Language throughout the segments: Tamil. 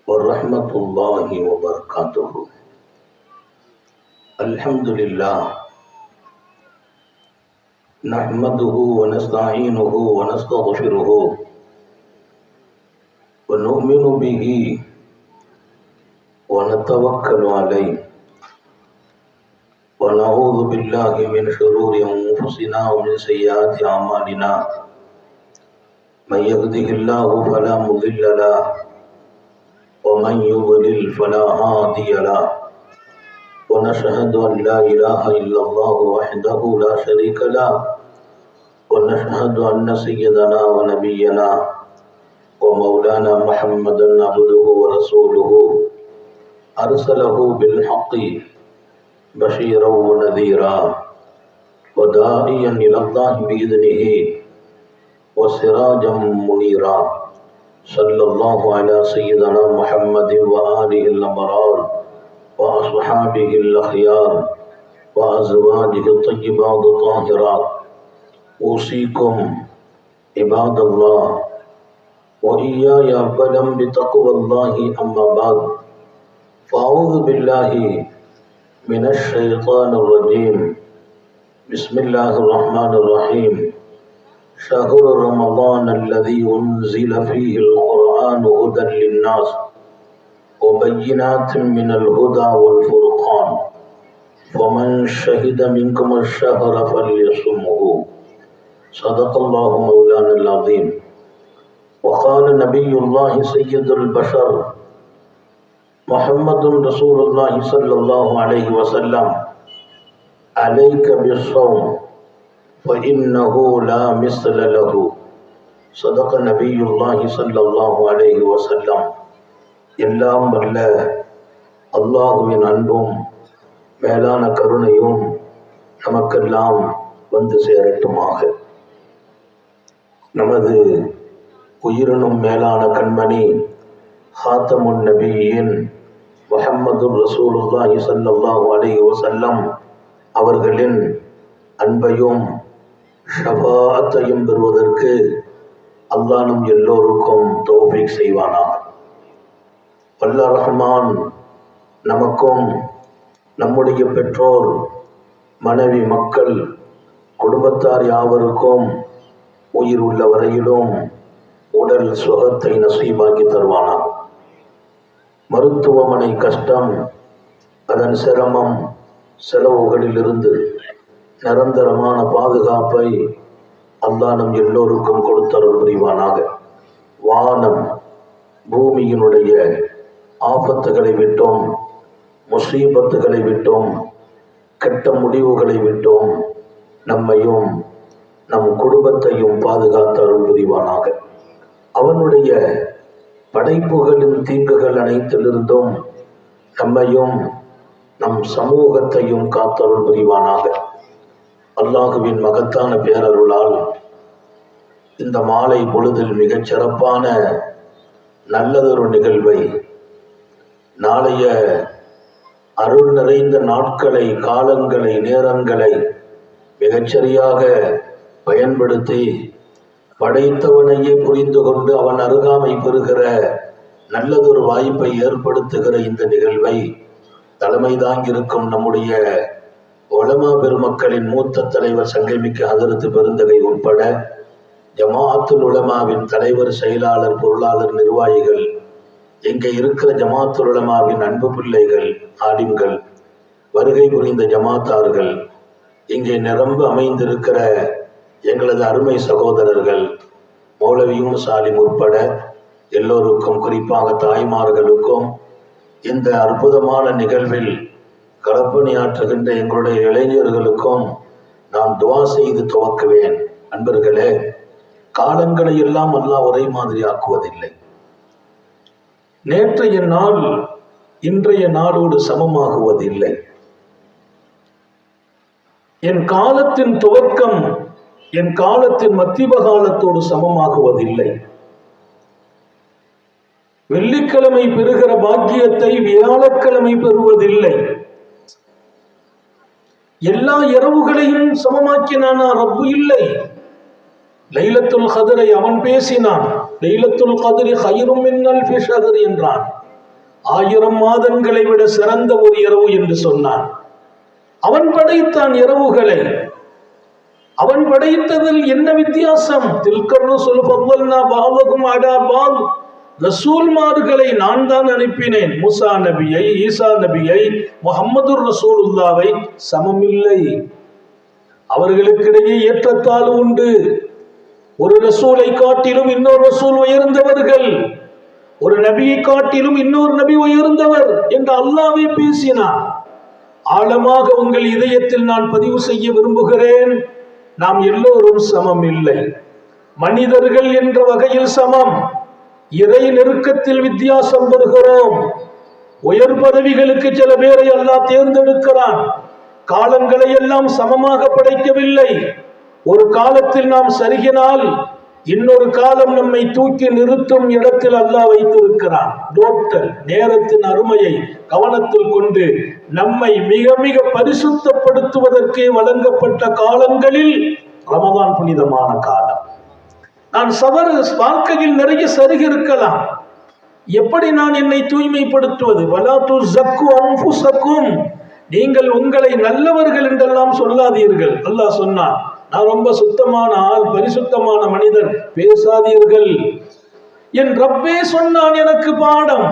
ورحمة الله وبركاته. الحمد لله نحمده ونستعينه ونستغفره ونؤمن به ونتوكل عليه ونعوذ بالله من شرور أنفسنا ومن سيئات أعمالنا. من يهده الله فلا مضل له ومن يضلل فلا هادي له. ونشهد أن لا إله إلا الله وحده لا شريك له ونشهد أن سيدنا ونبينا ومولانا محمدا عبده ورسوله أرسله بالحق بشيرا ونذيرا وداعيا إلى الله بإذنه وسراجا منيرا. صلى الله على سيدنا محمد وآله الأبرار وأصحابه الأخيار وأزواجه الطيبات الطاهرات. أوصيكم عباد الله وإياي أولا بتقوى الله، أما بعد، فأعوذ بالله من الشيطان الرجيم. بسم الله الرحمن الرحيم. شهر رمضان الذي أنزل فيه القرآن هدى للناس وبينات من الهدى والفرقان فمن شهد منكم الشهر فليصمه. صدق الله مولانا العظيم. وقال نبي الله سيد البشر محمد رسول الله صلى الله عليه وسلم: عليك بالصوم فإنه لا مثل له. صدق نبي الله صلى الله عليه وسلم. எல்லாம் வல்ல அல்லாஹுவின் அன்பும் மேலான கருணையும் நமக்கெல்லாம் வந்து சேரட்டுமாக. நமது உயிரினும் மேலான கண்மணி ஹாத்தமுன் நபியின் முஹம்மது ரசூலுல்லாஹி ஸல்லல்லாஹு அலைஹி வஸல்லம் அவர்களின் அன்பையும் ஷஃபாஅத்தையும் பெறுவதற்கு அல்லாஹ் நம் எல்லோருக்கும் தௌஃபீக் செய்வானாக. வல்ல ரஹ்மான் நமக்கும் நம்முடைய பெற்றோர், மனைவி, மக்கள், குடும்பத்தார் யாவருக்கும் உயிர் உள்ள வரையிலும் உடல் சுகத்தை நசீபாக்கி தருவானாக. மருத்துவமனை கஷ்டம், அதன் சிரமம், செலவுகளிலிருந்து நிரந்தரமான பாதுகாப்பை அல்லாஹ் நம் எல்லோருக்கும் கொடுத்தருள் புரிவானாக. வானம் பூமியினுடைய ஆபத்துகளை விட்டோம், முசீபத்துகளை விட்டோம், கெட்ட முடிவுகளை விட்டோம் நம்மையும் நம் குடும்பத்தையும் பாதுகாத்து அருள் புரிவானாக. அவனுடைய படைப்புகளின் தீங்குகள் அனைத்திலிருந்தும் நம்மையும் நம் சமூகத்தையும் காத்தருள் புரிவானாக. அல்லாஹுவின் மகத்தான பேரருளால் இந்த மாலை பொழுதில் மிகச் சிறப்பான நல்லதொரு நிகழ்வை, நாளைய அருள் நிறைந்த நாட்களை, காலங்களை, நேரங்களை மிகச்சரியாக பயன்படுத்தி படைத்தவனையே புரிந்து கொண்டு அவன் அருகாமை பெறுகிற நல்லதொரு வாய்ப்பை ஏற்படுத்துகிற இந்த நிகழ்வை தலைமை தாங்கியிருக்கும் நம்முடைய உலமா பெருமக்களின் மூத்த தலைவர் சங்கைமிக்க ஹதரத் பெருந்தகை உட்பட ஜமாஅத்துல் உலமாவின் தலைவர், செயலாளர், பொருளாளர், நிர்வாகிகள், இங்கே இருக்கிற ஜமாஅத்துல் உலமாவின் அன்பு பிள்ளைகள், ஆலிம்கள், வருகை புரிந்த ஜமாத்தார்கள், இங்கே நிரம்ப அமைந்திருக்கிற எங்களது அருமை சகோதரர்கள், மௌலவியும் சாலிம் உட்பட எல்லோருக்கும், குறிப்பாக தாய்மார்களுக்கும் இந்த அற்புதமான நிகழ்வில் களப்பணியாற்றுகின்ற எங்களுடைய இளைஞர்களுக்கும் நான் துவா செய்து துவக்குவேன். அன்பர்களே, காலங்களை எல்லாம் அல்லாஹ் ஒரே மாதிரி ஆக்குவதில்லை. நேற்றைய நாள் இன்றைய நாளோடு சமமாகுவதில்லை. என் காலத்தின் துவக்கம் என் காலத்தின் மத்திய காலத்தோடு சமமாகுவதில்லை. வெள்ளிக்கிழமை பெறுகிற பாக்கியத்தை வியாழக்கிழமை பெறுவதில்லை. எல்லா இரவுகளையும் சமமாக்கினானா ரப்பு இல்லை. லைலத்துல் கத்ரை அவன் பேசினான். லைலத்துல் கத்ரி கைரும் மின் அல்ஃபி ஷஹர் என்றான். 1000 மாதங்களை விட சிறந்த ஒரு இரவு என்று சொன்னான். அவன் படைத்தான் இரவுகளை. அவன் படைத்ததில் என்ன வித்தியாசம்? ரசூல்மார்களை நான் தான் அனுப்பினேன். மூசா நபியை, ஈசா நபியை, முஹம்மது ரசூலுல்லாவை சமமில்லை. அவர்களுக்கிடையே ஏற்றத்தாழ்வு உண்டு. ஒரு ரசூலை காட்டிலும் இன்னொரு ரசூல் உயர்ந்தவர்கள், ஒரு நபியை காட்டிலும் இன்னொரு நபி உயர்ந்தவர் என்று அல்லாஹ்வே பேசினார். ஆழமாக உங்கள் இதயத்தில் நான் பதிவு செய்ய விரும்புகிறேன், நாம் எல்லோரும் சமம் இல்லை. மனிதர்கள் என்ற வகையில் சமம், இறை நெருக்கத்தில் வித்தியாசம் பெறுகிறோம். உயர் பதவிகளுக்கு சில பேரை அல்லாஹ் தேர்ந்தெடுக்கிறான். காலங்களை எல்லாம் சமமாக படைக்கவில்லை. ஒரு காலத்தில் நாம் சருகினால் இன்னொரு காலம் நம்மை தூக்கி நிறுத்தும் இடத்தில் அல்லாஹ் வைத்திருக்கிறான். டோட்டல் நேரத்தின் அருமையை கவனத்தில் கொண்டு நம்மை மிக மிக பரிசுத்தப்படுத்துவதற்கே வழங்கப்பட்ட காலங்களில் ரமதான் புனிதமான காலம். நான் வாழ்க்கையில் நிறைய சருகி இருக்கலாம். எப்படி நான் என்னை தூய்மைப்படுத்துவது? வலா துஸக்கு அன்ஃபுஸக்கும், நீங்கள் உங்களை நல்லவர்கள் என்றெல்லாம் சொல்லாதீர்கள். அல்லாஹ் சொன்னான், நான் ரொம்ப சுத்தமான ஆள், பரிசுத்தமான மனிதர், பேசாதீர்கள். என் ரப்பே சொன்னான் எனக்கு பாடம்.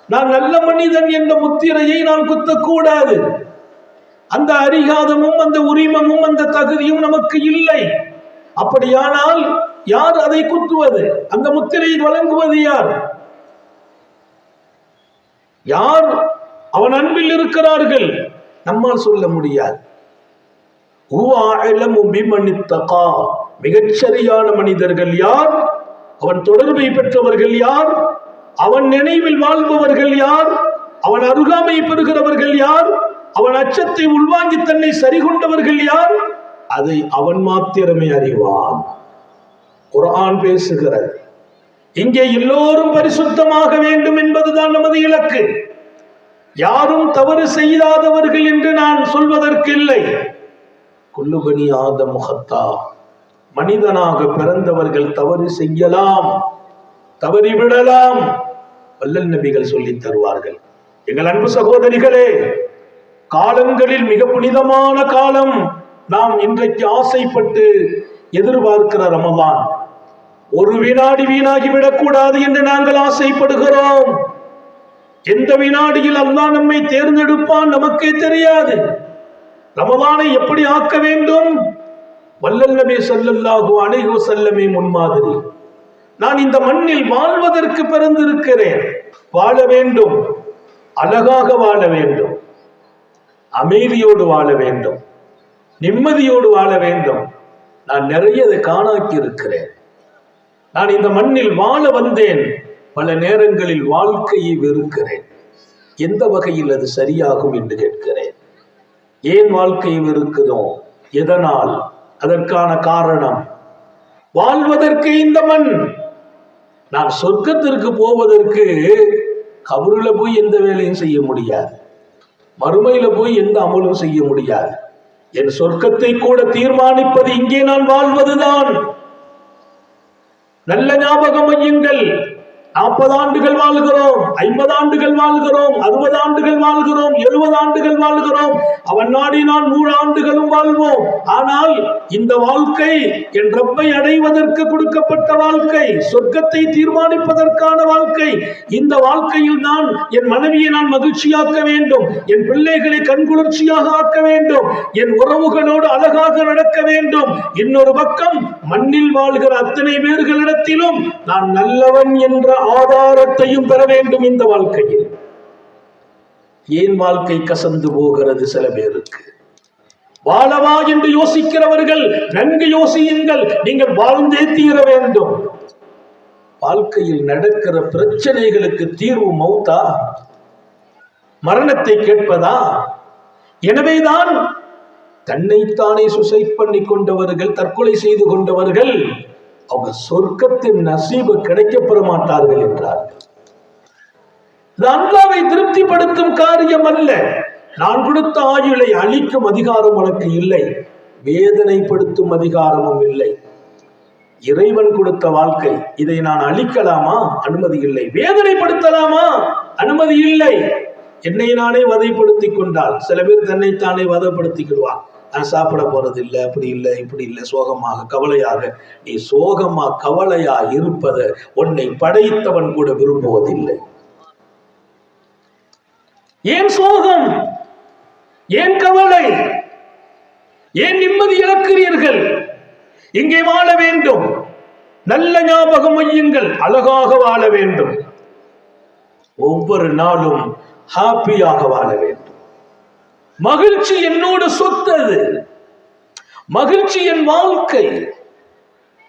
நான் நல்ல மனிதன் என்ற முத்திரையை நான் குத்தக்கூடாது. அந்த அரிகாதமும் அந்த உரிமமும் அந்த தகுதியும் நமக்கு இல்லை. அப்படியானால் யார் அதை குத்துவது? அந்த முத்திரையை வழங்குவது யார்? யார் அவன் அன்பில் இருக்கிறார்கள்? நம்மால் சொல்ல முடியாது. மிகச்சரியான மனிதர்கள் யார்? அவன் தொடர்பை பெற்றவர்கள் யார்? அவன் நினைவில் வாழ்பவர்கள் யார்? அவன் அருகாமை பெறுகிறவர்கள் யார்? அவன் அச்சத்தை உள்வாங்கி தன்னை சரிகொண்டவர்கள் யார்? அதை அவன் மாத்திரமே அறிவான். குர்ஆன் பேசுகிறது. இங்கே எல்லோரும் பரிசுத்தமாக வேண்டும் என்பதுதான் நமது இலக்கு. யாரும் தவறு செய்யாதவர்கள் என்று நான் சொல்வதற்கு இல்லை. குல்லு பனி ஆதம் முகத்தா, மனிதனாக பிறந்தவர்கள் தவறு செய்யலாம், தவறிவிடலாம். வல்லல் நபிகள் சொல்லித் தருவார்கள். எங்கள் அன்பு சகோதரிகளே, காலங்களில் மிக புனிதமான காலம் நாம் இன்றைக்கு ஆசைப்பட்டு எதிர்பார்க்கிற ரமதான். ஒரு வினாடி வீணாகிவிடக் கூடாது என்று நாங்கள் ஆசைப்படுகிறோம். எந்த வினாடியில் அல்லாஹ் நம்மை தேர்ந்தெடுப்பான் நமக்கே தெரியாது. ரமதானை எப்படி ஆக்க வேண்டும்? வல்லல் நபி ஸல்லல்லாஹு அலைஹி வஸல்லமே முன்மாதிரி. நான் இந்த மண்ணில் வாழ்வதற்கு பிறந்திருக்கிறேன். வாழ வேண்டும், அழகாக வாழ வேண்டும், அமைதியோடு வாழ வேண்டும், நிம்மதியோடு வாழ வேண்டும். நான் நிறைய அதை காணாக்கி இருக்கிறேன். நான் இந்த மண்ணில் வாழ வந்தேன். பல நேரங்களில் வாழ்க்கையை வெறுக்கிறேன். எந்த வகையில் அது சரியாகும் என்று கேட்கிறேன். ஏன் வாழ்க்கையை வெறுக்கிறோம்? எதனால்? அதற்கான காரணம், வாழ்வதற்கு இந்த மண். நான் சொர்க்கத்திற்கு போவதற்கு கபருல போய் எந்த வேலையும் செய்ய முடியாது, மறுமையில போய் எந்த அமலும் செய்ய முடியாது. என் சொர்க்கத்தை கூட தீர்மானிப்பது இங்கே நான் வாழ்வதுதான். நல்ல ஞாபகம் வையுங்கள். 40 ஆண்டுகள் வாழ்கிறோம், 50 ஆண்டுகள் வாழ்கிறோம், 60 ஆண்டுகள் வாழ்கிறோம், 70 ஆண்டுகள் வாழ்கிறோம். அவன் நாடி நான் 100 ஆண்டுகளும் வாழ்வோம். ஆனால் இந்த வாழ்க்கை என் ரப்பை அடைவதற்கு கொடுக்கப்பட்ட வாழ்க்கை, சொர்க்கத்தை தீர்மானிப்பதற்கான வாழ்க்கை. இந்த வாழ்க்கையில் நான் என் மனைவியை நான் மகிழ்ச்சியாக்க வேண்டும், என் பிள்ளைகளை கண்குளிர்ச்சியாக ஆக்க வேண்டும், என் உறவுகளோடு அழகாக நடக்க வேண்டும். இன்னொரு பக்கம் மண்ணில் வாழ்கிற அத்தனை பேர்களிடத்திலும் நான் நல்லவன் என்ற ஆதாரத்தையும் பெற வேண்டும். இந்த வாழ்க்கையில் ஏன் வாழ்க்கை கசந்து போகிறது? சில பேருக்கு வாழவா என்று யோசிக்கிறவர்கள் நன்கு யோசியுங்கள். நீங்கள் வாழ்ந்தே தீர வேண்டும். வாழ்க்கையில் நடக்கிற பிரச்சனைகளுக்கு தீர்வு மௌத்தா, மரணத்தை கேட்பதா? எனவேதான் தன்னைத்தானே சுசைட் பண்ணி கொண்டவர்கள், தற்கொலை செய்து கொண்டவர்கள், அவங்க சொர்க்கத்தின் நசீபு கிடைக்கப்பெற மாட்டார்கள் என்றார்கள். இது அல்லாஹ்வை திருப்திப்படுத்தும் காரியம் அல்ல. நான் கொடுத்த ஆயுளை அழிக்கும் அதிகாரம் உனக்கு இல்லை, வேதனைப்படுத்தும் அதிகாரமும் இல்லை. இறைவன் கொடுத்த வாழ்க்கை, இதை நான் அழிக்கலாமா? அனுமதி இல்லை. வேதனைப்படுத்தலாமா? அனுமதி இல்லை. என்னை நானே வதைப்படுத்திக் கொண்டால், சில பேர் தன்னைத்தானே வதைப்படுத்திக்கிடுவான். நான் சாப்பிட போறது இல்லை, அப்படி இல்லை, இப்படி இல்லை, சோகமாக கவலையாக. நீ சோகமா கவலையா இருப்பதை உன்னை படைத்தவன் கூட விரும்புவதில்லை. ஏன் சோகம், ஏன் கவலை, ஏன் நிம்மதி இழக்கிறீர்கள்? இங்கே வாழ வேண்டும், நல்ல ஞாபகம் வையுங்கள், அழகாக வாழ வேண்டும், ஒவ்வொரு நாளும் ஹாப்பியாக வாழ வேண்டும். மகிழ்ச்சி என்னோடு சொத்தது, மகிழ்ச்சி என் வாழ்க்கை.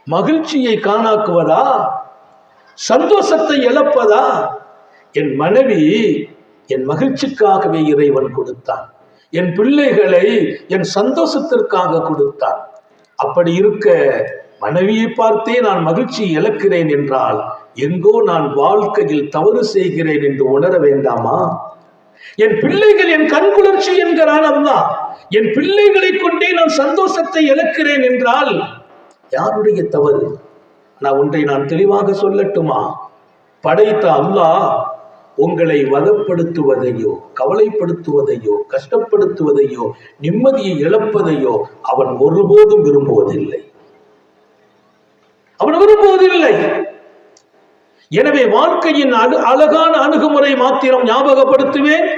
மகிழ்ச்சியை காணாக்குவதா, சந்தோஷத்தை இழப்பதா? என் மனைவி என் மகிழ்ச்சிக்காகவே இறைவன் கொடுத்தான். என் பிள்ளைகளை என் சந்தோஷத்திற்காக கொடுத்தான். அப்படி இருக்க மனைவியை பார்த்தே நான் மகிழ்ச்சி இழக்கிறேன் என்றால் எங்கோ நான் வாழ்க்கையில் தவறு செய்கிறேன் என்று உணர வேண்டாமா? என் பிள்ளைகள் என் கண்குளிர்ச்சி என்கிறான் அல்லாஹ். என் பிள்ளைகளை கொண்டே நான் சந்தோஷத்தை இழக்கிறேன் என்றால் யாருடைய தவறு? நான் ஒன்றை நான் தெளிவாக சொல்லட்டுமா? படைத்த அல்லாஹ் உங்களை வதப்படுத்துவதையோ, கவலைப்படுத்துவதையோ, கஷ்டப்படுத்துவதையோ, நிம்மதியை இழப்பதையோ அவன் ஒருபோதும் விரும்புவதில்லை. அவன் விரும்புவதில்லை. எனவே வாழ்க்கையின் அழகான அணுகுமுறை மாத்திரம் ஞாபகப்படுத்துவேன்.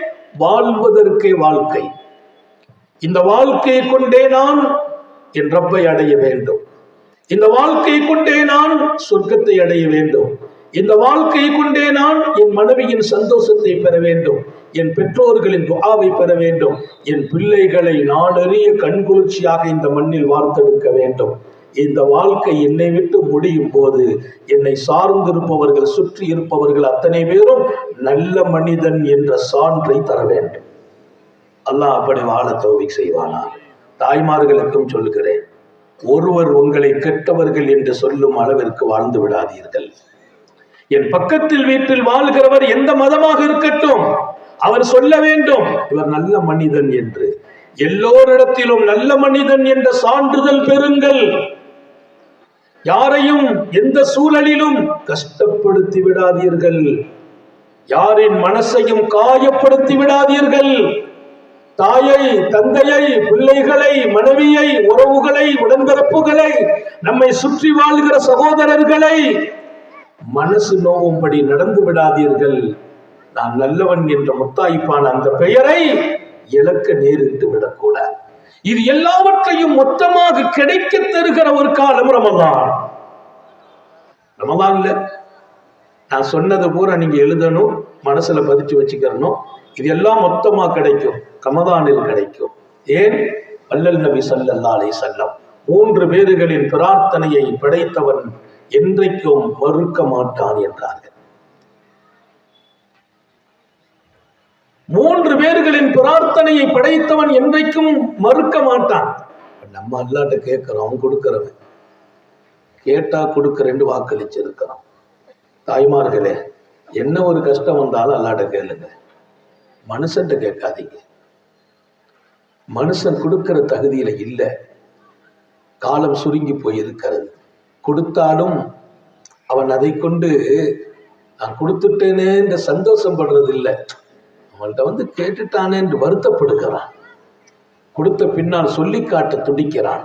வாழ்வதற்கே வாழ்க்கை. இந்த வாழ்க்கையை கொண்டே நான் என் ரப்பை அடைய வேண்டும். இந்த வாழ்க்கையை கொண்டே நான் சொர்க்கத்தை அடைய வேண்டும். இந்த வாழ்க்கையை கொண்டே நான் என் மனைவியின் சந்தோஷத்தை பெற வேண்டும், என் பெற்றோர்களின் துஆவை பெற வேண்டும், என் பிள்ளைகளை நாடறிய கண்குளிர்ச்சியாக இந்த மண்ணில் வார்த்தெடுக்க வேண்டும். இந்த வாழ்க்கை என்னை விட்டு முடியும் போது என்னை சார்ந்திருப்பவர்கள், சுற்றி இருப்பவர்கள் அத்தனை பேரும் நல்ல மனிதன் என்ற சான்றை தர வேண்டும். அல்லாஹ் அப்படி வாழ தௌஃபீக் செய்வானா. தாய்மார்களுக்கும் சொல்கிறேன், ஒருவர் உங்களை கெட்டவர்கள் என்று சொல்லும் அளவிற்கு வாழ்ந்து விடாதீர்கள். என் பக்கத்தில் வீட்டில் வாழ்கிறவர் எந்த மதமாக இருக்கட்டும், அவர் சொல்ல வேண்டும் இவர் நல்ல மனிதன் என்று. எல்லோரிடத்திலும் நல்ல மனிதன் என்ற சான்றிதழ் பெறுங்கள். யாரையும் எந்த சூழலிலும் கஷ்டப்படுத்தி விடாதீர்கள். யாரின் மனசையும் காயப்படுத்தி விடாதீர்கள். தாயை, தந்தையை, பிள்ளைகளை, மனைவியை, உறவுகளை, உடன்பிறப்புகளை, நம்மை சுற்றி வாழ்கிற சகோதரர்களை மனசு நோவும்படி நடந்து விடாதீர்கள். நான் நல்லவன் என்ற முத்தாய்ப்பான அந்த பெயரை இழக்க நேரிட்டு விடக்கூடாது. இது எல்லாவற்றையும் மொத்தமாக கிடைக்க தருகிற ஒரு காலம் ரமலான். ரமலான்ல நான் சொன்னது பூரா நீங்க எழுதணும், மனசுல பதிச்சு வச்சுக்கிறணும். இது எல்லாம் மொத்தமா கிடைக்கும், ரமலானில் கிடைக்கும். ஏன்? வல்லல் நபி ஸல்லல்லாஹு அலைஹி வஸல்லம் 3 பேர்களின் பிரார்த்தனையை படைத்தவன் என்றைக்கும் மறுக்க மாட்டான் என்றார்கள். 3 பேர்களின் பிரார்த்தனையை படைத்தவன் என்றைக்கும் மறுக்க மாட்டான். நம்ம அல்லாஹ்ட்ட கேட்கிறோம், அவன் கொடுக்கிறவன். கேட்டா கொடுக்கிறேன்னு வாக்களிச்சிருக்கிறோம். தாய்மார்களே, என்ன ஒரு கஷ்டம் வந்தாலும் அல்லாஹ்ட்ட கேளுங்க, மனுஷன்ட்ட கேட்காதீங்க. மனுஷன் கொடுக்கிற தகுதியில இல்லை. காலம் சுருங்கி போயிருக்கிறது. கொடுத்தாலும் அவன் அதை கொண்டு நான் கொடுத்துட்டேனே என்று சந்தோஷம் படுறது இல்லை. அவன்கிட்ட கேட்டுட்டானே என்று வருத்தப்படுகிறான். கொடுத்த பின்னால் சொல்லி காட்ட துடிக்கிறான்.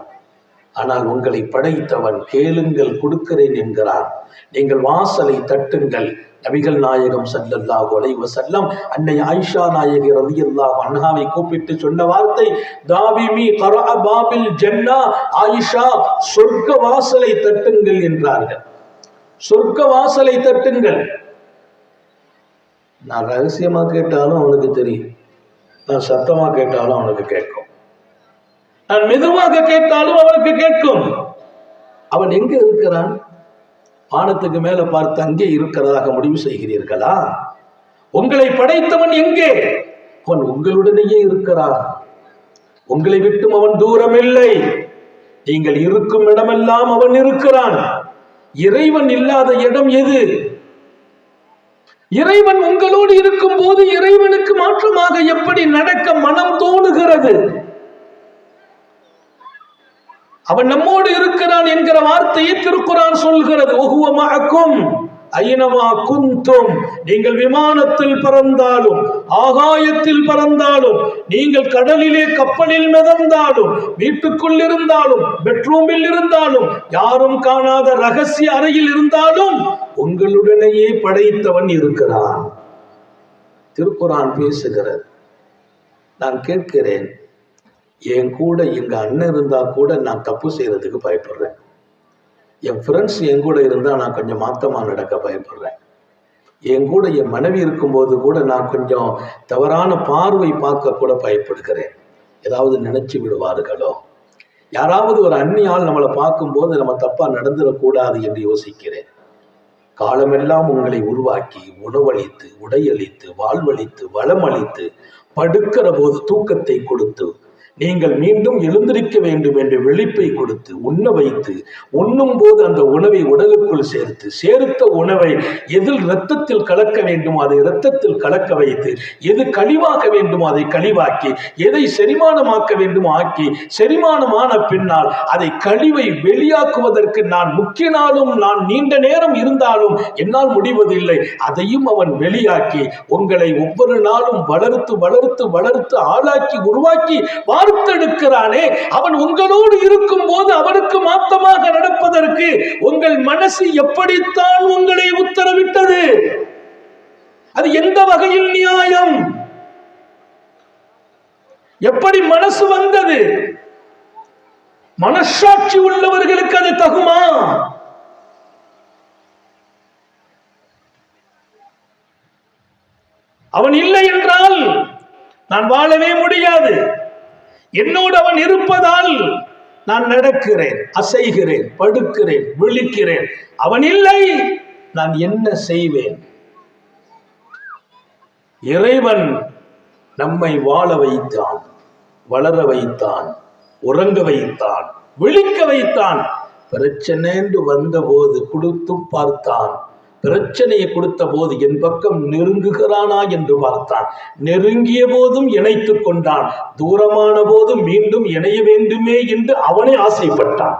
ஆனால் உங்களை படைத்தவன் கேளுங்கள், கொடுக்கிறேன் என்கிறான். நீங்கள் வாசலை தட்டுங்கள். நபிகள் நாயகம் ஸல்லல்லாஹு அலைஹி வஸல்லம் அன்னை ஆயிஷா நாயகி ரலியல்லாஹு அன்ஹாவை கூப்பிட்டு சொன்ன வார்த்தை, தாவிமி கரஅ பாபில் ஜன்னா, ஆயிஷா சொர்க்க வாசலை தட்டுங்கள் என்றார்கள். சொர்க்க வாசலை தட்டுங்கள். நான் ரகசியமா கேட்டாலும் அவனுக்கு தெரியும், நான் சத்தமா கேட்டாலும் அவனுக்கு கேட்கும், நான் மெதுவாக கேட்டாலும் அவனுக்கு கேட்கும். அவன் எங்க இருக்கிறான்? வானத்துக்கு மேல பார்த்து அங்கே இருக்கிறதாக முடிவு செய்கிறீர்களா? உங்களை படைத்தவன் எங்கே? அவன் உங்களுடனேயே இருக்கிறான். உங்களை விட்டும் அவன் தூரம் இல்லை. நீங்கள் இருக்கும் இடமெல்லாம் அவன் இருக்கிறான். இறைவன் இல்லாத இடம் எது? இறைவன் உங்களோடு இருக்கும் போது இறைவனுக்கு மாற்றமாக எப்படி நடக்க மனம் தோணுகிறது? அவன் நம்மோடு இருக்கிறான் என்கிற வார்த்தையை திருக்குர்ஆன் சொல்கிறது. வஹுவ மஅக்கும் ஐனமா குந்தும், நீங்கள் விமானத்தில் பறந்தாலும், ஆகாயத்தில் பறந்தாலும், நீங்கள் கடலிலே கப்பலில் மிதந்தாலும், வீட்டுக்குள் இருந்தாலும், பெட்ரூமில் இருந்தாலும், யாரும் காணாத ரகசிய அறையில் இருந்தாலும் உங்களுடனேயே படைத்தவன் இருக்கிறான். திருக்குர்ஆன் பேசுகிறது. நான் கேட்கிறேன், என் கூட எங்க அண்ணன் இருந்தா கூட நான் தப்பு செய்யறதுக்கு பயப்படுறேன். என் ஃப்ரெண்ட்ஸ் என் கூட இருந்தா நான் கொஞ்சம் மாத்தமா நடக்க பயப்படுறேன். என் கூட என் மனைவி இருக்கும்போது கூட நான் கொஞ்சம் தவறான பார்வை பார்க்க கூட பயப்படுகிறேன். ஏதாவது நினைச்சு விடுவார்களோ, யாராவது ஒரு அந்நியால் நம்மளை பார்க்கும்போது நம்ம தப்பா நடந்துடக்கூடாது என்று யோசிக்கிறேன். காலமெல்லாம் உங்களை உருவாக்கி, உணவளித்து, உடையளித்து, வாழ்வளித்து, வளமளித்து, படுக்கிற போது தூக்கத்தை கொடுத்து, நீங்கள் மீண்டும் எழுந்திருக்க வேண்டும் என்று விழிப்பை கொடுத்து, உண்ண வைத்து, உண்ணும் போது அந்த உணவை உடலுக்குள் சேர்த்து, சேர்த்த உணவை எதில் இரத்தத்தில் கலக்க வேண்டுமோ அதை இரத்தத்தில் கலக்க வைத்து, எது கழிவாக வேண்டுமோ அதை கழிவாக்கி, எதை செரிமானமாக்க வேண்டுமோ ஆக்கி, செரிமானமான பின்னால் அதை கழிவை வெளியாக்குவதற்கு நான் முக்கிய நாளும் நான் நீண்ட நேரம் இருந்தாலும் என்னால் முடிவதில்லை. அதையும் அவன் வெளியாக்கி உங்களை ஒவ்வொரு நாளும் வளர்த்து வளர்த்து வளர்த்து ஆளாக்கி உருவாக்கி வார்த்தெடுக்கிறானே, அவன் உங்களோடு இருக்கும் போது அவனுக்கு மாத்தமாக நடப்பதற்கு உங்கள் மனசு எப்படித்தான் உங்களை உத்தரவிட்டது? அது எந்த வகையில் நியாயம்? எப்படி மனசு வந்தது? மனசாட்சி உள்ளவர்களுக்கு அது தகுமா? அவன் இல்லை என்றால் நான் வாழவே முடியாது. என்னோடு அவன் இருப்பதால் நான் நடக்கிறேன், அசைகிறேன், படுக்கிறேன், விழிக்கிறேன். அவன் இல்லை, நான் என்ன செய்வேன்? இறைவன் நம்மை வாழ வைத்தான், வளர வைத்தான், உறங்க வைத்தான், விழிக்க வைத்தான். பிரச்சனை என்று வந்த போது கொடுத்து பார்த்தான். பிரச்சனையை கொடுத்த போது என் பக்கம் நெருங்குகிறானா என்று பார்த்தான். நெருங்கிய போதும் இணைத்துக் கொண்டான், தூரமான போதும் மீண்டும் இணைய வேண்டுமே என்று அவனே ஆசைப்பட்டான்.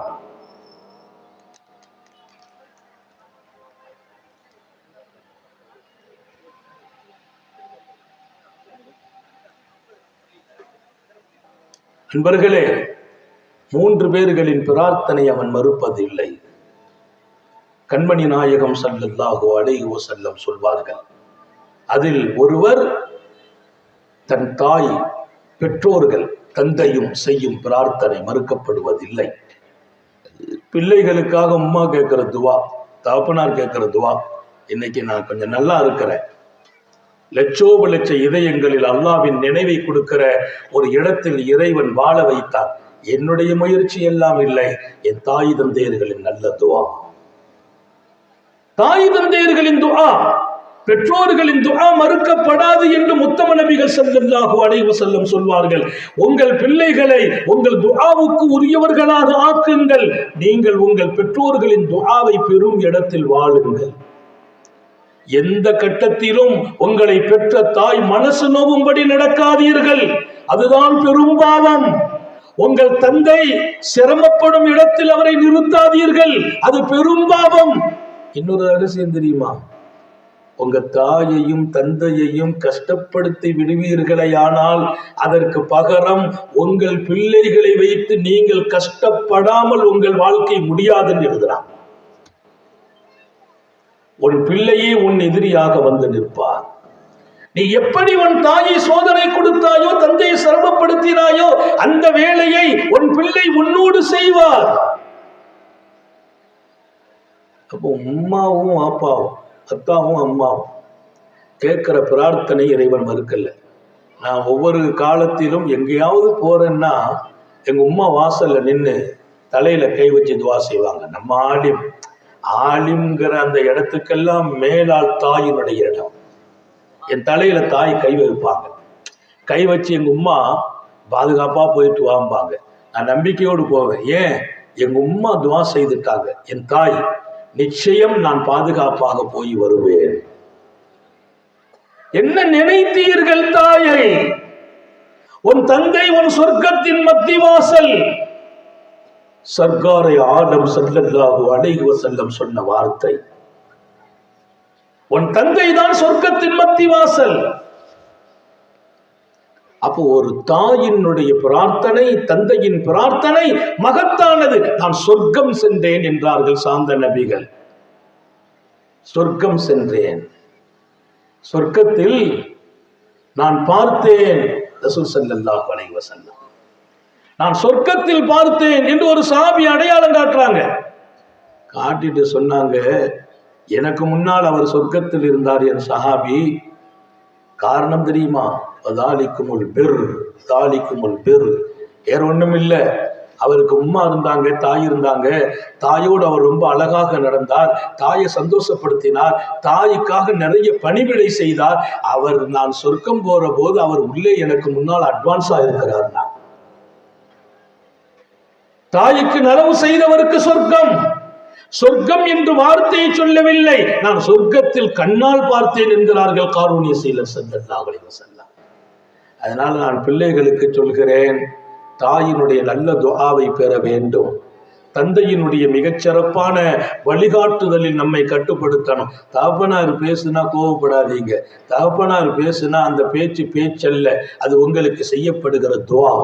அன்பர்களே, 3 பேர்களின் பிரார்த்தனை அவன் மறுப்பதில்லை. கண்மணி நாயகம் ஸல்லல்லாஹு அலைஹி வஸல்லம் சொல்வார்கள், அதில் ஒருவர் தன் தாய், பெற்றோர்கள், தந்தையும் செய்யும் பிரார்த்தனை மறுக்கப்படுவதில்லை. பிள்ளைகளுக்காக அம்மா கேட்கிற துவா, தகப்பனார் கேட்கிற துவா, இன்னைக்கு நான் கொஞ்சம் நல்லா இருக்கிறேன், லட்சோப லட்ச இதயங்களில் அல்லாஹ்வின் நினைவை கொடுக்கிற ஒரு இடத்தில் இறைவன் வாழ வைத்தார். என்னுடைய முயற்சி எல்லாம் இல்லை, என் தாய் தந்தையர்களின் நல்ல துவா. தாய் தந்தையர்களின் துஆ, பெற்றோர்களின் துஆ மறுக்கப்படாது என்று முத்தம நபிகள் ஸல்லல்லாஹு அலைஹி வஸல்லம் சொல்வார்கள். உங்கள் பிள்ளைகளை உங்கள் துஆவுக்கு உரியவர்களாக ஆக்குங்கள். நீங்கள் உங்கள் பெற்றோர்களின் துஆவை பெறும் இடத்தில் வாழுங்கள். எந்த கட்டத்திலும் உங்களை பெற்ற தாய் மனசு நோவும்படி நடக்காதீர்கள், அதுதான் பெரும் பாவம். உங்கள் தந்தை சிரமப்படும் இடத்தில் அவரை நிறுத்தாதீர்கள், அது பெரும் பாவம். இன்னொரு ரகசியம் தெரியுமா? உங்க தாயையும் தந்தையையும் கஷ்டப்படுத்தி விடுவீர்களேயானால் அதற்கு பகரம் உங்கள் பிள்ளைகளை வைத்து நீங்கள் கஷ்டப்படாமல் உங்கள் வாழ்க்கை முடியாதுன்னு எழுதுறான். உன் பிள்ளையே உன் எதிரியாக வந்து நிற்பார். நீ எப்படி உன் தாயை சோதனை கொடுத்தாயோ, தந்தையை சிரமப்படுத்தினாயோ, அந்த வேலையை உன் பிள்ளை உன்னோடு செய்வார். அப்போ உம்மாவும் அப்பாவும், அத்தாவும் அம்மாவும் கேட்கிற பிரார்த்தனை இறைவன் மறுக்கல. நான் ஒவ்வொரு காலத்திலும் எங்கேயாவது போறேன்னா எங்க உம்மா வாசல்ல நின்று தலையில கை வச்சு துவா செய்வாங்க. நம்ம ஆலிம்ங்கிற அந்த இடத்துக்கெல்லாம் மேலால் தாயினுடைய இடம். என் தலையில தாய் கை வைப்பாங்க. கை வச்சு எங்க உம்மா பாதுகாப்பா போயிட்டு வாம்பாங்க. நான் நம்பிக்கையோடு போவேன். ஏன்? எங்க உம்மா துவா செய்துட்டாங்க, என் தாய் நிச்சயம் நான் பாதுகாப்பாக போய் வருவேன். என்ன நினைத்தீர்கள் தாயை? உன் தந்தை உன் சொர்க்கத்தின் மத்திவாசல். சர்க்காரை ஆலம் ஸல்லல்லாஹு அலைஹி வஸல்லம் சொன்ன வார்த்தை, உன் தந்தை தான் சொர்க்கத்தின் மத்தி வாசல். அப்போ ஒரு தாயினுடைய பிரார்த்தனை, தந்தையின் பிரார்த்தனை மகத்தானது. நான் சொர்க்கம் சென்றேன் என்றார்கள் சாந்த நபிகள். சொர்க்கம் சென்றேன், சொர்க்கத்தில் நான் பார்த்தேன். ரசூல் ஸல்லல்லாஹு அலைஹி வஸல்லம் நான் சொர்க்கத்தில் பார்த்தேன் என்று ஒரு சஹாபி அடையாளம் காட்டுறாங்க. காட்டிட்டு சொன்னாங்க, எனக்கு முன்னால் அவர் சொர்க்கத்தில் இருந்தார் என் சஹாபி. காரணம் தெரியுமா? தாலிக்குமுல் பிர், தாலிக்குமுல் பிர். வேற ஒண்ணும் இல்லை, அவருக்கு உம்மா இருந்தாங்க, தாய் இருந்தாங்க. தாயோடு அவர் ரொம்ப அழகாக நடந்தார், தாயை சந்தோஷப்படுத்தினார், தாய்க்காக நிறைய பணிவிடை செய்தார். அவர் நான் சொர்க்கம் போற போது அவர் உள்ளே எனக்கு முன்னால் அட்வான்ஸா இருக்கிறார். தாய்க்கு நலவு செய்தவருக்கு சொர்க்கம். சொர்க்கம் என்று வார்த்தையை சொல்லவில்லை, நான் சொர்க்கத்தில் கண்ணால் பார்த்தேன் என்கிறார்கள் காரூணிய சீலர் ஸல்லல்லாஹு அலைஹி வஸல்லம். அதனால நான் பிள்ளைகளுக்கு சொல்கிறேன், தாயினுடைய நல்ல துஆவை பெற வேண்டும். தந்தையினுடைய மிகச்சிறப்பான வழிகாட்டுதலில் நம்மை கட்டுப்படுத்தணும். தகப்பனார் பேசுனா கோவப்படாதீங்க. தகப்பனார் பேசுனா அந்த பேச்சு பேச்சல்ல, அது உங்களுக்கு செய்யப்படுகிற துஆ.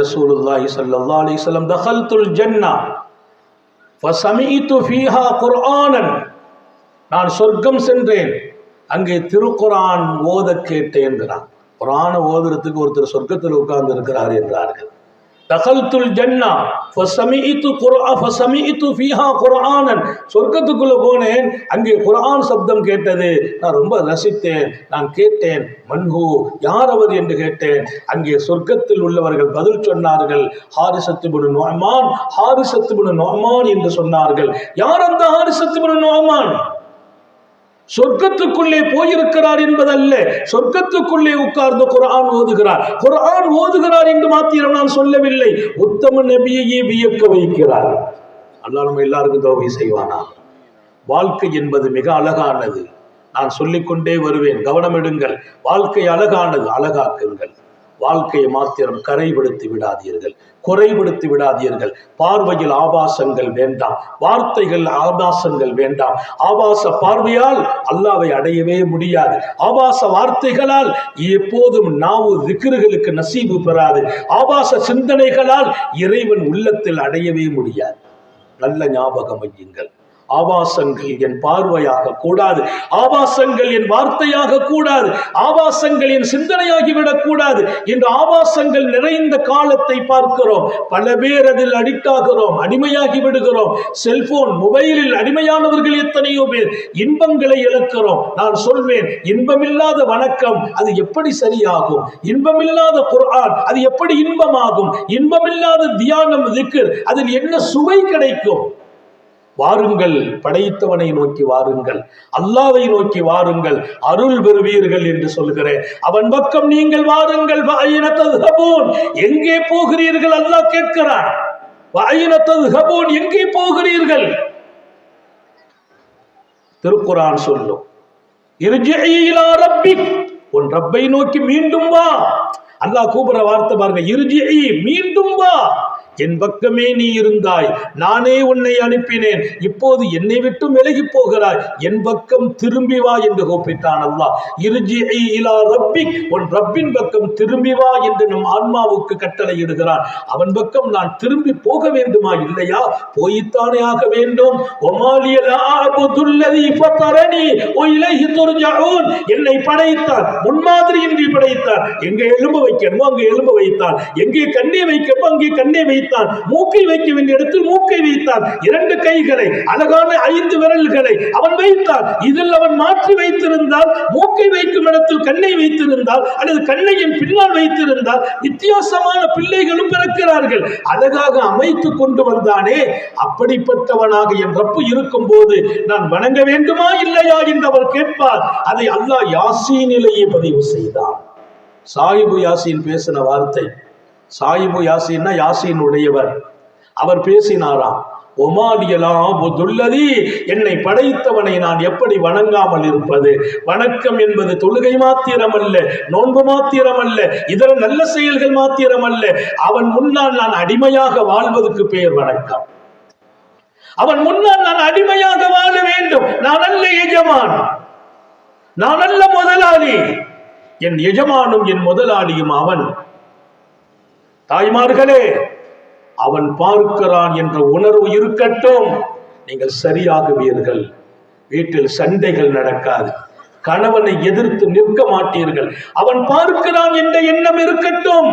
ரசூலுல்லாஹி ஸல்லல்லாஹு அலைஹி வஸல்லம் தகல்துல் ஜன்னah ஃபஸமிஅது ஃபீஹா குர்ஆனன். நான் சொர்க்கம் சென்றேன், அங்கே திருக்குர்ஆன் ஓத கேட்டேன். குர்ஆனை ஓதுறதுக்கு ஒருத்தர் சொர்க்கத்தில் உட்கார்ந்து இருக்கிறார் என்றார்கள். தகல்துல் ஜன்னah ஃபஸமிஅது ஃபீஹா குர்ஆனன். சொர்க்கத்துக்குள்ள போனேன், அங்கே குர்ஆன் சப்தம் கேட்டது. நான் ரொம்ப ரசித்தேன், நான் கேட்டேன், மன்ஹு, யார் அவர் என்று கேட்டேன். அங்கே சொர்க்கத்தில் உள்ளவர்கள் பதில் சொன்னார்கள், ஹாரிஸத் இப்னு நுஅமான், ஹாரிஸத் இப்னு நுஅமான் என்று சொன்னார்கள். யார் அந்த ஹாரிஸத் இப்னு நுஅமான்? சொர்க்கத்துக்குள்ளே போயிருக்கிறார் என்பதல்ல, சொர்க்கத்துக்குள்ளே உட்கார்ந்து குர்ஆன் ஓதுகிறார். குர்ஆன் ஓதுகிறார் என்று மாத்திரம் நான் சொல்லவில்லை, உத்தம நபியையே வியக்க வைக்கிறார். அல்லாஹ் நம்ம எல்லாருக்கும் தௌபீக் செய்வானா. வாழ்க்கை என்பது மிக அழகானது. நான் சொல்லிக்கொண்டே வருவேன், கவனம் எடுங்கள். வாழ்க்கை அழகானது, அழகாக்குங்கள். வாழ்க்கையை மாத்திரம் கரைப்படுத்தி விடாதீர்கள், குறைபடுத்தி விடாதீர்கள். பார்வையில் ஆபாசங்கள் வேண்டாம், வார்த்தைகள் ஆபாசங்கள் வேண்டாம். ஆபாச பார்வையால் அல்லாஹ்வை அடையவே முடியாது. ஆபாச வார்த்தைகளால் எப்போதும் நாவு திக்ருகளுக்கு நசீபு பெறாது. ஆபாச சிந்தனைகளால் இறைவன் உள்ளத்தில் அடையவே முடியாது. நல்ல ஞாபகம் வையுங்கள். ஆபாசங்கள் என் பார்வையாக கூடாது, ஆபாசங்கள் என் வார்த்தையாக கூடாது, ஆபாசங்கள் என் சிந்தனையாகிவிடக் கூடாது என்று ஆபாசங்கள் நிறைந்த காலத்தை பார்க்கிறோம். பல பேர் அதில் அடிக்ட் ஆகிறோம், அடிமையாகி விடுகிறோம். செல்போன், மொபைலில் அடிமையானவர்கள் எத்தனையோ பேர். இன்பங்களை இழக்கிறோம். நான் சொல்வேன், இன்பமில்லாத வணக்கம் அது எப்படி சரியாகும்? இன்பமில்லாத குர்ஆன் அது எப்படி இன்பமாகும்? இன்பமில்லாத தியானம், திக்ர், அதில் என்ன சுவை கிடைக்கும்? வாருங்கள், படைத்தவனை நோக்கி வாருங்கள், அல்லாஹ்வை நோக்கி வாருங்கள், அருள் பெறுவீர்கள் என்று சொல்கிறேன். அவன் பக்கம் நீங்கள் வாருங்கள். வஅய்ன தذهبون, எங்கே போகிறீர்கள்? அல்லாஹ் கேட்கிறான். வஅய்ன தذهبون, எங்கே போகிறீர்கள்? திருக்குர்ஆன் சொல்லும், இர்ஜிஇ இலா ரப்பிக், உன் ரப்பை நோக்கி மீண்டும் வா. அல்லாஹ் கூப்பிடுற வார்த்தை பாருங்க, இர்ஜிஇ, மீண்டும் வா. என் பக்கமே நீ இருந்தாய், நானே உன்னை அனுப்பினேன், இப்போது என்னை விட்டு விலகி போகிறாய், என் பக்கம் திரும்பி வா என்று கூப்பிட்டான் அல்லாஹ். இர்ஜிஇ இலா ரப்பிக், உன் ரப்பின் பக்கம் திரும்பி வா என்று நம் ஆன்மாவுக்கு கட்டளை இடுகிறான். அவன் பக்கம் நான் திரும்பி போக வேண்டுமா? இல்லையா? போய்த்தானே ஆக வேண்டும். ஒமாலிய லா அஅ்புதுல்லதி ஃபதரனி வ இலைஹி துர்ஜஊன், என்னை படைத்தான், முன்மாதிரியின்றி படைத்தான். எங்கே எலும்பு வைக்கணுமோ அங்கே எலும்பு வைத்தான், எங்கே கண்ணை வைக்கணுமோ அங்கே கண்ணை வைத்தான், மூக்கை வைக்க வேண்டிய இடத்தில் மூக்கை வைத்தான், 2 கைகளை, அழகான 5 விரல்களை அவன் வைத்தான். இதில் அவன் மாற்றி வைத்திருந்தால், மூக்கை வைக்கும் இடத்தில் கண்ணை வைத்திருந்தால், அல்லது கண்ணையின் பின்னால் வைத்திருந்தால், வித்தியாசமான பிள்ளைகளும் பிறக்கிறார்கள். அழகாக அமைத்து கொண்டு வந்தானே, அப்படிப்பட்டவனாக என் ரப்பு இருக்கும் போது நான் வணங்க வேண்டுமா இல்லையா என்று அவர் கேட்பார். அதை அல்லாஹ் யாசீனிலேயே பதிவு செய்தான். சாயிபு யாசீன் பேசின வார்த்தை, சாயிபு யாசீன்னா யாசீன் உடையவர், அவர் பேசினாராம், ஒமாலியலாபுதுல்லதி, என்னை படைத்தவனை நான் எப்படி வணங்காமல் இருப்பது? வணக்கம் என்பது தொழுகை மாத்திரமல்ல, நோன்பு மாத்திரமல்ல, இதர நல்ல செயல்கள் மாத்திரமல்ல, அவன் முன்னால் நான் அடிமையாக வாழ்வதற்கு பெயர் வணக்கம். அவன் முன்னால் நான் அடிமையாக வாழ வேண்டும். நான் அல்ல எஜமான், நான் அல்ல முதலாளி. என் எஜமானும் என் முதலாளியும் அவன். தாய்மார்களே, அவன் பார்க்கிறான் என்ற உணர்வு இருக்கட்டும். நீங்கள் சரியாகுவீர்கள். வீட்டில் சண்டைகள் நடக்காது. கணவனை எதிர்த்து நிற்க மாட்டீர்கள். அவன் பார்க்கிறான் என்ற எண்ணம் இருக்கட்டும்.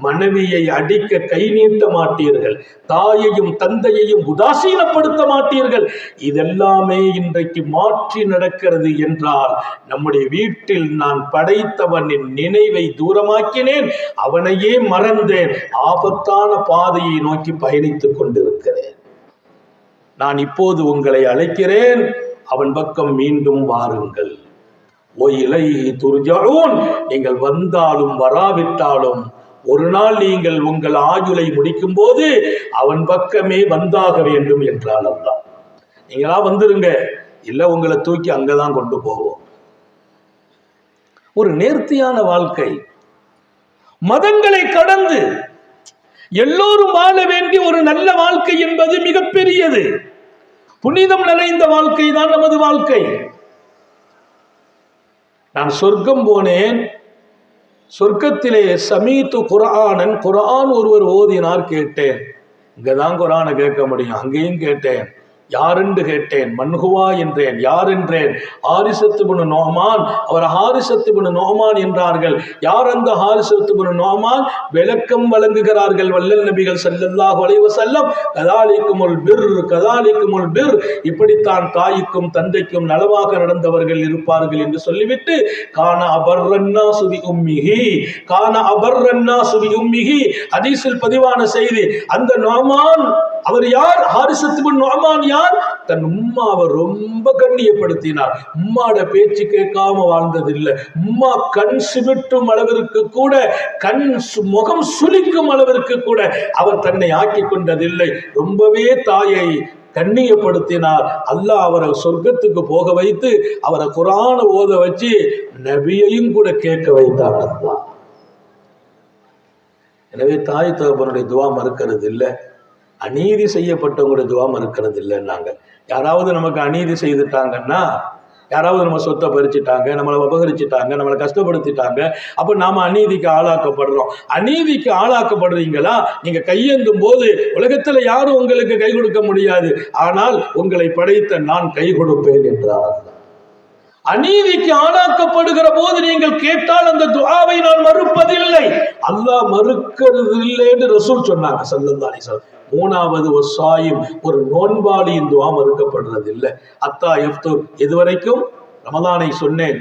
மனைவியை அடிக்க கை நீட்ட மாட்டீர்கள். தாயையும் தந்தையையும் உதாசீனப்படுத்த மாட்டீர்கள். இதெல்லாமே இன்றைக்கு மாற்றி நடக்கிறது என்றால், நம்முடைய வீட்டில் நான் படைத்தவனின் நினைவை தூரமாக்கினேன், அவனையே மறந்தேன், ஆபத்தான பாதையை நோக்கி பயணித்துக் கொண்டிருக்கிறேன். நான் இப்போது உங்களை அழைக்கிறேன், அவன் பக்கம் மீண்டும் வாருங்கள். நீங்கள் வந்தாலும் வராவிட்டாலும் ஒரு நாள் நீங்கள் உங்கள் ஆயுளை முடிக்கும் போது அவன் பக்கமே வந்தாக வேண்டும் என்றால் அல்லாஹ். நீங்களா வந்துருங்க, இல்ல உங்களை தூக்கி அங்கதான் கொண்டு போவோம். ஒரு நேர்த்தியான வாழ்க்கை, மதங்களை கடந்து எல்லோரும் வாழ வேண்டிய ஒரு நல்ல வாழ்க்கை என்பது மிகப்பெரியது. புனிதம் நிறைந்த வாழ்க்கை தான் நமது வாழ்க்கை. நான் சொர்க்கம் போனேன். சொர்க்கத்திலே சமீத்து குர்ஆனன், குர்ஆன் ஒருவர் ஓதினார், கேட்டேன். இங்கதான் குர்ஆனை கேட்க முடியும். அங்கேயும் கேட்டேன். யாரென்று கேட்டேன். மன்ஹுவா என்றேன். யார் என்றேன். ஹாரிஸத் இப்னு நுஅமான். அவர் ஹாரிஸத் இப்னு நுஅமான் என்றார்கள். யார் அந்த ஹாரிஸத் இப்னு நுஅமான்? விளக்கம் வழங்குகிறார்கள் வல்லல் நபிகள் ஸல்லல்லாஹு அலைஹி வஸல்லம். கதாலிக்குமுல் பிர், கதாலிக்குமுல் பிர், இப்படித்தான் தாய்க்கும் தந்தைக்கும் நலவாக நடந்தவர்கள் இருப்பார்கள் என்று சொல்லிவிட்டு, கான அபர்ரன்னாசு பி உம்மிஹி, கான அபர்ரன்னாசு பி உம்மிஹி, ஹதீஸில் பதிவான செய்தி. அந்த நுஅமான் அவர் யார்? ஹாரிஸத் இப்னு நுஅமான் யார்? தன் உம்மாவை ரொம்ப கண்ணியப்படுத்தினார். உம்மாட பேச்சு கேட்காம வாழ்ந்ததில்லை. உம்மா கண் சிமிட்டும் அளவிற்கு கூட, கண் முகம் சுளிக்கும் அளவிற்கு கூட அவர் தன்னை ஆக்கி கொண்டதில்லை. ரொம்பவே தாயை கண்ணியப்படுத்தினார். அல்லாஹ் அவரை சொர்க்கத்துக்கு போக வைத்து அவரை குர்ஆனை ஓத வச்சு நபியையும் கூட கேட்க வைத்தார் அல்லாஹ். எனவே தாய் தகப்பனுடைய துவா மறுக்கிறது இல்லை, அநீதி செய்யப்பட்டவங்களுடைய துவா மறுக்கிறது இல்லைன்னாங்க. யாராவது நமக்கு அநீதி செய்துட்டாங்கன்னா, யாராவது நம்ம சொத்தை பறிச்சுட்டாங்க, நம்மளை அபகரிச்சுட்டாங்க, நம்மளை கஷ்டப்படுத்திட்டாங்க, அப்போ நாம அநீதிக்கு ஆளாக்கப்படுறோம். அநீதிக்கு ஆளாக்கப்படுறீங்களா? நீங்க கையேந்தும் போது உலகத்துல யாரும் உங்களுக்கு கை கொடுக்க முடியாது, ஆனால் உங்களை படைத்த நான் கை கொடுப்பேன் என்றார். அநீதிக்கு ஆளாக்கப்படுகிற போது நீங்கள் கேட்டால் அந்த துஆவை நான் மறுப்பதில்லை, அல்லாஹ் மறுக்கிறது இல்லை என்று ரசூல் சொன்னாங்க ஸல்லல்லாஹு அலைஹி வஸல்லம். மூணாவது வசாயும், ஒரு நோன்பாளியின் துஆ மறுக்கப்படுறது இல்லை. அத்தா யஃப்துர், இதுவரைக்கும் ரமலானை சொன்னேன்.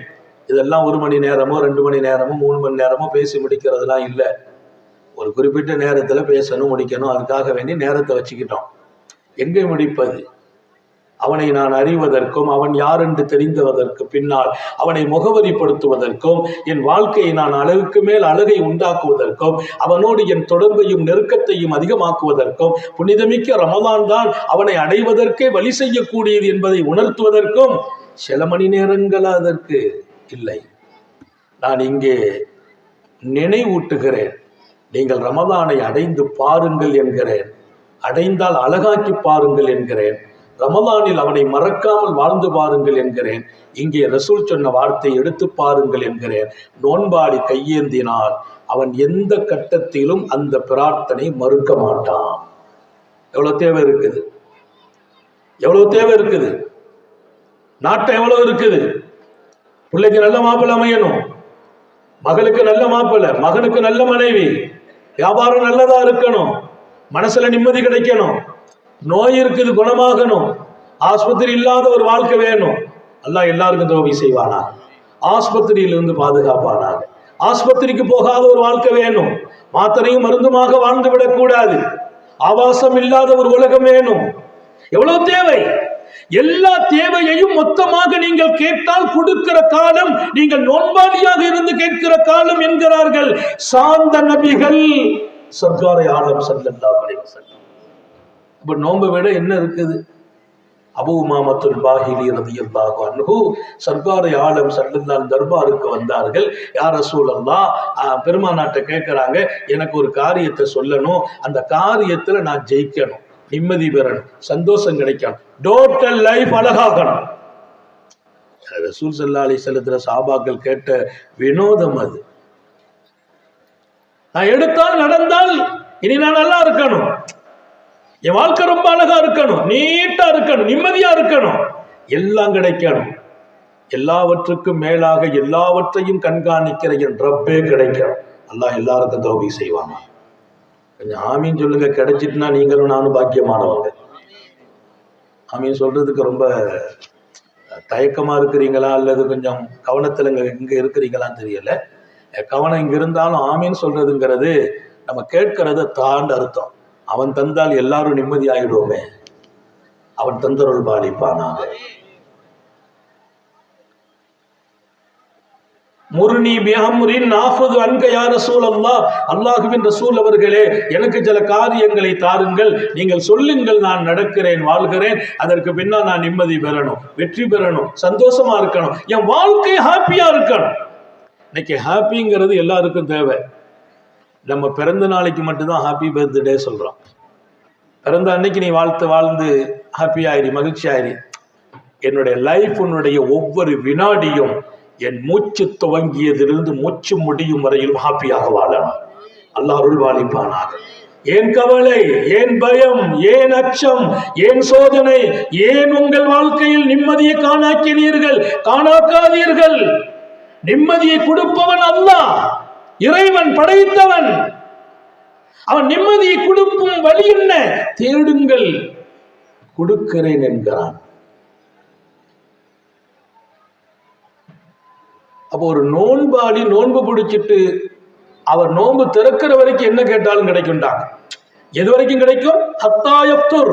இதெல்லாம் 1 மணி நேரமோ 2 மணி நேரமோ 3 மணி நேரமோ பேசி முடிக்கிறதுலாம் இல்லை. ஒரு குறிப்பிட்ட நேரத்துல பேசணும், முடிக்கணும். அதுக்காக வேண்டி நேரத்தை வச்சுக்கிட்டோம். எங்கே முடிப்பது? அவனை நான் அறிவதற்கும், அவன் யார் என்று தெரிந்ததற்கு பின்னால் அவனை முகவரிப்படுத்துவதற்கும், என் வாழ்க்கையை நான் அழகுக்கு மேல் அழகை உண்டாக்குவதற்கும், அவனோடு என் தொடர்பையும் நெருக்கத்தையும் அதிகமாக்குவதற்கும், புனிதமிக்க ரமலான் தான் அவனை அடைவதற்கே வழி செய்யக்கூடியது என்பதை உணர்த்துவதற்கும் சில மணி நேரங்கள் அதற்கு இல்லை. நான் இங்கே நினைவூட்டுகிறேன். நீங்கள் ரமலானை அடைந்து பாருங்கள் என்கிறேன். அடைந்தால் அழகாக்கி பாருங்கள் என்கிறேன். ரமலானில் அவனை மறக்காமல் வாழ்ந்து பாருங்கள் என்கிறேன். இங்கே ரசூல் சொன்ன வார்த்தை எடுத்து பாருங்கள் என்கிறேன். நோன்பாடி கையேந்தினால் அவன் எந்த கட்டத்திலும் அந்த பிரார்த்தனை மறுக்க மாட்டான். எவ்வளவு தேவை இருக்குது, எவ்வளவு தேவை இருக்குது, நாட்டம் எவ்வளவு இருக்குது. பிள்ளைக்கு நல்ல மாப்பிள்ளை அமையணும், மகளுக்கு நல்ல மாப்பிள்ளை, மகனுக்கு நல்ல மனைவி, வியாபாரம் நல்லதா இருக்கணும், மனசுல நிம்மதி கிடைக்கணும், நோய் இருக்குது குணமாகணும், ஆஸ்பத்திரி இல்லாத ஒரு வாழ்க்கை வேணும். அல்லாஹ் எல்லாருக்கும் தௌபி செய்வானா, ஆஸ்பத்திரியிலிருந்து பாதுகாப்பானாங்க. ஆஸ்பத்திரிக்கு போகாத ஒரு வாழ்க்கை வேணும், மாத்திரையும் மருந்துமாக வாழ்ந்து விடக்கூடாது, ஆபாசம் இல்லாத ஒரு உலகம் வேணும். எவ்வளவு தேவை? எல்லா தேவையையும் மொத்தமாக நீங்கள் கேட்டால் கொடுக்கிற காலம் நீங்கள் நோன்பாளியாக இருந்து கேட்கிற காலம் என்கிறார்கள் சார்ந்த நபிகள் சர்க்காரை ஆலம் ஸல்லல்லாஹு அலைஹி வஸல்லம். அப்ப நோன்பை விட என்ன இருக்குது? அபூ உமாமத்துல் பாஹிலி ரலியல்லாஹு அன்ஹு சர்க்காரை ஆலம் ஸல்லல்லாஹு தர்பாருக்கு வந்தார்கள். யா ரசூலல்லாஹ், பெருமானாட்ட கேட்கிறாங்க, எனக்கு ஒரு காரியத்தை சொல்லணும், அந்த காரியத்துல நான் ஜெயிக்கணும். நிம்மதி பெறணும், சந்தோஷம் கிடைக்கணும், டோட்டல் லைஃப் அழகாகணும். ரசூல் ஸல்லல்லாஹு அலைஹி வஸல்லம் சஹாபாக்கள் கேட்ட வினோதம் அது. நான் எடுத்தால் நடந்தால் இனி நான் நல்லா இருக்கணும், என் வாழ்க்கை ரொம்ப அழகா இருக்கணும், நீட்டா இருக்கணும், நிம்மதியா இருக்கணும், எல்லாம் கிடைக்கணும். எல்லாவற்றுக்கும் மேலாக எல்லாவற்றையும் கண்காணிக்கிற என் ரப்பே கிடைக்கணும். அல்லாஹ் எல்லாருக்கும் தௌபீக் செய்வாங்க. கொஞ்சம் ஆமீன் சொல்லுங்க. கிடைச்சிட்டுனா நீங்களும் நானும் பாக்கியமானவங்க. ஆமீன் சொல்றதுக்கு ரொம்ப தயக்கமா இருக்கிறீங்களா அல்லது கொஞ்சம் கவனத்துல இங்க இருக்கிறீங்களான்னு தெரியல. கவனம் இங்க இருந்தாலும் ஆமீன் சொல்றதுங்கிறது நம்ம கேட்கறத தாண்ட அர்த்தம். அவன் தந்தால் எல்லாரும் நிம்மதி ஆயிடுவோமே, அவன் தந்தருள் பாலிப்பானாக. முர்னி பிஅம்ரின் நாஃபுது அன்க யா ரசூலல்லாஹ், அல்லாஹ்வின் ரசூல் அவர்களே எனக்கு சில காரியங்களை தாருங்கள், நீங்கள் சொல்லுங்கள், நான் நடக்கிறேன், வாழ்கிறேன், அதற்கு பின்னால் நான் நிம்மதி பெறணும், வெற்றி பெறணும், சந்தோஷமா இருக்கணும், என் வாழ்க்கை ஹாப்பியா இருக்கணும். இன்னைக்கு ஹாப்பிங்கிறது எல்லாருக்கும் தேவை. நம்ம பிறந்த நாளைக்கு மட்டும்தான் ஹாப்பி பர்த்டே சொல்றோம். பிறந்த அன்னைக்கு நீ வாழ்ந்து ஹாப்பி ஆயிரி, மகிழ்ச்சி ஆயிரி. என்னுடைய லைஃப், உன்னுடைய ஒவ்வொரு வினாடியும் என் மூச்சு துவங்கியதிலிருந்து மூச்சு முடியும் வரையிலும் ஹாப்பியாக வாழணும். அல்லாஹ் அருள் பாலிப்பானாக. ஏன் கவலை, ஏன் பயம், ஏன் அச்சம், ஏன் சோதனை, ஏன் உங்கள் வாழ்க்கையில் நிம்மதியை காணாக்காதீர்கள். நிம்மதியை கொடுப்பவன் அல்லாஹ், இறைவன், படைத்தவன். அவன் நிம்மதியை கொடுக்கும் வழி என்ன? தேடுங்கள், கொடுக்கிறேன் என்கிறான். அப்போ ஒரு நோன்பாளி நோன்பு பிடிச்சிட்டு அவர் நோன்பு திறக்கிற வரைக்கும் என்ன கேட்டாலும் கிடைக்கும்டாங்க. எது வரைக்கும் கிடைக்கும்? ஹத்தாயப்துர்,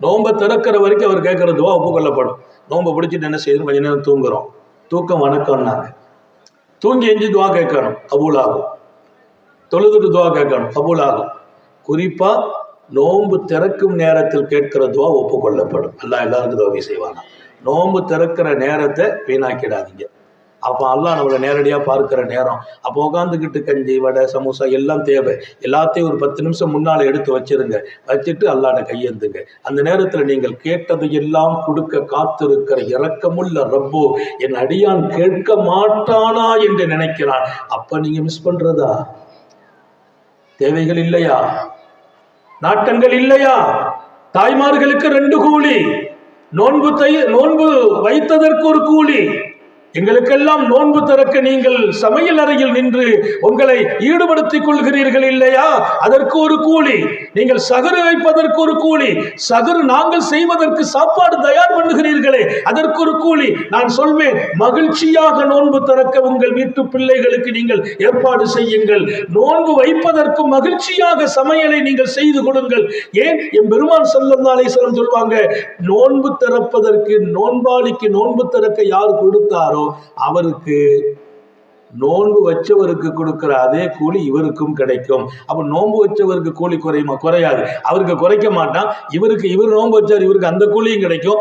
நோன்பை திறக்கிற வரைக்கும் அவர் கேட்கிற துவா ஒப்புக்கொள்ளப்படும். நோன்பை பிடிச்சிட்டு என்ன செய்யணும்? கொஞ்ச நேரம் தூங்குறோம், தூக்கம் வணக்கம்னாங்க. தூங்கி எஞ்சி துவா கேட்கணும், கபூல் ஆகும். தொழுதுட்டு துவா கேட்கணும், கபூல் ஆகும். குறிப்பா நோன்பு திறக்கும் நேரத்தில் கேட்கிற துவா ஒப்புக்கொள்ளப்படும். அல்லாஹ் எல்லாருக்கும் துவா செய்வாங்க. நோன்பு திறக்கிற நேரத்தை வீணாக்கிடாதீங்க. அப்போ அல்லாஹ் நம்மளை நேரடியாக பார்க்கிற நேரம். அப்போ உட்காந்துக்கிட்டு கஞ்சி, வடை, சமோசா எல்லாம் தேவை. எல்லாத்தையும் ஒரு 10 நிமிஷம் முன்னால் எடுத்து வச்சிருங்க. வச்சுட்டு அல்லாஹ்ட கையேந்துங்க. அந்த நேரத்தில் நீங்கள் கேட்டதை எல்லாம் கொடுக்க காத்திருக்கிற இரக்கமுள்ள ரப்போ என் அடியான் கேட்க மாட்டானா என்று நினைக்கிறான். அப்ப நீங்க மிஸ் பண்றதா? தேவைகள் இல்லையா? நாட்டங்கள் இல்லையா? தாய்மார்களுக்கு 2 கூலி, நோன்பு வைத்ததற்கு ஒரு கூலி. எங்களுக்கெல்லாம் நோன்பு திறக்க நீங்கள் சமையல் அறையில் நின்று உங்களை ஈடுபடுத்திக் கொள்கிறீர்கள் இல்லையா? அதற்கு ஒரு கூலி. நீங்கள் சகரு வைப்பதற்கு ஒரு கூலி. சகரு நாங்கள் செய்வதற்கு சாப்பாடு தயார் பண்ணுகிறீர்களே, அதற்கு ஒரு கூலி. நான் சொல்வேன், மகிழ்ச்சியாக நோன்பு திறக்க உங்கள் வீட்டு பிள்ளைகளுக்கு நீங்கள் ஏற்பாடு செய்யுங்கள். நோன்பு வைப்பதற்கு மகிழ்ச்சியாக சமையலை நீங்கள் செய்து கொடுங்கள். ஏன்? என் பெருமான் ஸல்லல்லாஹு அலைஹி வஸல்லம் சொல்வாங்க, நோன்பு திறப்பதற்கு, நோன்பாளிக்கு நோன்பு திறக்க யார் கொடுத்தாரோ அவருக்கு நோன்பு வச்சவருக்கு கொடுக்கிற அதே கூலி இவருக்கும் கிடைக்கும். அப்ப நோன்பு வச்சவருக்கு கூலி குறையுமா? குறையாது. அவருக்கு குறைக்க மாட்டான். இவர் நோன்பு வச்சார், இவருக்கு அந்த கூலியும் கிடைக்கும்.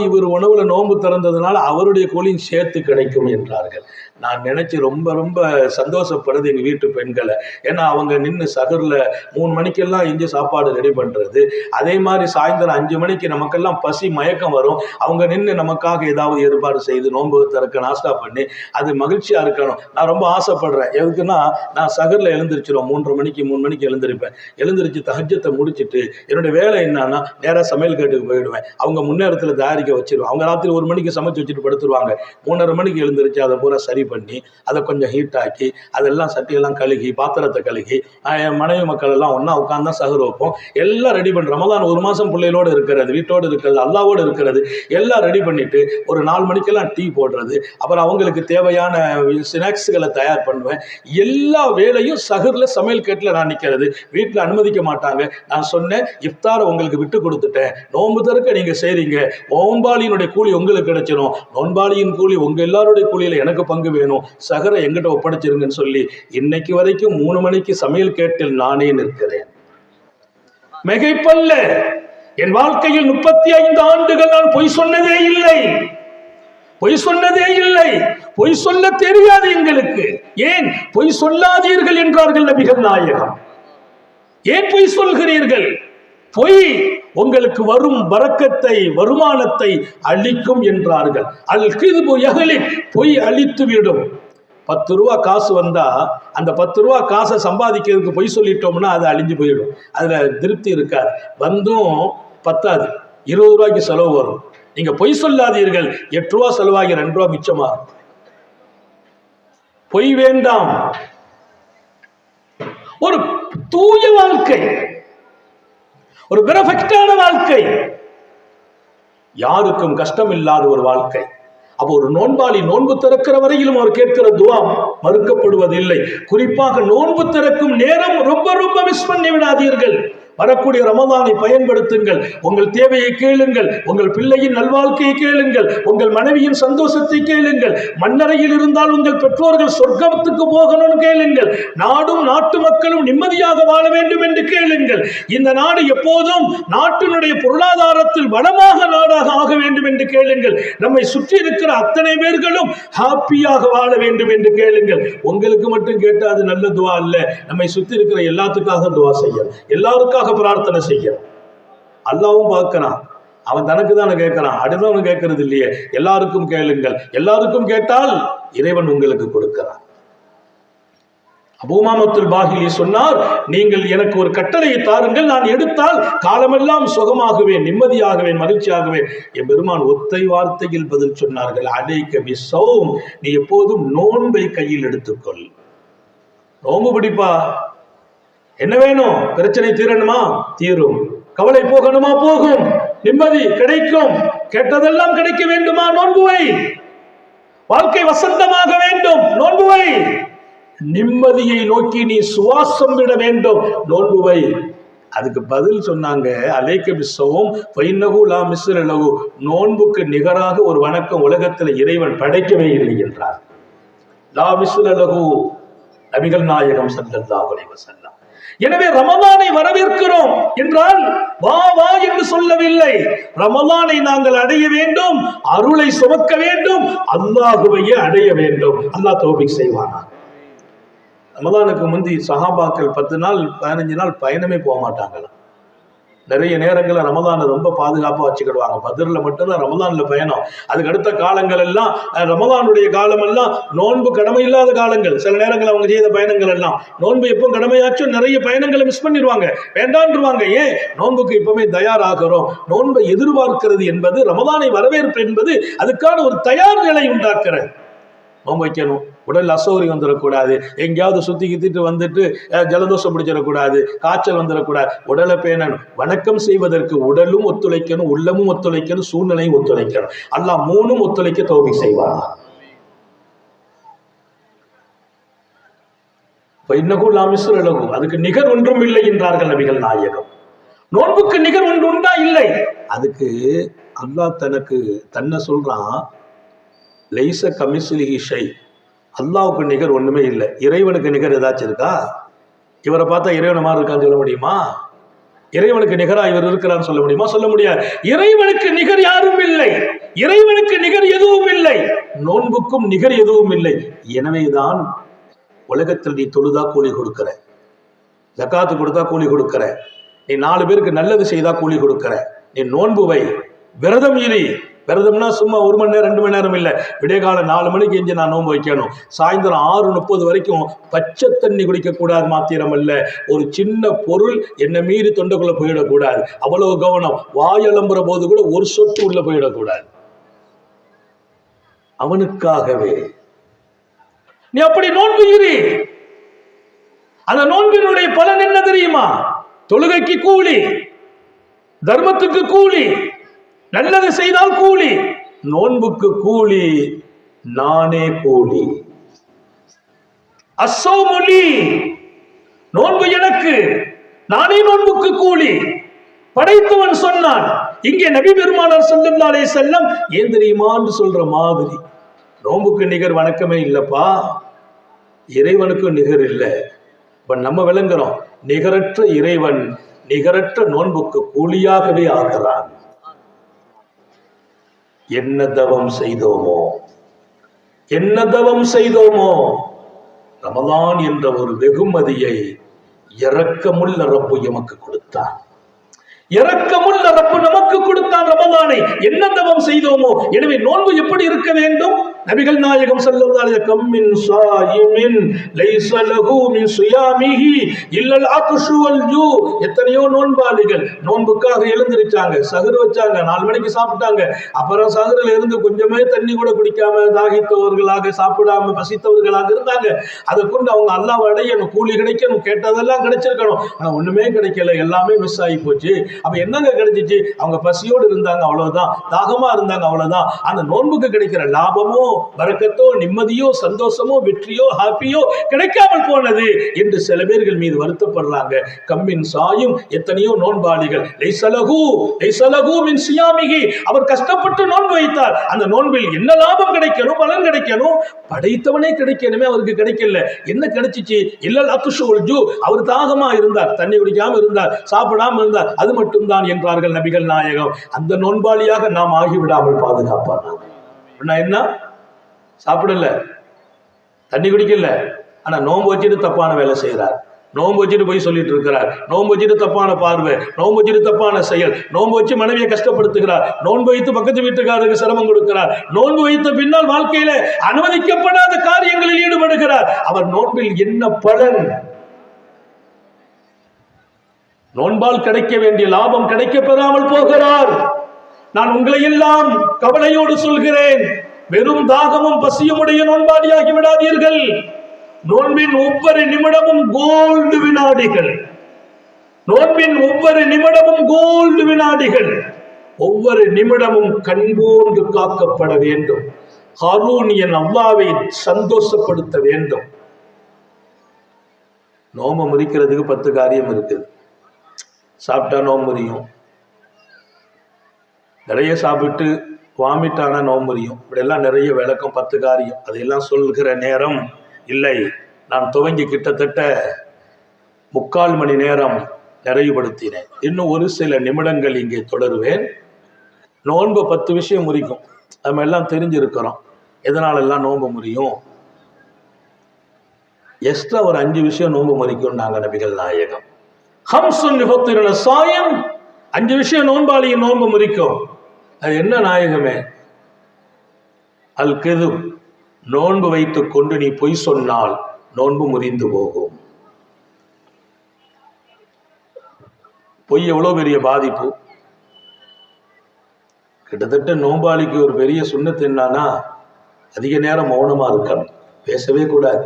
இவர் உணவுல நோன்பு திறந்ததுனால அவருடைய கூலியும் சேர்த்து கிடைக்கும் என்றார்கள். நான் நினைச்சு ரொம்ப ரொம்ப சந்தோஷப்படுறது எங்க வீட்டு பெண்களை. ஏன்னா அவங்க நின்று சகர்ல 3 மணிக்கெல்லாம் எஞ்சி சாப்பாடு ரெடி பண்றது. அதே மாதிரி சாயந்தரம் 5 மணிக்கு நமக்கெல்லாம் பசி மயக்கம் வரும். அவங்க நின்று நமக்காக ஏதாவது ஏற்பாடு செய்து நோன்பு திறக்க நாஸ்டா பண்ணி அது மகிழ்ச்சியா இருக்கணும். நான் ரொம்ப ஆசைப்படுறேன். எதுக்குன்னா, நான் சகர்ல எழுந்திரிச்சிடும் 3 மணிக்கு எழுந்திருப்பேன். எழுந்திரிச்சு தஹஜ்ஜத்தை முடிச்சுட்டு என்னுடைய வேலை என்னன்னா, நேராக சமையல் கேட்டுக்கு போயிடுவேன். அவங்க முன்னேரத்தில் தயாரிக்க வச்சிருவேன். அவங்க ராத்திரி 1 மணிக்கு சமைச்சு வச்சுட்டு படுத்துருவாங்க. 3:30 மணிக்கு எழுந்திரிச்சு அதை பூரா சரி பண்ணி அதை கொஞ்சம் ஹீட் ஆக்கி அதெல்லாம் சட்டியெல்லாம் கழுகி பாத்திரத்தை கழுகி என் மனைவி மக்கள் எல்லாம் ஒன்றா உட்காந்து தான் சகர் வைப்போம். எல்லாம் ரெடி பண்ணி ரமலான் 1 மாதம் பிள்ளைகளோடு இருக்கிறது, வீட்டோடு இருக்கிறது, அல்லாவோடு இருக்கிறது, எல்லாம் ரெடி பண்ணிட்டு ஒரு 4 மணிக்கெல்லாம் டீ போடுறது. அப்புறம் அவங்களுக்கு தேவையான ஸ்நாக்ஸுகளை தயார் பண்ணுவேன். எல்லா வேலையும் சகரில் சமையல் கேட்டில் நான் நிற்கிறது. வீட்டில் அனுமதிக்க மாட்டாங்க. நான் சொன்னேன், இஃப்தாரை உங்களுக்கு விட்டு கொடுத்துட்டேன், நோன்பு திறக்க நீங்கள் செய்கிறீங்க, நோன்பாளியினுடைய கூலி உங்களுக்கு கிடைச்சிடும், நோன்பாளியின் கூலி உங்கள் எல்லாருடைய கூலியில் எனக்கு பங்கு வேணும், சகரை எங்கிட்ட ஒப்படைச்சிருங்கன்னு சொல்லி இன்னைக்கு வரைக்கும் 3 மணிக்கு சமையல் கேட்டில் நானே நிற்கிறேன். மிகைப்பல்ல. என் வாழ்க்கையில் 35 ஆண்டுகள் நான் பொய் சொன்னதே இல்லை. பொய் சொல்ல தெரியாது எங்களுக்கு. ஏன் பொய் சொல்லாதீர்கள் என்றார்கள் நபிகள் நாயகம். ஏன் பொய் சொல்கிறீர்கள்? பொய் உங்களுக்கு வரும் பரக்கத்தை, வருமானத்தை அழிக்கும் என்றார்கள். அல்-கிذ்பு யஹ்லிக், பொய் அழித்து விடும். 10 ரூபா காசு வந்தா அந்த 10 ரூபா காசை சம்பாதிக்கிறதுக்கு பொய் சொல்லிட்டோம்னா அது அழிஞ்சு போயிடும். அதுல திருப்தி இருக்காது. வந்தும் பத்தாது, 20 ரூபாய்க்கு செலவு வரும். நீங்க பொய் சொல்லாதீர்கள், 8 ரூபா செலவாகி 2 ரூபா மிச்சமாகும். பொய் வேண்டாம். ஒரு தூய வாழ்க்கை, ஒரு பெர்ஃபெக்டான வாழ்க்கை, யாருக்கும் கஷ்டம் இல்லாத ஒரு வாழ்க்கை. அப்போ ஒரு நோன்பாளி நோன்பு திறக்கிற வரையிலும் அவர் கேட்கிற துவா மறுக்கப்படுவதில்லை. குறிப்பாக நோன்பு திறக்கும் நேரம் ரொம்ப ரொம்ப மிஸ் பண்ணி விடாதீர்கள். வரக்கூடிய ரமதானை பயன்படுத்துங்கள். உங்கள் தேவையை கேளுங்கள், உங்கள் பிள்ளையின் நல்வாழ்க்கையை கேளுங்கள், உங்கள் மனைவியின் சந்தோஷத்தை கேளுங்கள். மண்ணறையில் இருந்தால் உங்கள் பெற்றோர்கள் சொர்க்கத்துக்கு போகணும்னு கேளுங்கள். நாடும் நாட்டு மக்களும் நிம்மதியாக வாழ வேண்டும் என்று கேளுங்கள். இந்த நாடு எப்போதும் நாட்டினுடைய பொருளாதாரத்தில் வளமாக நாடாக ஆக வேண்டும் என்று கேளுங்கள். நம்மை சுற்றி இருக்கிற அத்தனை பேர்களும் ஹாப்பியாக வாழ வேண்டும் என்று கேளுங்கள். உங்களுக்கு மட்டும் கேட்டால் அது நல்ல துவா அல்ல. நம்மை சுற்றி இருக்கிற எல்லாத்துக்காக துவா செய்யணும், எல்லாருக்காக பிரார்த்தனை செய்யணும். அல்லாஹ்வும் பார்க்கிறான், அவன் தனக்கு தானே கேட்கிறான், அடுத்தவன் கேட்கறது இல்லையே. எல்லாருக்கும் கேளுங்கள். எல்லாருக்கும் கேட்டால் இறைவன் உங்களுக்கு கொடுக்கிறான். அபூ உமாமத்துல் பாஹிலி சொன்னார், நீங்கள் எனக்கு ஒரு கட்டளையை தாருங்கள், நான் எடுத்தால் காலமெல்லாம் சுகமாகுவேன், நிம்மதியாகுவேன், மகிழ்ச்சியாகுவேன். என் பெருமான் ஒத்தை வார்த்தையில் பதில் சொன்னார்கள், அலைக பிஸ்ஸௌம், நீ எப்போதும் நோன்பை கையில் எடுத்துக்கொள். நோன்பு பிடிப்பா. என்ன வேணும்? பிரச்சனை தீரணுமா? தீரும். கவலை போகணுமா? போகும். நிம்மதி கிடைக்கும். கேட்டதெல்லாம் கிடைக்க வேண்டுமா? நோன்புவை. வாழ்க்கை வசந்தமாக வேண்டும், நோன்புவை. நிம்மதியை நோக்கி நீ சுவாசம் விட வேண்டும், நோன்புவை. அதுக்கு பதில் சொன்னாங்க, அலைக பிஸ்ஸௌம் ஃபைன்னஹு லா மிஸ்ல லஹு, நோன்புக்கு நிகராக ஒரு வணக்கம் உலகத்தில் இறைவன் படைக்கவே இல்லை என்றார். லா மிஸ்ல லஹு, நபிகள் நாயகம் ஸல்லல்லாஹு அலைஹி வஸல்லம். எனவே ரமலானை வரவேற்கிறோம் என்றால் வா வா என்று சொல்லவில்லை. ரமலானை நாங்கள் அடைய வேண்டும், அருளை சுமக்க வேண்டும், அல்லாஹ்வையே அடைய வேண்டும். அல்லாஹ் தௌஃபீக் செய்வானா. ரமலானுக்கு முந்தி சஹாபாக்கள் 10 நாள் 15 நாள் பயணமே போக மாட்டாங்களாம். நிறைய நேரங்களில் ரமலானை ரொம்ப பாதுகாப்பாக வச்சுக்கிடுவாங்க. பத்ரில் மட்டும்தான் ரமலானில் பயணம். அதுக்கு அடுத்த காலங்கள் எல்லாம், ரமலானுடைய காலம் எல்லாம் நோன்பு கடமை இல்லாத காலங்கள். சில நேரங்கள் அவங்க செய்த பயணங்கள் எல்லாம் நோன்பு எப்போ கடமையாச்சும் நிறைய பயணங்களை மிஸ் பண்ணிடுவாங்க, வேண்டான்றுவாங்க. ஏன்? நோன்புக்கு இப்பவுமே தயாராகிறோம். நோன்பை எதிர்பார்க்கிறது என்பது, ரமலானை வரவேற்பு என்பது அதுக்கான ஒரு தயார் நிலை உண்டாக்குறது. நோன்பு வைக்கணும், உடல் அசௌகரியம் வந்துடக்கூடாது, எங்கேயாவது சுத்தி கித்திட்டு வந்துட்டு ஜலதோஷம் பிடிச்சிடக்கூடாது, காய்ச்சல் வந்துடக்கூடாது. உடலை பேணணும். வணக்கம் செய்வதற்கு உடலும் ஒத்துழைக்கணும், உள்ளமும் ஒத்துழைக்கணும், சூழ்நிலையும் ஒத்துழைக்கணும். அல்லாஹ் 3ம் ஒத்துழைக்க தௌஃபீக் செய்வார். ஃபைன்னஹு லா மிஸ்ல லஹு, அதுக்கு நிகர் ஒன்றும் இல்லை என்றார்கள் நபிகள் நாயகம். நோன்புக்கு நிகர் ஒன்று உண்டா? இல்லை. அதுக்கு அல்லாஹ் தன்னை சொல்றான், லைஸ கமிஸ்லிஹி ஷை, அல்லாஹ்வுக்கு நிகர் ஒண்ணுமே இல்லை. இறைவனுக்கு நிகர் ஏதாச்சும் இருக்கா? இவரை பார்த்தா இறைவனை மாதிரி இருக்கான்னு சொல்ல முடியுமா? இறைவனுக்கு நிகரா இவர் இருக்கிறான்னு சொல்ல முடியுமா? சொல்ல முடியாது. இறைவனுக்கு நிகர் யாரும் இல்லை, இறைவனுக்கு நிகர் எதுவும் இல்லை, நோன்புக்கும் நிகர் எதுவும் இல்லை. எனவேதான் உலகத்தில் நீ தொழுதா கூலி கொடுக்கிற, ஜகாத்து கொடுத்தா கூலி கொடுக்கிற, நீ 4 பேருக்கு நல்லது செய்தா கூலி கொடுக்கிற. நீ நோன்பு வை, விரதம் இரு. விரதம்னா சும்மா 1 மணி நேரம் 2 மணி நேரம் இல்லை. விடிய காலம் 4 மணிக்கு எஞ்சி நான் நோன்பு வைக்கணும். சாயந்தரம் 6:30 வரைக்கும் பச்சை தண்ணி குடிக்கக்கூடாது. மாத்திரம் அல்ல, ஒரு சின்ன பொருள் என்னை மீறி தொண்டைக்குள்ள போயிடக்கூடாது. அவ்வளவு கவனம். வாயலம்புற போது கூட ஒரு சொட்டு உள்ள போயிடக்கூடாது. அவனுக்காகவே நீ அப்படி நோன்பு இரு. அந்த நோன்பினுடைய பலன் என்ன தெரியுமா? தொழுகைக்கு கூலி, தர்மத்துக்கு கூலி, நல்லது செய்தால் கூலி. நோன்புக்கு கூலி, நானே கூலி. அஸ்ஸௌமுலி, நோன்பு எனக்கு, நானே நோன்புக்கு கூலி. படைத்தவன் சொன்னான். இங்கே நபி பெருமானார் ஸல்லல்லாஹு அலைஹி வஸல்லம் ஏன் தெரியுமான்னு சொல்ற மாதிரி, நோன்புக்கு நிகர் வணக்கமே இல்லப்பா, இறைவனுக்கு நிகர் இல்லை. இப்ப நம்ம விளங்குறோம், நிகரற்ற இறைவன் நிகரற்ற நோன்புக்கு கூலியாகவே ஆகிறான். என்ன தவம் செய்தோமோ, என்ன தவம் செய்தோமோ, ரமலான் என்ற ஒரு வெகுமதியை இரக்கமுள்ள ரப்பு எமக்கு கொடுத்தான். இரக்கமுள்ள ரப்பு நமக்கு கொடுத்தான் ரமலானை, என்ன தவம் செய்தோமோ. எனவே நோன்பு எப்படி இருக்க வேண்டும்? நபிகள் நாயகம் ஸல்லல்லாஹு அலைஹி வஸல்லம் மின் ஸாயிமின் லைஸ லஹு மின் ஸியாமிஹி இல்லல் அக்ஷு வல் ஜூ. எத்தனையோ நோன்பாளிகள் நோன்புக்காக எழுந்திருச்சாங்க, சஹர் வச்சாங்க, 4 மணிக்கு சாப்பிட்டாங்க, அப்புறம் சஹரில் இருந்து கொஞ்சமே தண்ணி கூட குடிக்காம தாகித்தவர்களாக, சாப்பிடாம பசித்தவர்களாக இருந்தாங்க. அதை கொண்டு அவங்க அல்லாஹ்வை அடையணும், கூலி கிடைக்கணும், கேட்டதெல்லாம் கிடைச்சிருக்கணும். ஆனா ஒண்ணுமே கிடைக்கல, எல்லாமே மிஸ் ஆகி போச்சு. அப்ப என்னங்க கிடைச்சிச்சு? அவங்க பசியோடு இருந்தாங்க, அவ்வளவுதான். தாகமா இருந்தாங்க, அவ்வளவுதான். அந்த நோன்புக்கு கிடைக்கிற லாபமோ, பரக்கத்தோ, நிம்மதியோ, சந்தோஷமோ, வெற்றியோ, ஹாப்பியோ கிடைக்காமல் போனது என்று சில பேர்கள் மீது வருத்தப்படுறாங்க. கம்மின் சாயும், எத்தனையோ நோன்பாளிகள் லைஸலஹு மின் சியாமிஹி, அவர் கஷ்டப்பட்டு நோன்பு வைத்தார். அந்த நோன்பில் என்ன லாபம் கிடைக்கணும், பலன் கிடைக்கணும், படைத்தவனே கிடைக்கணுமே, அவருக்கு கிடைக்கல. என்ன கிடைச்சிச்சு? இல்லல் அக்ஷு வல் ஜூ, அவர் தாகமா இருந்தார், தண்ணி குடிக்காம இருந்தார், சாப்பிடாம இருந்தார், அது மட்டும்தான் என்றார்கள் நபிகள் நாயகம். அந்த நோன்பாளியாக நாம் ஆகிவிடாமல் பாதுகாப்பார். என்ன? சாப்பிடல, தண்ணி குடிக்கல, ஆனா நோன்பு வச்சுட்டு தப்பான வேலை செய்யறார், நோன்பு வச்சுட்டு போய் சொல்லிட்டு இருக்கிறார், நோன்பு வச்சுட்டு தப்பான பார்வை, நோன்பு வச்சுட்டு தப்பான செயல், நோன்பு வச்சு மனைவியை கஷ்டப்படுத்துகிறார், நோன்பு வைத்து பக்கத்து வீட்டுக்காரருக்கு சிரமம் கொடுக்கிறார், நோன்பு வைத்த பின்னால் வாழ்க்கையில அனுமதிக்கப்படாத காரியங்களில் ஈடுபடுகிறார். அவர் நோன்பில் என்ன பலன்? நோன்பால் கிடைக்க வேண்டிய லாபம் கிடைக்க பெறாமல் போகிறார். நான் உங்களை எல்லாம் கவலையோடு சொல்கிறேன், வெறும் தாகமும் பசியும் உடைய நோன்பாளியாகி விடாதீர்கள். நோன்பின் ஒவ்வொரு நிமிடமும் கோல்டு வினாடிகள், நோன்பின் ஒவ்வொரு நிமிடமும் கோல்டு வினாடிகள், ஒவ்வொரு நிமிடமும் கண்போன்று காக்கப்பட வேண்டும். ஹாரூனியன் அல்லாஹ்வை சந்தோஷப்படுத்த வேண்டும். நோம்பு முறிக்கிறதுக்கு 10 காரியம் இருக்குது. சாப்பிட்டா நோம்பு முறியும், நிறைய சாப்பிட்டு வாமிட்டான நோம்பு முறியும், இப்படியெல்லாம் நிறைய விளக்கம், 10 காரியம். அதையெல்லாம் சொல்கிற நேரம் இல்லை. நான் துவங்கி கிட்டத்தட்ட 3/4 மணி நேரம் நிறைவுபடுத்தினேன். இன்னும் ஒரு சில நிமிடங்கள் இங்கே தொடருவேன். நோன்பு 10 விஷயம் முறிக்கும், நம்ம எல்லாம் தெரிஞ்சிருக்கிறோம். எதனாலெல்லாம் நோன்பு முறியும்? எக்ஸ்ட்ரா ஒரு 5 விஷயம் நோன்பு முறிக்கும் நாங்கள் நபிகள் நாயகம். 5 விஷயம் நோன்பாளியின் நோன்பு முறிக்கும். அது என்ன நாயகமே? அல் கெதுப், நோன்பு வைத்துக் கொண்டு நீ பொய் சொன்னால் நோன்பு முறிந்து போகும். பொய் எவ்வளவு பெரிய பாதிப்பு. கிட்டத்தட்ட நோன்பாளிக்கு ஒரு பெரிய சுன்னத்து என்னன்னா, அதிக நேரம் மௌனமா இருக்கணும், பேசவே கூடாது.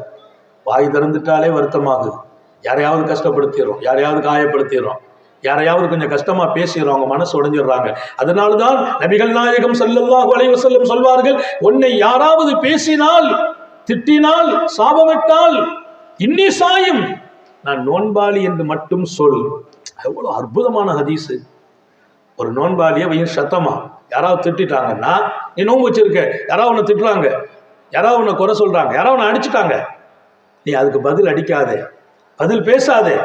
வாய் திறந்துட்டாலே வருத்தமாகுது, யாரையாவது கஷ்டப்படுத்திடுறோம், யாரையாவது காயப்படுத்திடுறோம், யாரையாவது கொஞ்சம் கஷ்டமா பேசிடுறோம், அவங்க மனசு உடைஞ்சிடுறாங்க. அதனால்தான் நபிகள் நாயகம் ஸல்லல்லாஹு அலைஹி வஸல்லம் சொல்வார்கள், உன்னை யாராவது பேசினால், திட்டினால், சாபமிட்டால், இன்னி சாயும், நான் நோன்பாளி என்று மட்டும் சொல். எவ்வளவு அற்புதமான ஹதீஸு. ஒரு நோன்பாளியை வையும் சத்தமா யாராவது திட்டாங்கன்னா, நீ நோன்பு வச்சிருக்க, யாராவது உன்னை திட்டுறாங்க, யாராவது உன்னை குறை சொல்றாங்க, யாராவது உன்னை அடிச்சுட்டாங்க, நீ அதுக்கு பதில் அடிக்காதே, பதில் பேசாதே.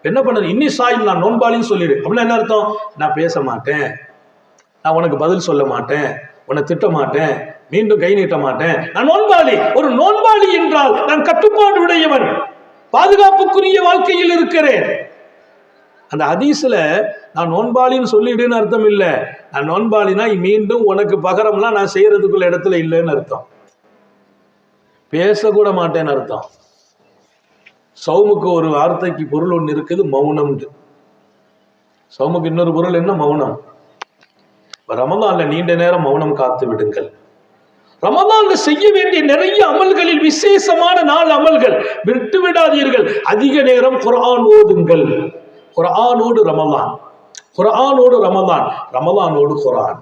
என்ன பண்ணுறது? இன்னி சாயும், நான் நோன்பாளின்னு சொல்லிடு. அப்படின்னா என்ன அர்த்தம்? நான் பேச மாட்டேன், நான் உனக்கு பதில் சொல்ல மாட்டேன், உன்னை திட்ட மாட்டேன், மீண்டும் கை நீட்ட மாட்டேன், நான் நோன்பாளி. ஒரு நோன்பாளி என்றால் நான் கட்டுப்பாடு உடையவன், பாதுகாப்புக்குரிய வாழ்க்கையில் இருக்கிறேன். அந்த ஹதீஸ்ல நான் நோன்பாளின்னு சொல்லிடுன்னு அர்த்தம் இல்லை. நான் நோன்பாளினா மீண்டும் உனக்கு பகரம்லாம் நான் செய்யறதுக்குள்ள இடத்துல இல்லைன்னு அர்த்தம். பேசக்கூட மாட்டேன்னு அர்த்தம். சௌமுக்கு ஒரு வார்த்தைக்கு பொருள் ஒன்று இருக்குது, மௌனம். சௌமுக்கு இன்னொரு பொருள் என்ன? மௌனம். ரமலான்ல நீண்ட நேரம் மௌனம் காத்து விடுங்கள். ரமலான்ல செய்ய வேண்டிய நிறைய அமல்களில் விசேஷமான 4 அமல்கள் விட்டு விடாதீர்கள். அதிக நேரம் குர்ஆன் ஓதுங்கள். குர்ஆனோடு ரமலான், குர்ஆனோடு ரமலான், ரமலானோடு குர்ஆன்.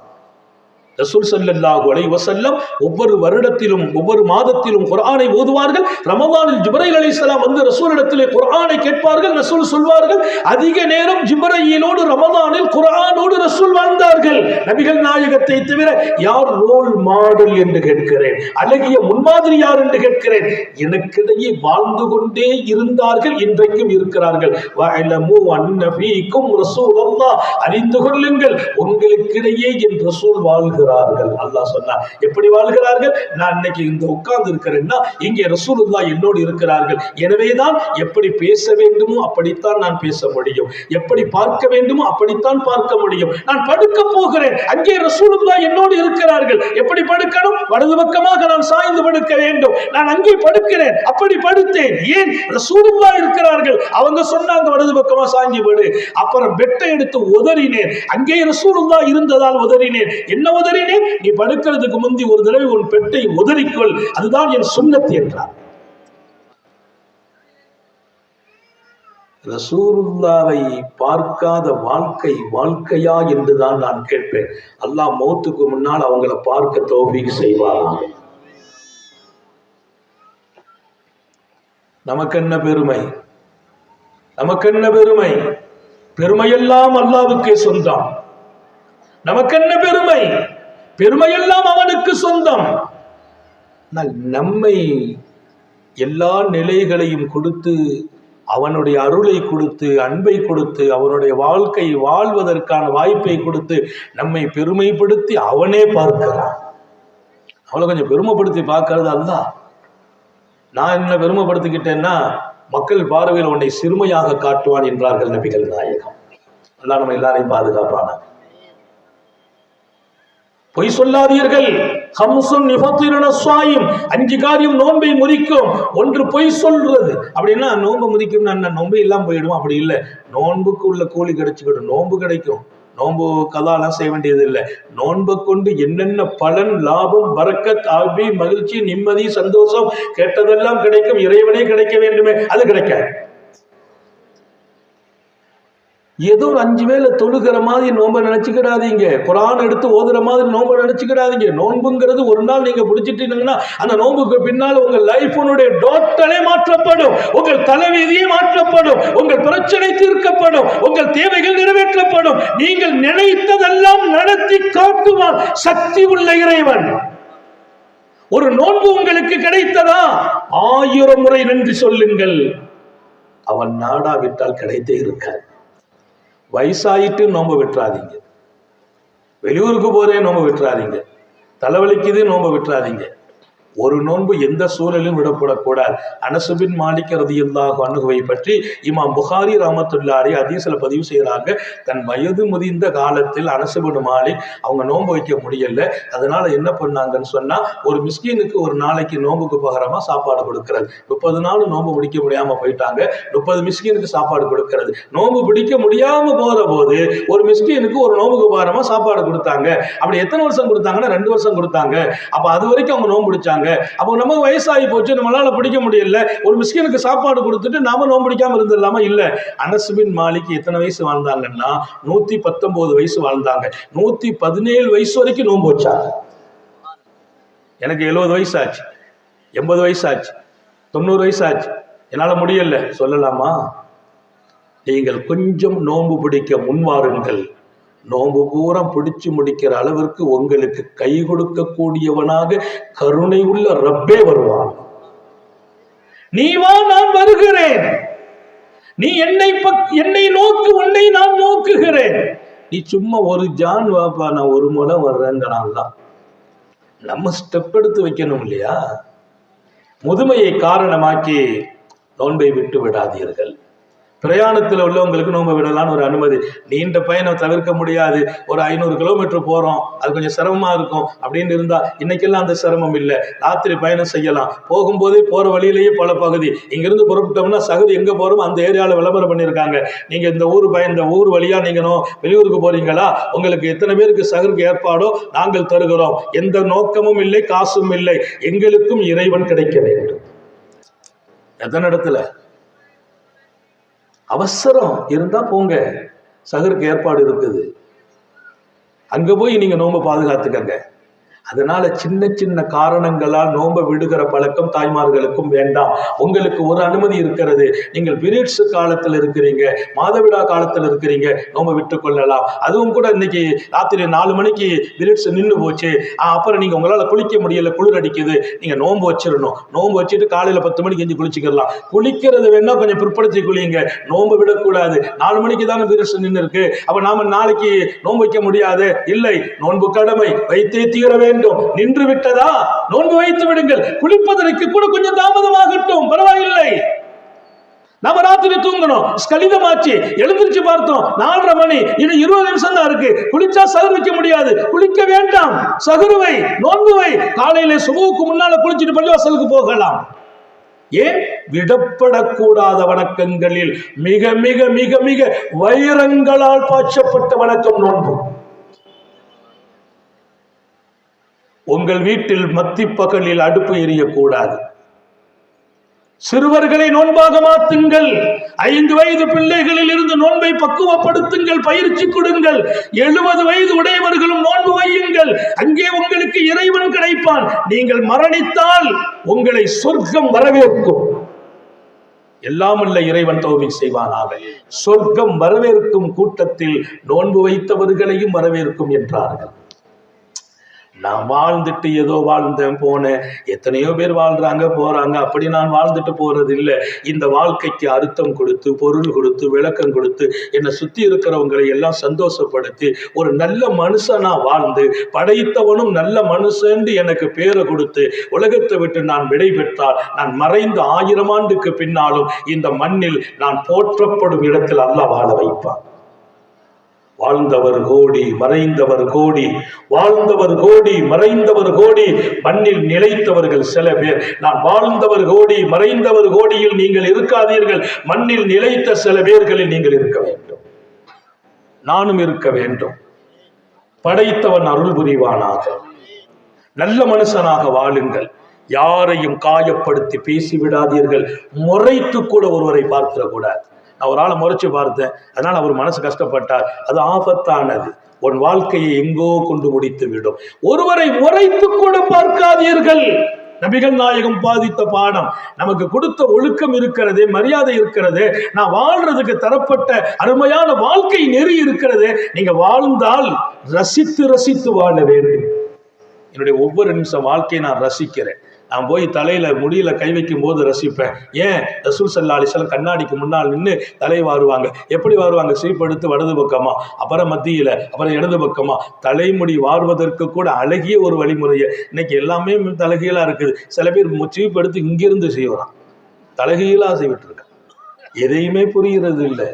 ரசூல் ஸல்லல்லாஹு அலைஹி வஸல்லம் ஒவ்வொரு வருடத்திலும் ஒவ்வொரு மாதத்திலும் குர்ஆனை ஓதுவார்கள். ரமலானில் ஜிப்ரீல் அலைஹிஸ்ஸலாம் வந்து ரசூலிடத்திலே குர்ஆனை கேட்பார்கள். ரசூல் சொல்வார்கள், அதிக நேரம் ஜிப்ரீலோடு ரமலானில் குர்ஆனோடு ரசூல் வாழ்ந்தார்கள். நபிகள் நாயகத்தை தவிர யார் ரோல் மாடல் என்று கேட்கிறேன், அழகிய முன்மாதிரி யார் என்று கேட்கிறேன். எனக்கிடையே வாழ்ந்து கொண்டே இருந்தார்கள், இன்றைக்கும் இருக்கிறார்கள். வஅலமு அன்ன ஃபீக்கும் ரசூலல்லாஹ், அறிந்து கொள்ளுங்கள், உங்களுக்கிடையே என் ரசூல் வாழ்கிறார். வாழ்கிறார்கள். அல்லாஹ் சொன்னா எப்படி வாழ்கிறார்கள்? நான் இன்னைக்கு இங்க உட்கார்ந்து இருக்கிறேன்னா இங்கே ரசூலுல்லாஹ் என்னோடு இருக்கிறார்கள். எனவேதான் எப்படி பேச வேண்டுமோ அப்படித்தான் நான் பேச முடியும், எப்படி பார்க்க வேண்டுமோ அப்படித்தான் பார்க்க முடியும். நான் படுக்க போகிறேன், அங்கே ரசூலுல்லாஹ் என்னோடு இருக்கிறார்கள். எப்படி படுக்கணும்? வலது பக்கமாக நான் சாய்ந்து படுக்க வேண்டும். நான் அங்கே படுக்கிறேன், அப்படி படுத்தேன். ஏன்? ரசூலுல்லாஹ் இருக்கிறார்கள், அவங்க சொன்னாங்க வலது பக்கமா சாய்ந்து படு. அப்புறம் பெட்டை எடுத்து உதறினேன், அங்கே ரசூலுல்லாஹ் இருந்ததால் உதறினேன். என்ன உதறினேன்? நீ படுக்கிறதுக்கு முந்தி ஒரு தடவை உன் பெட்டை உதறிக்கொள், அதுதான் என் சுன்னத் என்றார். ரசூலுல்லாவை பார்க்காத வாழ்க்கை வாழ்க்கையா என்றுதான் நான் கேட்பேன். அல்லாஹ் மௌத்துக்கு முன்னால் அவங்கள பார்க்க தௌஃபீக் செய்வாராம். நமக்கு என்ன பெருமை, நமக்கு என்ன பெருமை? பெருமையெல்லாம் அல்லாஹ்வுக்கே சொந்தம். நமக்கு என்ன பெருமை? பெருமையெல்லாம் அவனுக்கு சொந்தம். நம்மை எல்லா நிலைகளையும் கொடுத்து, அவனுடைய அருளை கொடுத்து, அன்பை கொடுத்து, அவனுடைய வாழ்க்கை வாழ்வதற்கான வாய்ப்பை கொடுத்து நம்மை பெருமைப்படுத்தி அவனே பார்க்கிறான். அவளை கொஞ்சம் பெருமைப்படுத்தி பார்க்கறது அல்லாஹ். நான் என்ன பெருமைப்படுத்திக்கிட்டேன்னா மக்கள் பார்வையில் உன்னை சிறுமையாக காட்டுவான் என்றார்கள் நபிகள் நாயகம். அல்லாஹ் நம்ம எல்லாரையும் பாதுகாப்பான. பொய் சொல்லாதீர்கள். அஞ்சு காரியம் நோன்பை முறிக்கும். ஒன்று பொய் சொல்றது. அப்படின்னா நோன்பு முறிக்கும், நோன்பு இல்லாம போயிடும் அப்படி இல்லை. நோன்புக்கு உள்ள கூலி கிடைச்சுக்கிடும், நோன்பு கிடைக்கும். நோன்பு கதாலாம் செய்ய வேண்டியது இல்லை. நோன்பை கொண்டு என்னென்ன பலன், லாபம், பரக்கத், ஆபி, மகிழ்ச்சி, நிம்மதி, சந்தோஷம் கேட்டதெல்லாம் கிடைக்கும். இறைவனே கிடைக்க வேண்டுமே, அது கிடைக்காது. ஏதோ ஒரு 5 வேளை தொழுகிற மாதிரி நோன்பை நினைச்சுக்கிடாதீங்க. குரான் எடுத்து ஓதுற மாதிரி நோன்பை நினைச்சுக்கிடாதீங்க. நோன்புங்கிறது ஒரு நாள் நீங்க பிடிச்சிட்டீங்கன்னா அந்த நோன்புக்கு பின்னால் உங்க லைஃபுடைய டோட்டலே மாற்றப்படும், உங்கள் தலைவிதியே மாற்றப்படும், உங்கள் பிரச்சனை தீர்க்கப்படும், உங்கள் தேவைகள் நிறைவேற்றப்படும். நீங்கள் நினைத்ததெல்லாம் நடத்தி காட்டுவான் சக்தி உள்ள இறைவன். ஒரு நோன்பு உங்களுக்கு கிடைத்ததா? 1000 முறை நன்றி சொல்லுங்கள். அவன் நாடாவிட்டால் கிடைத்தே இருக்காது. வயசாயிட்டு நோன்பு விட்டுறாதீங்க. வெளியூருக்கு போறே நோன்பு விட்டுறாதீங்க. தலைவலிக்குது நோன்பு விட்டுறாதீங்க. ஒரு நோன்பு எந்த சூழலிலும் விடப்படக்கூடாது. அனஸ் பின் மாலிக் ரலியல்லாஹு அன்ஹுவை பற்றி இமாம் புகாரி ரஹ்மத்துல்லாஹி ஹதீஸ்ல பதிவு செய்யறாங்க. தன் வயது முதிர்ந்த காலத்தில் அனஸ் பின் மாலிக் அவங்க நோன்பு வைக்க முடியல. அதனால என்ன பண்ணாங்கன்னு சொன்னா, ஒரு மிஸ்கீனுக்கு ஒரு நாளைக்கு நோன்புக்கு பகரமா சாப்பாடு கொடுக்கிறது. 30 நாள் நோன்பு பிடிக்க முடியாம போயிட்டாங்க. 30 மிஸ்கீனுக்கு சாப்பாடு கொடுக்கிறது. நோன்பு பிடிக்க முடியாம போற போது ஒரு மிஸ்கீனுக்கு ஒரு நோன்புக்கு பகரமா சாப்பாடு கொடுத்தாங்க. அப்படி எத்தனை வருஷம் கொடுத்தாங்கன்னா 2 வருஷம் கொடுத்தாங்க. அப்ப அது வரைக்கும் அவங்க நோன்பு பிடிச்சாங்க. அப்போ நம்ம வயசாகி போச்சு, நம்மளால பிடிக்க முடியல, ஒரு மிஸ்கினுக்கு சாப்பாடு கொடுத்துட்டு நாம நோன்பு பிடிக்காம இருந்துடலாமா? இல்ல. அனஸ் பின் மாலிக் எத்தனை வயசு வாழ்ந்தாங்கன்னா 119 வயசு வாழ்ந்தாங்க. 117 வயசு வரைக்கும் நோன்பு வச்சாங்க. எனக்கு 70 வயசு ஆச்சு, 80 வயசு ஆச்சு, 90 வயசு ஆச்சு, என்னால முடியல சொல்லலாமா? நீங்கள் கொஞ்சம் நோன்பு பிடிக்க முன்வாருங்கள். நோன்பு பூரா பிடிச்சு முடிக்கிற அளவிற்கு உங்களுக்கு கை கொடுக்க கூடியவனாக கருணை உள்ள ரப்பே வருவான். நீ வா, நான் வருகிறேன். நீ என்னை நோக்கு, உன்னை நான் நோக்குகிறேன். நீ சும்மா ஒரு ஜான் வாப்பா, நான் ஒரு முறை வர்றேங்கிறான். நம்ம ஸ்டெப் எடுத்து வைக்கணும் இல்லையா? முதுமையை காரணமாக்கி நோன்பை விட்டு விடாதீர்கள். பிரயாணத்தில் உள்ளவங்களுக்கு நோன்பு விடலான்னு ஒரு அனுமதி. நீண்ட பயணம் தவிர்க்க முடியாது, ஒரு 500 கிலோமீட்டர் போறோம், அது கொஞ்சம் சிரமமா இருக்கும் அப்படின்னு இருந்தா இன்னைக்கெல்லாம் அந்த சிரமம் இல்லை. ராத்திரி பயணம் செய்யலாம். போகும்போதே போற வழியிலேயே பல பகுதி, இங்கிருந்து புறப்பட்டோம்னா சகுதி எங்க போறோம் அந்த ஏரியாவில் விளம்பரம் பண்ணியிருக்காங்க. நீங்க இந்த ஊர் வழியா நீங்க வெளியூருக்கு போறீங்களா, உங்களுக்கு எத்தனை பேருக்கு சகருக்கு ஏற்பாடோ நாங்கள் தருகிறோம். எந்த நோக்கமும் இல்லை, காசும் இல்லை, எங்களுக்கும் இறைவன் கிடைக்க வேண்டும். எத்தனை இடத்துல அவசரம் இருந்தா போங்க, சகருக்கு ஏற்பாடு இருக்குது, அங்க போய் நீங்க நோன்பை பாதுகாத்துக்கங்க. அதனால சின்ன சின்ன காரணங்களால் நோன்பை விடுகிற பழக்கம் தாய்மார்களுக்கும் வேண்டாம். உங்களுக்கு ஒரு அனுமதி இருக்கிறது. நீங்கள் பீரியட்ஸ் காலத்தில் இருக்கிறீங்க, மாதவிடா காலத்தில் இருக்கிறீங்க, நோன்பை விட்டு கொள்ளலாம். அதுவும் கூட இன்னைக்கு ராத்திரி 4 மணிக்கு பீரியட்ஸ் நின்று போச்சு, அப்புறம் நீங்க உங்களால குளிக்க முடியல, குளிர் அடிக்குது, நீங்க நோன்பு வச்சிடணும். நோன்பு வச்சுட்டு காலையில 10 மணிக்கு எஞ்சி குளிச்சுக்கலாம். குளிக்கிறது வேணா கொஞ்சம் பிற்படுத்தி குளிங்க, நோன்பு விடக்கூடாது. 4 மணிக்கு தானே பீரியட்ஸ் நின்று இருக்கு, அப்ப நாம நாளைக்கு நோன்பு வைக்க முடியாது. இல்லை, நோன்பு கடமை, வைத்தே தீர வேண்டும். நின்று விட்டதா, நோன்பு வைத்து விடுங்கள். குளிப்பதற்கு கூட கொஞ்சம் தாமதமாகட்டும், பரவாயில்லை. நாம ராத்திரி தூங்கணும், ஸ்கலிதமாச்சு, எழுந்திருச்சு பார்த்தோம் 4:30 மணி, இன்னும் 20 நிமிஷம் தான் இருக்கு, குளிச்சா சகர் வைக்க முடியாது, குளிக்க வேண்டாம். சகருவை, நோன்புவை காலையில சுபுவுக்கு முன்னால குளிச்சுட்டு பள்ளிவாசலுக்கு போகலாம். ஏன்? விடப்படக்கூடாத வணக்கங்களில் மிக மிக மிக மிக வைரங்களால் பாய்ச்சப்பட்ட வணக்கம் நோன்பு. உங்கள் வீட்டில் மத்தி பகலில் அடுப்பு எரியக்கூடாது. சிறுவர்களை நோன்பாக மாற்றுங்கள். 5 வயது பிள்ளைகளில் இருந்து நோன்பை பக்குவப்படுத்துங்கள், பயிற்சி கொடுங்கள். 70 வயது உடையவர்களும் நோன்பு வையுங்கள். அங்கே உங்களுக்கு இறைவன் கிடைப்பான். நீங்கள் மரணித்தால் உங்களை சொர்க்கம் வரவேற்கும். எல்லாமல்ல இறைவன் தௌஃபீக் செய்வானாக. சொர்க்கம் வரவேற்கும் கூட்டத்தில் நோன்பு வைத்தவர்களையும் வரவேற்கும் என்றார்கள். நான் வாழ்ந்துட்டு ஏதோ வாழ்ந்தேன் போனேன், எத்தனையோ பேர் வாழ்றாங்க போறாங்க, அப்படி நான் வாழ்ந்துட்டு போறது இல்லை. இந்த வாழ்க்கைக்கு அர்த்தம் கொடுத்து, பொருள் கொடுத்து, விளக்கம் கொடுத்து, என்னை சுத்தி இருக்கிறவங்களை எல்லாம் சந்தோஷப்படுத்தி ஒரு நல்ல மனுஷனா வாழ்ந்து, படைத்தவனும் நல்ல மனுஷன் எனக்கு பேரை கொடுத்து உலகத்தை விட்டு நான் விடை பெற்றால், நான் மறைந்த 1000 ஆண்டுக்கு பின்னாலும் இந்த மண்ணில் நான் போற்றப்படும் இடத்தில் அல்லாஹ் வாழ வைப்பான். வாழ்ந்தவர் கோடி, மறைந்தவர் கோடி, வாழ்ந்தவர் கோடி, மறைந்தவர் கோடி, மண்ணில் நிலைத்தவர்கள் சில பேர். நான் வாழ்ந்தவர் கோடி, மறைந்தவர் கோடியில் நீங்கள் இருக்காதீர்கள், மண்ணில் நிலைத்த சில பேர்களில் நீங்கள் இருக்க வேண்டும். நானும் இருக்க வேண்டும். படைத்தவன் அருள் புரிவானாக. நல்ல மனுஷனாக வாழுங்கள். யாரையும் காயப்படுத்தி பேசிவிடாதீர்கள். முறைத்து கூட ஒருவரை பார்த்திடக்கூடாது. நான் ஒரு ஆளை முறைச்சு பார்த்தேன், அதனால அவர் மனசு கஷ்டப்பட்டார், அது ஆபத்தானது. உன் வாழ்க்கையை எங்கோ கொண்டு முடித்து விடும். ஒருவரை முறைத்து கூட பார்க்காதீர்கள். நபிகள் நாயகம் பாதித்த பாடம், நமக்கு கொடுத்த ஒழுக்கம் இருக்கிறது, மரியாதை இருக்கிறது, நான் வாழ்றதுக்கு தரப்பட்ட அருமையான வாழ்க்கை நெறி இருக்கிறது. நீங்க வாழ்ந்தால் ரசித்து ரசித்து வாழ வேண்டும். என்னுடைய ஒவ்வொரு நிமிஷம் வாழ்க்கையை நான் ரசிக்கிறேன். நான் போய் தலையில முடியல கை வைக்கும் போது ரசிப்பேன். ஏன்? ரசூல் ஸல்லல்லாஹு அலைஹி வஸல்லம் கண்ணாடிக்கு முன்னால் நின்று தலை வாருவாங்க. எப்படி வாருவாங்க? சீப்படுத்து வலது பக்கமா, அப்புறம் மத்தியில, அப்புறம் இடது பக்கமா. தலைமுடி வாருவதற்கு கூட அழகிய ஒரு வழிமுறையை இன்னைக்கு எல்லாமே தலைகீழா இருக்குது. சில பேர் சீப்படுத்து இங்கிருந்து செய்வான், தலைகீழா செய்விட்டு இருக்க, எதையுமே புரிகிறது இல்லை.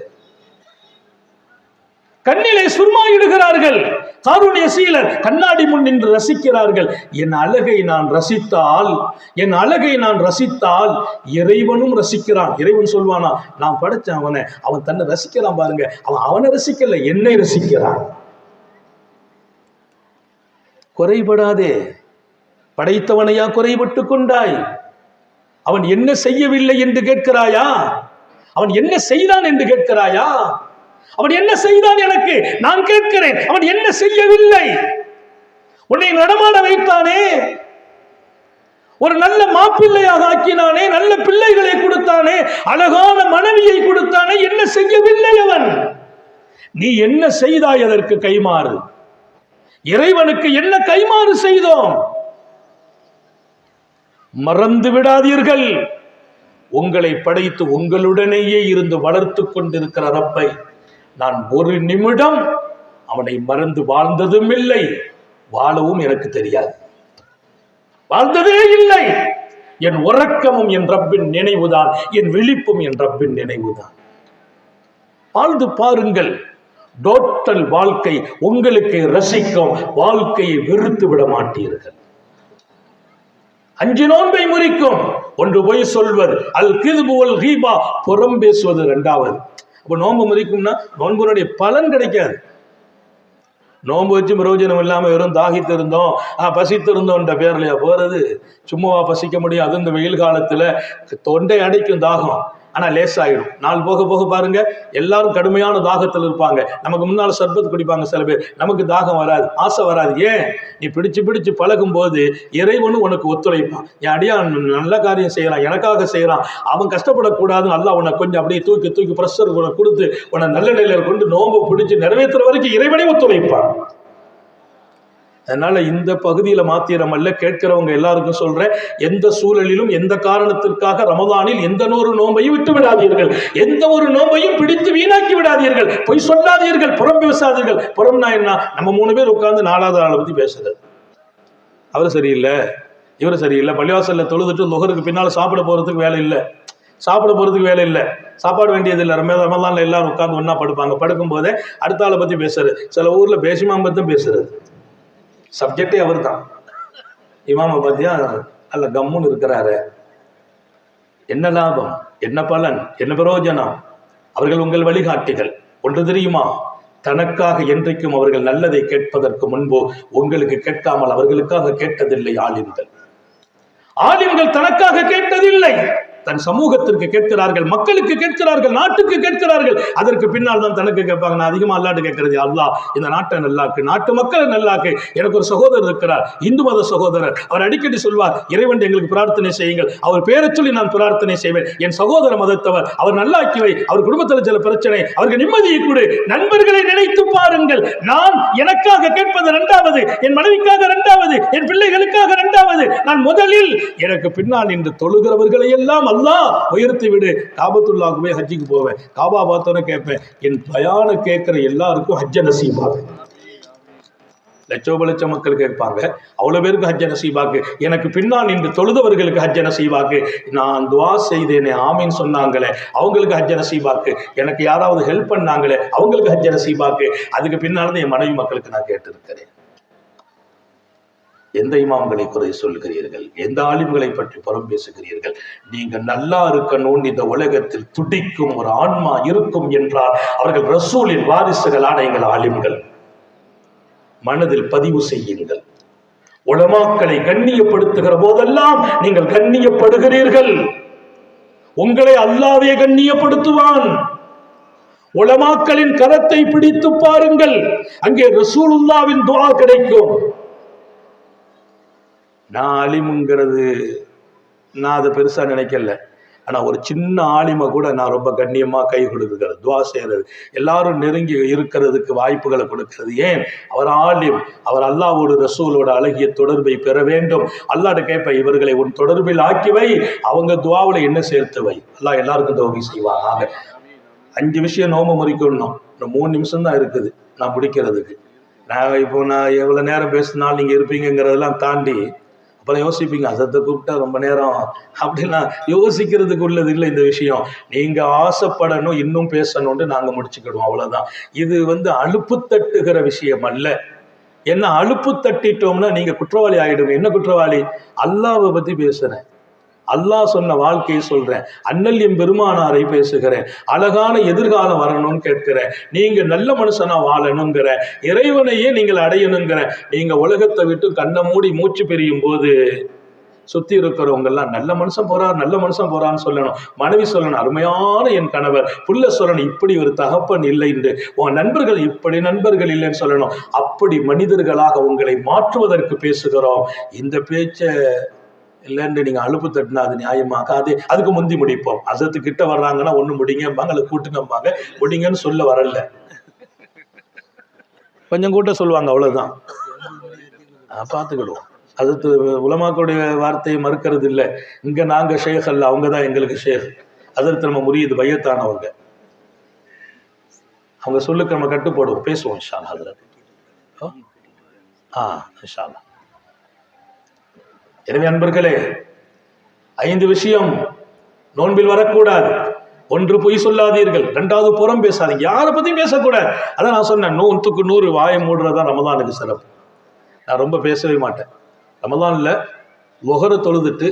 கண்ணிலே சுர்மா இடுகிறார்கள். காரூணிய சீலர் கண்ணாடி முன் நின்று ரசிக்கிறார்கள். என் அழகை நான் ரசித்தால், என் அழகை நான் ரசித்தால் இறைவனும் ரசிக்கிறான். இறைவன் சொல்வானா, நான் படைச்சேன் அவனை, அவன் தன்னை ரசிக்கிறான் பாருங்க. அவன் அவனை ரசிக்கல, என்னை ரசிக்கிறான். குறைபடாதே. படைத்தவனையா குறைபட்டு கொண்டாய்? அவன் என்ன செய்யவில்லை என்று கேட்கிறாயா? அவன் என்ன செய்தான் என்று கேட்கிறாயா? அவன் என்ன செய்தான் எனக்கு நான் கேட்கிறேன். அவன் என்ன செய்யவில்லை? உன்னை நடமாட வைத்தானே, ஒரு நல்ல மாப்பிள்ளையாக ஆக்கினானே, நல்ல பிள்ளைகளை கொடுத்தானே, அழகான மனைவியை கொடுத்தானே, என்ன செய்யவில்லை அவன்? நீ என்ன செய்தாய்? அதற்கு கைமாறு. இறைவனுக்கு என்ன கைமாறு செய்தோம்? மறந்து விடாதீர்கள். உங்களை படைத்து உங்களுடனேயே இருந்து வளர்த்து கொண்டிருக்கிற ரப்பை நான் ஒரு நிமிடம் அவனை மறந்து வாழ்ந்ததும் இல்லை, வாழவும் எனக்கு தெரியாது, வாழ்ந்ததே இல்லை. என் உறக்கமும் என் ரப்பின் நினைவுதான், என் விழிப்பும் என் ரப்பின் நினைவுதான். வாழ்ந்து பாருங்கள். டோட்டல் வாழ்க்கை உங்களுக்கு ரசிக்கும். வாழ்க்கையை வெறுத்து விட மாட்டீர்கள். 5 நோன்பை முறிக்கும். 1 பொய் சொல்வது, அல் கிதுபு வல் கீபா, புறம் பேசுவது 2வது. அப்ப நோன்பு முறிக்கும்னா நோன்புடைய பலன் கிடைக்காது. நோன்பு வச்சு பிரயோஜனம் இல்லாம வெறும் தாகித்து இருந்தோம், பசித்து இருந்தோன்ற பேர்லையா போறது? சும்மாவா பசிக்க முடியும்? அது இந்த வெயில் காலத்துல தொண்டை அடைக்கும் தாகம். ஆனால் லேசாயிடும். நாள் போக போக பாருங்க, எல்லாரும் கடுமையான தாகத்தில் இருப்பாங்க. நமக்கு முன்னால் சர்பத் குடிப்பாங்க சில பேர், நமக்கு தாகம் வராது, ஆசை வராது. ஏன்? நீ பிடிச்சு பிடிச்சு பழகும் போது இறைவனும் உனக்கு ஒத்துழைப்பான். என் அடியான் நல்ல காரியம் செய்யறான், எனக்காக செய்யறான், அவன் கஷ்டப்படக்கூடாதுன்னு அல்லாஹ் உன்னை கொஞ்சம் அப்படியே தூக்கி தூக்கி ப்ரெஷர் கொடுத்து உன்னை நல்ல நிலையில கொண்டு நோம்பு பிடிச்சு நிறைவேற்றுற வரைக்கும் இறைவனே ஒத்துழைப்பான். அதனால இந்த பகுதியில மாத்திரமல்ல, கேட்கிறவங்க எல்லாருக்கும் சொல்றேன், எந்த சூழலிலும் எந்த காரணத்திற்காக ரமதானில் எந்த ஒரு நோம்பையும் விட்டு விடாதீர்கள், எந்த ஒரு நோம்பையும் பிடித்து வீணாக்கி விடாதீர்கள், பொய் சொல்லாதீர்கள், புறம் பேசாதீர்கள். புறம்னா என்ன? நம்ம 3 பேர் உட்கார்ந்து 4வது ஆளை பத்தி பேசுறது, அவரு சரியில்லை, இவரு சரியில்லை, பள்ளிவாசல்ல தொழுதுட்டு லுஹருக்கு பின்னால சாப்பிட போறதுக்கு வேலை இல்லை, சாப்பாடு வேண்டியது இல்லை. ரமதான்ல எல்லாரும் உட்கார்ந்து ஒன்னா படுப்பாங்க, படுக்கும் போதே அடுத்த ஆளை பத்தி பேசுறது. சில ஊர்ல பேசிமாம் பத்தும் பேசுறது, சப்ஜெக்டே அவர் தான். இமாம பத்தியா அல்ல கம்முன்னு இருக்கிறாரு, என்ன லாபம், என்ன பலன், என்ன பிரயோஜனம்? அவர்கள் உங்கள் வழிகாட்டிகள். ஒன்று தெரியுமா? தனக்காக என்றைக்கும் அவர்கள் நல்லதை கேட்பதற்கு முன்பு உங்களுக்கு கேட்காமல் அவர்களுக்காக கேட்டதில்லை ஆலிம்கள். ஆலிம்கள் தனக்காக கேட்டதில்லை, தன் சமூகத்திற்கு கேட்கிறார்கள், மக்களுக்கு கேட்கிறார்கள், நாட்டுக்கு கேட்கிறார்கள். அதற்கு பின்னால் தான் தனக்கு கேட்பாங்க. நான் அதிகமா அல்லாட்டு கேட்கறது, அல்லாஹ் இந்த நாட்டை நல்லாக்கு, நாட்டு மக்களை நல்லாக்கு. எனக்கு ஒரு சகோதரர் இருக்கிறார், இந்து மத சகோதரர். அவர் அடிக்கடி சொல்வார், இறைவன் எங்களுக்கு பிரார்த்தனை செய்யுங்கள், அவர் பேரை சொல்லி நான் பிரார்த்தனை செய்வேன். என் சகோதர மதத்தவர், அவர் நல்லாக்கிவை, அவர் குடும்பத்தில் சில பிரச்சனை, அவருக்கு நிம்மதியை கொடு. நண்பர்களை நினைத்து பாருங்கள். நான் எனக்காக கேட்பது 2வது, என் மனைவிக்காக 2வது, என் பிள்ளைகளுக்காக 2வது. நான் முதலில் எனக்கு பின்னால் நின்று தொழுகிறவர்களை எல்லாம் அல்லாஹ் உயர்த்தி விடு. காபத்துல்லாஹ்க்கு போய் ஹஜ்ஜுக்கு போவேன், காபா பார்த்தோன்னு கேட்பேன், என் பயான கேட்கிற எல்லாருக்கும் ஹஜ்ஜ நசீபாக்கு. லட்சோப மக்கள் கேட்பாங்க, அவ்வளவு பேருக்கு ஹஜ்ஜ நசீபாக்கு. எனக்கு பின்னால் நின்று தொழுதவர்களுக்கு ஹஜ்ஜ நசீபாக்கு. நான் துவா செய்தேனே, ஆமீன் சொன்னாங்களே, அவங்களுக்கு ஹஜ்ஜ நசீபாக்கு. எனக்கு யாராவது ஹெல்ப் பண்ணாங்களே, அவங்களுக்கு ஹஜ்ஜ நசீபாக்கு. அதுக்கு பின்னால்தான் என் மனைவி மக்களுக்கு நான் கேட்டிருக்கிறேன். எந்த இமாம்களை குறை சொல்கிறீர்கள்? எந்த ஆலிம்களை பற்றி புறம் பேசுகிறீர்கள்? நீங்க நல்லா இருக்கணும்னு இந்த உலகத்தில் துடிக்கும் ஒரு ஆன்மா இருக்கும் என்றால் அவர்கள் ரசூலின் வாரிசுகளான எங்கள் ஆலிம்கள். மனதில் பதிவு செய்யுங்கள். உலமாக்களை கண்ணியப்படுத்துகிற போதெல்லாம் நீங்கள் கண்ணியப்படுகிறீர்கள். உங்களை அல்லாஹ்வே கண்ணியப்படுத்துவான். உலமாக்களின் கரத்தை பிடித்து பாருங்கள், அங்கே ரசூலுல்லாஹ்வின் துஆ கிடைக்கும். நான் ஆலிமுங்கிறது நான் அதை பெருசா நினைக்கல. ஆனா ஒரு சின்ன ஆலிமை கூட நான் ரொம்ப கண்ணியமா கை கொடுக்கிறது, துவா செய்யறது, எல்லாரும் நெருங்கி இருக்கிறதுக்கு வாய்ப்புகளை கொடுக்கிறது. ஏன்? அவர் ஆலிம், அவர் அல்லாஹ்வோடு ரசூலோட அழகிய தொடர்பை பெற வேண்டும். அல்லாஹ்ட்ட கேட்ப, இவர்களை உன் தொடர்பில் ஆக்கி வை, அவங்க துவாவில் என்ன சேர்த்து வை. அல்லாஹ் எல்லாருக்கும் தௌஃபீக் செய்வாங்க. 5 விஷயம் நோம்பு முறிக்கணும். இன்னும் 3 நிமிஷம் தான் இருக்குது நான் முடிக்கிறதுக்கு. நான் எவ்வளவு நேரம் பேசினாலும் நீங்க இருப்பீங்கிறதெல்லாம் தாண்டி அப்புறம் யோசிப்பீங்க, அசத்தை கூப்பிட்டா ரொம்ப நேரம் அப்படிலாம் யோசிக்கிறதுக்கு உள்ளது இல்லை இந்த விஷயம். நீங்க ஆசைப்படணும், இன்னும் பேசணும்னு நாங்க முடிச்சுக்கிடுவோம், அவ்வளவுதான். இது அலுப்பு தட்டுகிற விஷயம் அல்ல. என்ன அலுப்பு தட்டிட்டோம்னா நீங்க குற்றவாளி ஆகிடுங்க. என்ன குற்றவாளி? அல்லாஹ்வை பத்தி பேசுறேன், அல்லாஹ் சொன்ன வாழ்க்கையை சொல்றேன், அண்ணல் எம் பெருமானாரை பேசுகிறேன், அழகான எதிர்காலம் வரணும்னு கேட்கிறேன், நீங்க நல்ல மனுஷனா வாழணுங்கிற, இறைவனையே நீங்கள் அடையணுங்கிற. நீங்க உலகத்தை விட்டு கண்ணை மூடி மூச்சு பெரியும் போது சுத்தி இருக்கிறவங்க எல்லாம் நல்ல மனுஷன் போறான்னு சொல்லணும். மனைவி சொல்லணும், அருமையான என் கணவர். புள்ள சொல்லணும், இப்படி ஒரு தகப்பன் இல்லை என்று. உன் நண்பர்கள் இப்படி நண்பர்கள் இல்லைன்னு சொல்லணும். அப்படி மனிதர்களாக உங்களை மாற்றுவதற்கு பேசுகிறோம். இந்த பேச்சை இல்லைன்னு நீங்க அலுப்பு தட்டினா அது நியாயமாக? அதுக்கு முந்தி முடிப்போம். அசத்து கிட்ட வர்றாங்கன்னா ஒண்ணு முடிங்கம்பாங்க, அல்லது கூட்டுங்கம்பாங்க. முடிங்கன்னு சொல்ல வரல, கொஞ்சம் கூட்ட சொல்லுவாங்க, அவ்வளவுதான். பார்த்துக்கிடுவோம். அது உலமாக்களுடைய வார்த்தையை மறுக்கிறது இல்லை. இங்க நாங்க ஷேக் அல்ல, அவங்கதான் எங்களுக்கு ஷேக். அதற்கு நம்ம முறியது பையத்தானவங்க, அவங்க சொல்லுக்கு நம்ம கட்டுப்படுவோம், பேசுவோம் இன்ஷா அல்லாஹ். இன்ஷா அல்லாஹ். எனவே அன்பர்களே, 5 விஷயம் நோன்பில் வரக்கூடாது. 1, பொய் சொல்லாதீர்கள். 2வது, புறம் பேசாதீங்க, யாரை பத்தியும் பேசக்கூடாது. அதான் நான் சொன்னேன், 100க்கு 100 வாயை மூடுறதா ரமதானுக்கு சிறப்பு. நான் ரொம்ப பேசவே மாட்டேன். ரமதான்ல லுஹர் தொழுதுட்டு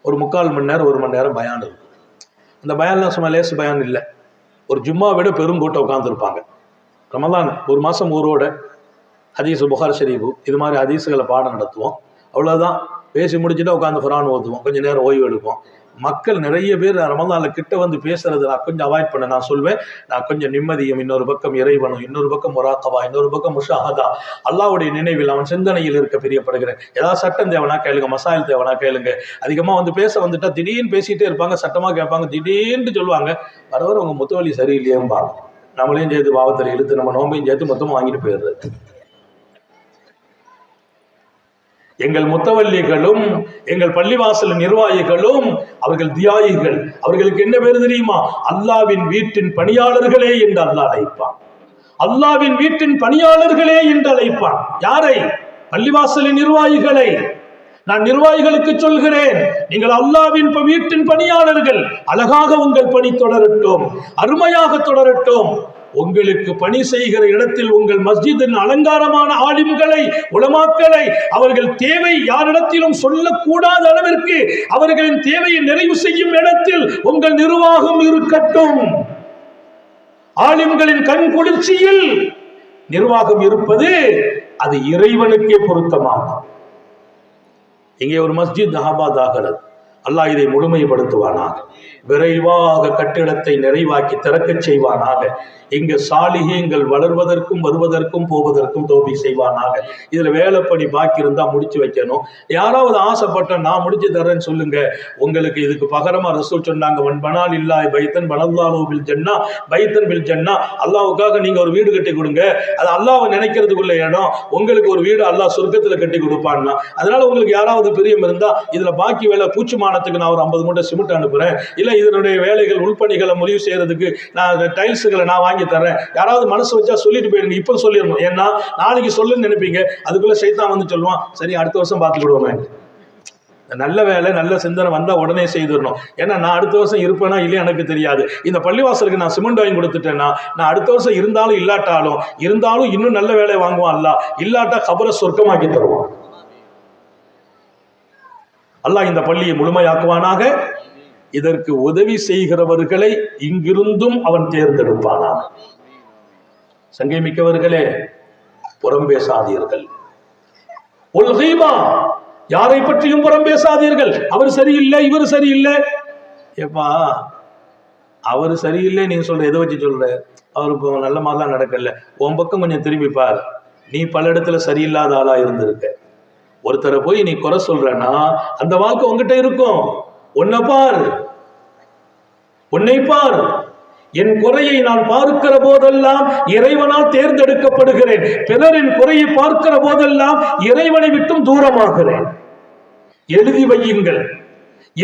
ஒரு 3/4 மணி நேரம் 1 மணி நேரம் பயான் இருக்கும். அந்த பயான்லாம் சும்மா லேசு பயான் இல்லை, ஒரு ஜும்மா விட பெருங்கூட்டம் உட்காந்துருப்பாங்க. ரமதான் 1 மாசம் ஊரோட ஹதீஸ், புகாரி ஷரீஃபு, இது மாதிரி ஹதீஸுகளை பாடம் நடத்துவோம். அவ்வளோதான். பேசி முடிச்சுட்டு உட்காந்து குர்ஆன் ஓதுவோம், கொஞ்சம் நேரம் ஓய்வு எடுப்போம். மக்கள் நிறைய பேர் ரமதான்ல கிட்ட வந்து பேசுறது நான் கொஞ்சம் அவாய்ட் பண்ண. நான் சொல்வேன், நான் கொஞ்சம் நிம்மதியும், இன்னொரு பக்கம் இறைவனும், இன்னொரு பக்கம் முராக்கபா, இன்னொரு பக்கம் முஷாஹதா, அல்லாஹ்வுடைய நினைவில் அவன் சிந்தனையில் இருக்க பிரியப்படுகிறேன். ஏதாவது சட்டம் தேவனா கேளுங்க, மசாயில் தேவனா கேளுங்க. அதிகமா வந்து பேச வந்துட்டா திடீர்னு பேசிட்டே இருப்பாங்க, சட்டமா கேட்பாங்க, திடீர்னு சொல்லுவாங்க, வரவர உங்க முத்தவழி சரியில்லையேம்பாங்க. நம்மளையும் சேர்த்து பாவத்தில் இழுத்து நம்ம நோம்பையும் சேர்த்து மொத்தமாக வாங்கிட்டு போயிடுறது. எங்கள் முத்தவல்லிகளும் எங்கள் பள்ளிவாசல் நிர்வாகிகளும் அவர்கள் தியாகிகள். அவர்களுக்கு என்ன பேரு தெரியுமா? அல்லாவின் வீட்டின் பணியாளர்களே என்று அல்லாஹ் அழைப்பான். அல்லாவின் வீட்டின் பணியாளர்களே என்று அழைப்பான். யாரை? பள்ளிவாசலின் நிர்வாகிகளை. நான் நிர்வாகிகளுக்கு சொல்கிறேன், நீங்கள் அல்லாவின் வீட்டின் பணியாளர்கள். அழகாக உங்கள் பணி தொடரட்டும், அருமையாக தொடரட்டும். உங்களுக்கு பணி செய்கிற இடத்தில் உங்கள் மஸ்ஜிதின் அலங்காரமான ஆலிம்களை, உலமாக்களை, அவர்கள் தேவை யாரிடத்திலும் சொல்லக்கூடாத அளவிற்கு அவர்களின் தேவையை நிறைவு செய்யும் இடத்தில் உங்கள் நிர்வாகம் இருக்கட்டும். ஆலிம்களின் கண் குளிர்ச்சியில் நிர்வாகம் இருப்பது அது இறைவனுக்கே பொருத்தமாகும். இங்கே ஒரு மஸ்ஜித் ஆபாத் ஆகிறது. அல்லாஹ் இதை முழுமைப்படுத்துவானாக. விரைவாக கட்டிடத்தை நிறைவாக்கி திறக்கச் செய்வானாக. இங்கு சாலிகங்கள் வளர்வதற்கும் வருவதற்கும் போவதற்கும் தௌஃபீக் செய்வானாக. இதுல வேலைப்படி பாக்கி இருந்தா முடிச்சு வைக்கணும். யாராவது ஆசைப்பட்ட நான் முடிச்சு தரேன்னு சொல்லுங்க. உங்களுக்கு இதுக்கு பகரமா ரசூல் சொன்னாங்க, வன் பனால் இல்லாய் பைத்தன் பனல்லாஹு பில் ஜன்னா பைத்தன் பில் ஜன்னா. அல்லாஹ்வுக்காக நீங்க ஒரு வீடு கட்டி கொடுங்க. அது அல்லாஹ்வை நினைக்கிறதுக்குள்ள இடம். உங்களுக்கு ஒரு வீடு அல்லாஹ் சொர்க்கத்துல கட்டி கொடுப்பான்னா. அதனால உங்களுக்கு யாராவது பிரியம் இருந்தா இதுல பாக்கி வேலை பூச்சிமானத்துக்கு நான் ஒரு 50 மூட்டை சிமெண்ட் அனுப்புறேன், இல்ல இதனுடைய வேலைகள் உள்பணிகளை முடிவு செய்யறதுக்கு நான் டைல்ஸுகளை நான் வாங்கி தரேன், யாராவது மனசு வச்சா சொல்லிட்டு போயிடுங்க. இப்ப சொல்லிடணும். ஏன்னா நாளைக்கு சொல்லுன்னு நினைப்பீங்க. அதுக்குள்ள சைத்தான் வந்து சொல்லுவான், சரி அடுத்த வருஷம் பார்த்துக்கிடுவோமே. நல்ல வேலை நல்ல சிந்தனை வந்தா உடனே செய்திடணும். ஏன்னா நான் அடுத்த வருஷம் இருப்பேனா இல்லையா எனக்கு தெரியாது. இந்த பள்ளிவாசலுக்கு நான் சிமெண்ட் வாங்கி கொடுத்துட்டேன்னா நான் அடுத்த வருஷம் இருந்தாலும் இருந்தாலும் இன்னும் நல்ல வேலையை வாங்குவான். அல்லாஹ் இல்லாட்டா கபரை சொர்க்கமாக்கி தருவான். அல்லாஹ் இந்த பள்ளியை முழுமையாக்குவானாக. இதற்கு உதவி செய்கிறவர்களை இங்கிருந்தும் அவன் தேர்ந்தெடுப்பானாக. சங்கை மிக்கவர்களே, புறம் பேசாதீர்கள். யாரை பற்றியும் புறம் பேசாதீர்கள். அவர் சரியில்லை, இவர் சரியில்லை. ஏப்பா, அவர் சரியில்லை நீங்க சொல்ற, எதை வச்சு சொல்ற? அவருக்கு நல்ல மாதிரிலாம் நடக்கல. உன் பக்கம் கொஞ்சம் திரும்பி பார். நீ பல இடத்துல சரியில்லாத ஆளா இருந்திருக்க. ஒருத்தரை போய் நீ குறை சொல்றனா அந்த வாக்கு உங்ககிட்ட இருக்கும். உன்னை பார். என் குறையை நான் பார்க்கிற போதெல்லாம் இறைவனால் தேர்ந்தெடுக்கப்படுகிறேன். பிறரின் குறையை பார்க்கிற போதெல்லாம் இறைவனை விட்டும் தூரமாகிறேன். எழுதி வையுங்கள்.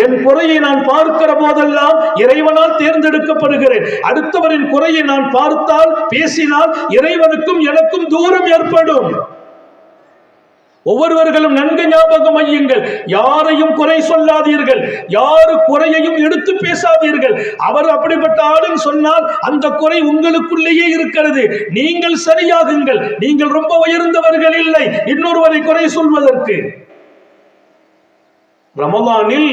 என் குறையை நான் பார்க்கிற போதெல்லாம் இறைவனால் தேர்ந்தெடுக்கப்படுகிறேன். அடுத்தவரின் குறையை நான் பார்த்தால், பேசினால் இறைவனுக்கும் எனக்கும் தூரம் ஏற்படும். ஒவ்வொருவர்களும் நன்கு ஞாபகம் வையுங்கள். யாரையும் குறை சொல்லாதீர்கள். யாரு குறையையும் எடுத்து பேசாதீர்கள். அவர் அப்படிப்பட்ட ஆளுன்னு சொன்னால் அந்த குறை உங்களுக்குள்ளேயே இருக்கிறது. நீங்கள் சரியாகுங்கள். நீங்கள் ரொம்ப உயர்ந்தவர்கள் இல்லை இன்னொருவரை குறை சொல்வதற்கு. ரமலானில்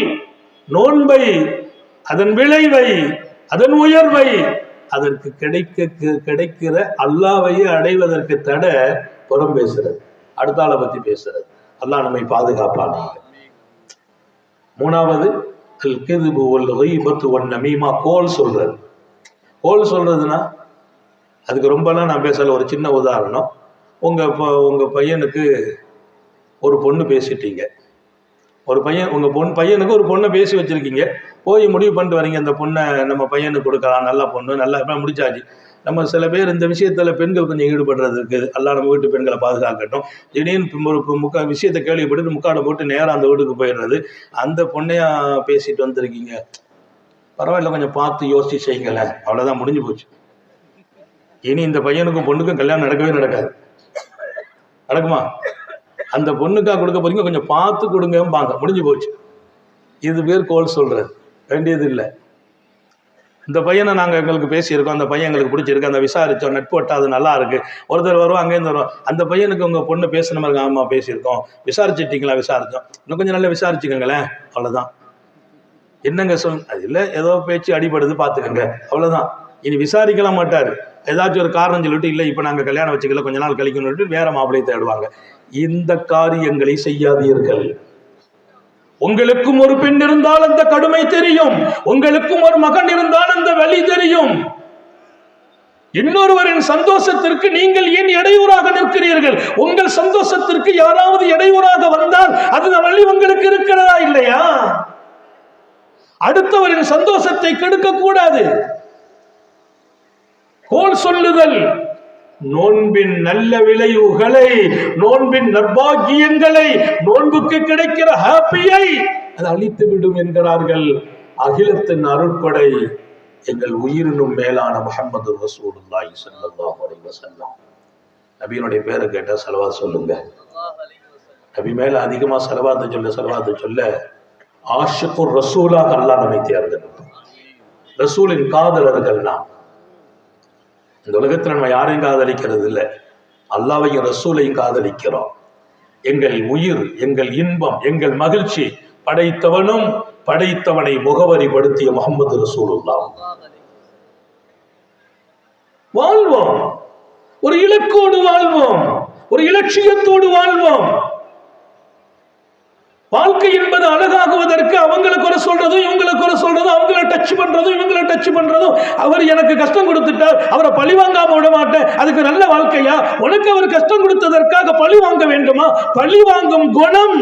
நோன்பை, அதன் விளைவை, அதன் உயர்வை, அதற்கு கிடைக்கிற அல்லாஹ்வையே அடைவதற்கு தடை புறம் பேசுறது, அடுத்த ஆளை பத்தி பேசுறது. அல்லாஹ் நம்மை பாதுகாப்பானாக. மூணாவது, கோல் சொல்றது. கோல் சொல்றதுன்னா அதுக்கு ரொம்பலாம் நான் பேசல. ஒரு சின்ன உதாரணம். உங்க பையனுக்கு ஒரு பொண்ணு பேசிட்டீங்க. உங்க பையனுக்கு ஒரு பொண்ணை பேசி வச்சிருக்கீங்க. போய் முடிவு பண்ணிட்டு வரீங்க, இந்த பொண்ணை நம்ம பையனுக்கு கொடுக்கலாம், நல்ல பொண்ணு, நல்லா முடிச்சாச்சு. நம்ம சில பேர் இந்த விஷயத்துல பெண்கள் கொஞ்சம் ஈடுபடுறதுக்கு, எல்லாம் நம்ம வீட்டு பெண்களை பாதுகாக்கட்டும், திடீர்னு ஒரு விஷயத்தை கேள்விப்பட்டு முக்காடை போட்டு நேரம் அந்த வீட்டுக்கு போயிடுறது. அந்த பொண்ணையா பேசிட்டு வந்திருக்கீங்க, பரவாயில்ல கொஞ்சம் பார்த்து யோசிச்சு செய்யுங்களேன், அவ்வளவுதான், முடிஞ்சு போச்சு. இனி இந்த பையனுக்கும் பொண்ணுக்கும் கல்யாணம் நடக்கவே நடக்காது. நடக்குமா? அந்த பொண்ணுக்கா கொடுக்க போறீங்க, கொஞ்சம் பார்த்து கொடுங்கம்பாங்க, முடிஞ்சு போச்சு. இது பேர் கோல் சொல்றது. வேண்டியது இல்லை. இந்த பையனை நாங்கள் எங்களுக்கு பேசியிருக்கோம், அந்த பையன் எங்களுக்கு பிடிச்சிருக்கு, அந்த விசாரித்தோம், நட்பு வட்டா, அது நல்லா இருக்கு. ஒருத்தர் வருவோம், அங்கேருந்து வருவோம், அந்த பையனுக்கு உங்கள் பொண்ணு பேசுன மாதிரி, ஆமாம் பேசியிருக்கோம், விசாரிச்சுட்டீங்களா? விசாரித்தோம், இன்னும் கொஞ்சம் நல்லா விசாரிச்சுக்கோங்களேன், அவ்வளோதான். என்னங்க அது இல்லை, ஏதோ பேச்சு அடிபடுது பார்த்துக்கோங்க, அவ்வளோதான். இனி விசாரிக்கலாம் மாட்டார். ஏதாச்சும் ஒரு காரணம் சொல்லிட்டு, இல்லை இப்போ நாங்கள் கல்யாணம் வச்சுக்கல, கொஞ்ச நாள் கழிக்கணும்னு வேற மாப்பிள்ளையை தேடுவாங்க. இந்த காரியங்களை செய்யாதீர்கள். உங்களுக்கும் ஒரு பெண் இருந்தால் அந்த கடுமை தெரியும், உங்களுக்கும் ஒரு மகன் இருந்தால் அந்த வலி தெரியும். இன்னொருவரின் சந்தோஷத்திற்கு நீங்கள் ஏன் இடையூறாக நிற்கிறீர்கள்? உங்கள் சந்தோஷத்திற்கு யாராவது இடையூறாக வந்தால் அது வழி உங்களுக்கு இருக்கிறதா இல்லையா? அடுத்தவரின் சந்தோஷத்தை கெடுக்க கூடாது. கோல் சொல்லுதல் நோன்பின் நல்ல விளைவுகளை, நோன்பின் நற்பாகியங்களை, நோன்புக்கு கிடைக்கிற ஹாப்பியை அது அழித்து விடும் என்கிறார்கள். அகிலத்தின் அருட்கொடை எங்கள் உயிரினும் மேலான முஹம்மது ரசூலுல்லாஹி ஸல்லல்லாஹு அலைஹி வஸல்லம். நபியினுடைய பேரை கேட்டா ஸலவாத் சொல்லுங்க. நபி மேல அதிகமா ஸலவாத்தை சொல்ல ஆஷிகுர் ரசூலாக அல்லாஹ் நம்மை தேர்ந்தெடுத்தார். ரசூலின் காதலர்கள் நாம். இந்த உலகத்தில் நம்ம யாரையும் காதலிக்கிறது இல்லை, அல்லாஹ்வையும் ரசூலையும் காதலிக்கிறோம். எங்கள் உயிர், எங்கள் இன்பம், எங்கள் மகிழ்ச்சி படைத்தவனும் படைத்தவனை முகவரிப்படுத்திய முஹம்மது ரசூலுல்லாஹ். வாழ்வோம், ஒரு இலக்கோடு வாழ்வோம், ஒரு இலட்சியத்தோடு வாழ்வோம். வாழ்க்கை என்பது அழகாகுவதற்கு அவங்களை குறை சொல்றதும் இவங்களை குறை சொல்றதும், அவங்களை டச் பண்றதும் இவங்களை டச் பண்றதும், அவர் எனக்கு கஷ்டம் கொடுத்துட்டார் அவரை பழி வாங்காம விட மாட்டேன், அதுக்கு நல்ல வாழ்க்கையா? உனக்கு அவர் கஷ்டம் கொடுத்ததற்காக பழி வாங்க வேண்டுமா? பழி வாங்கும் குணம்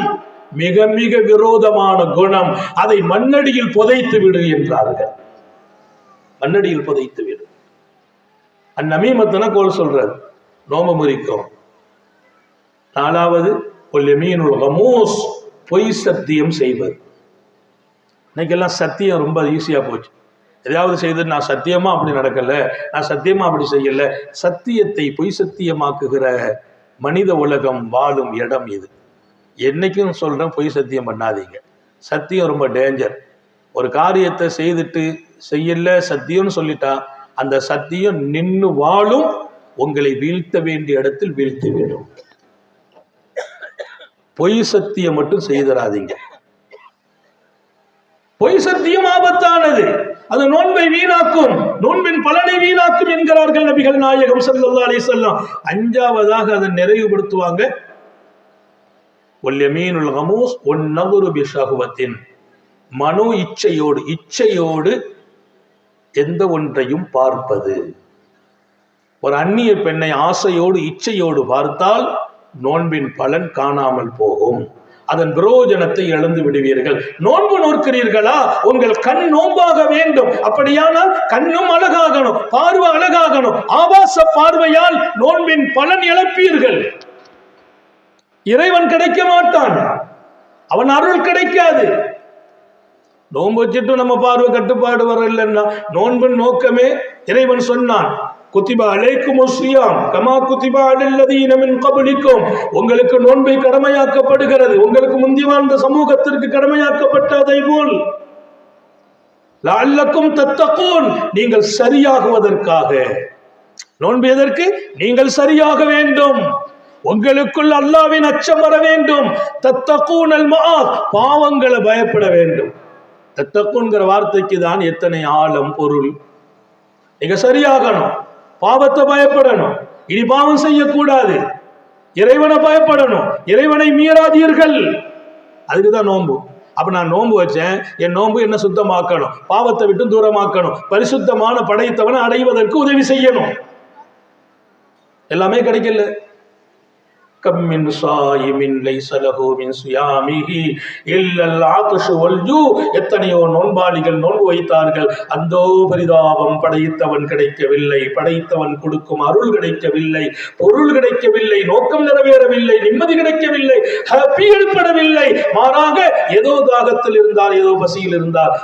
மிக மிக விரோதமான குணம். அதை மண்ணடியில் புதைத்து விடு என்றார்கள். மண்ணடியில் புதைத்து விடு. அந்நமீமத்தன கோல் சொல்றது நோம முறிக்கும். நாலாவது பொய் சத்தியம் செய்வது. இன்னைக்கெல்லாம் சத்தியம் ரொம்ப ஈஸியா போச்சு. எதையாவது செய்து நான் சத்தியமா அப்படி நடக்கல, நான் சத்தியமா அப்படி செய்யல. சத்தியத்தை பொய் சத்தியமாக்குகிற மனித உலகம் வாழும் இடம் இது. என்னைக்கும் சொல்றேன், பொய் சத்தியம் பண்ணாதீங்க. சத்தியம் ரொம்ப டேஞ்சர். ஒரு காரியத்தை செய்துட்டு செய்யல சத்தியம்னு சொல்லிட்டா அந்த சத்தியம் நின்று வாழும், உங்களை வீழ்த்த வேண்டிய இடத்தில் வீழ்த்தி விடும். பொய் சத்தியம் மட்டும் செய்தராதீங்க. பொய் சத்தியம் ஆபத்தானது, அது நோன்பை வீணாக்கும், நோன்பின் பலனை வீணாக்கும் என்கிறார்கள் நபிகள் நாயகம் ஸல்லல்லாஹு அலைஹி வஸல்லம். அஞ்சாவதாக அதை நிறைவுபடுத்துவாங்க, வல்யமீனுல் கமூஸ் வன்னதுரு பிஷஹவத்தின். மனோ இச்சையோடு எந்த ஒன்றையும் பார்ப்பது. ஒரு அந்நிய பெண்ணை ஆசையோடு இச்சையோடு பார்த்தால் நோன்பின் பலன் காணாமல் போகும், அதன் பிரயோஜனத்தை இழந்து விடுவீர்கள். நோன்பு நோக்கிறீர்களா? உங்கள் கண் நோன்பாக வேண்டும். அப்படியானால் கண்ணும் அழகாகணும், பார்வை அழகாகணும். ஆபாச பார்வையால் நோன்பின் பலன் இழப்பீர்கள். இறைவன் கிடைக்க மாட்டான், அவன் அருள் கிடைக்காது. நோன்பு வச்சுட்டு நம்ம பார்வை கட்டுப்பாடு வரலன்னா நோன்பின் நோக்கமே இறைவன் சொன்னான், குத்திபா அலைக்குமுஸ் ஸியாம் கமா குத்திபா அலல்லதீன மின் கப்லிக்கும். உங்களுக்கு நோன்பை கடமையாக்கப்படுகிறது, உங்களுக்கு முந்தி வாழ்ந்த சமூகத்திற்கு கடமையாக்கப்பட்டதை போல். லஅல்லக்கும் தத்தகூன், நீங்கள் சரியாகுவதற்காக. நோன்பு எதற்கு? நீங்கள் சரியாக வேண்டும், உங்களுக்குள் அல்லாஹ்வின் அச்சம் வர வேண்டும். தத்தகூனல் மஆத், பாவங்களை பயப்பட வேண்டும். தத்தகூன்கிற வார்த்தைக்கு தான் எத்தனை ஆழம் பொருள். நீங்க சரியாகணும், பாவத்தை பயப்படணும், இனி பாவம் செய்யக்கூடாது, இறைவனை பயப்படணும், இறைவனை மீறாதீர்கள். அதுக்குதான் நோன்பு. அப்ப நான் நோன்பு வச்சேன், என் நோன்பு என்ன சுத்தமாக்கணும், பாவத்தை விட்டு தூரமாக்கணும், பரிசுத்தமான படைத்தவனை அடைவதற்கு உதவி செய்யணும். எல்லாமே கிடைக்கல. கம் மின் ஸாயிமின் லைஸ லஹு மின் ஸியாமிஹி இல்லல் ஆத்ஷு வல் ஜூ. எத்தனையோ நோன்பாளிகள் நோன்பு வைத்தார்கள், அந்தோ பரிதாபம், படைத்தவன் கிடைக்கவில்லை, படைத்தவன் கொடுக்கும் அருள் கிடைக்கவில்லை, பொருள் கிடைக்கவில்லை, நோக்கம் நிறைவேறவில்லை, நிம்மதி கிடைக்கவில்லை, ஹாப்பி ஏற்படவில்லை. மாறாக ஏதோ தாகத்தில் இருந்தால், ஏதோ பசியில் இருந்தால்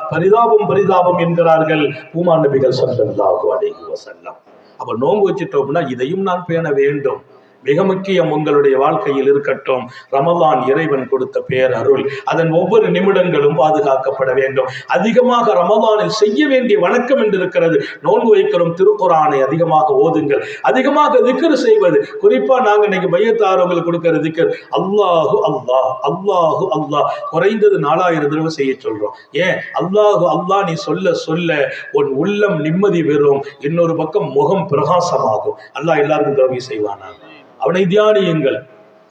பரிதாபம் என்கிறார்கள் பூமான் நபிகள் ஸல்லல்லாஹு அலைஹி வஸல்லம். அப்ப நோன்பு வச்சுட்டோம்னா இதையும் நான் பேண வேண்டும். மிக முக்கியம், உங்களுடைய வாழ்க்கையில் இருக்கட்டும் ரமலான் இறைவன் கொடுத்த பேரருள். அதன் ஒவ்வொரு நிமிடங்களும் பாதுகாக்கப்பட வேண்டும். அதிகமாக ரமலானில் செய்ய வேண்டிய வணக்கம் என்று இருக்கிறது. நோன்பு வைக்கிறோம், திருக்குரானை அதிகமாக ஓதுங்கள், அதிகமாக திக்ர் செய்வது. குறிப்பா நாங்க இன்னைக்கு பையத்தாரவங்களுக்கு கொடுக்கிற திக்ர் அல்லாஹு அல்லாஹ் அல்லாஹு அல்லாஹ் குறைந்தது 4000 தடவை செய்ய சொல்றோம். ஏன்? அல்லாஹு அல்லாஹ் நீ சொல்ல சொல்ல உன் உள்ளம் நிம்மதி பெறும், இன்னொரு பக்கம் முகம் பிரகாசமாகும். அல்லாஹ் எல்லாருக்கும் தௌஃபீக் செய்வானாக. அவனை தியானியுங்கள்,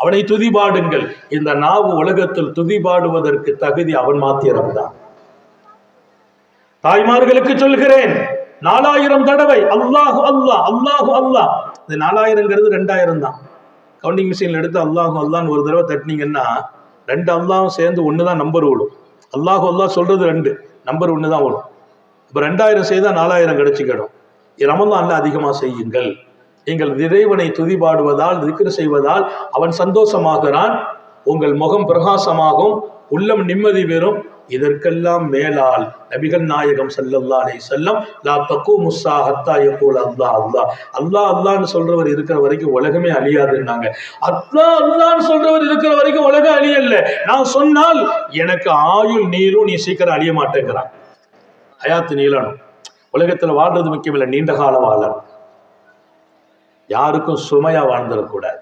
அவனை துதிபாடுங்கள். இந்த நாவு உலகத்தில் துதிபாடுவதற்கு தகுதி அவன் மாத்திரம்தான். தாய்மார்களுக்கு சொல்கிறேன், 4000 தடவை அல்லாஹு அல்லாஹ் அல்லாஹு அல்லாஹ். இந்த 4000ங்கிறது 2000 தான். கவுண்டிங் மிஷின்ல எடுத்து அல்லாஹு அல்லான்னு ஒரு தடவை தட்டினீங்கன்னா 2 அல்லாஹும் சேர்ந்து 1 தான் நம்பர் விடும். அல்லாஹு அல்லாஹ் சொல்றது 2, நம்பர் 1 தான் வரும். இப்ப 2000 செய்தா 4000 கிடைச்சிக்கிடும். ரமலான்ல அதிகமா செய்யுங்கள். நீங்கள் இறைவனை துதிபாடுவதால், திக்ர் செய்வதால் அவன் சந்தோஷமாகிறான். உங்கள் முகம் பிரகாசமாகும், உள்ளம் நிம்மதி பெறும். இதற்கெல்லாம் மேலால் நபிகள் நாயகம் ஸல்லல்லாஹு அலைஹி வஸல்லம் லா தகூமு ஸா ஹத்தா யகூல் அல்லாஹ் அல்லாஹ் அல்லாஹ் அல்லாஹ்னு சொல்றவர் இருக்கிற வரைக்கும் உலகமே அழியாதுன்னாங்க. அல்லாஹ் அல்லாஹ்னு சொல்றவர் இருக்கிற வரைக்கும் உலகம் அழியல. நான் சொன்னால் எனக்கு ஆயுள் நீளும், நீ சீக்கிரம் அழிய மாட்டேங்கிறான். ஹயாத்து நீளணும். உலகத்துல வாழ்றது முக்கியம் இல்லை, நீண்ட காலம் வாழணும். யாருக்கும் சுமையா வாழ்ந்துடக்கூடாது.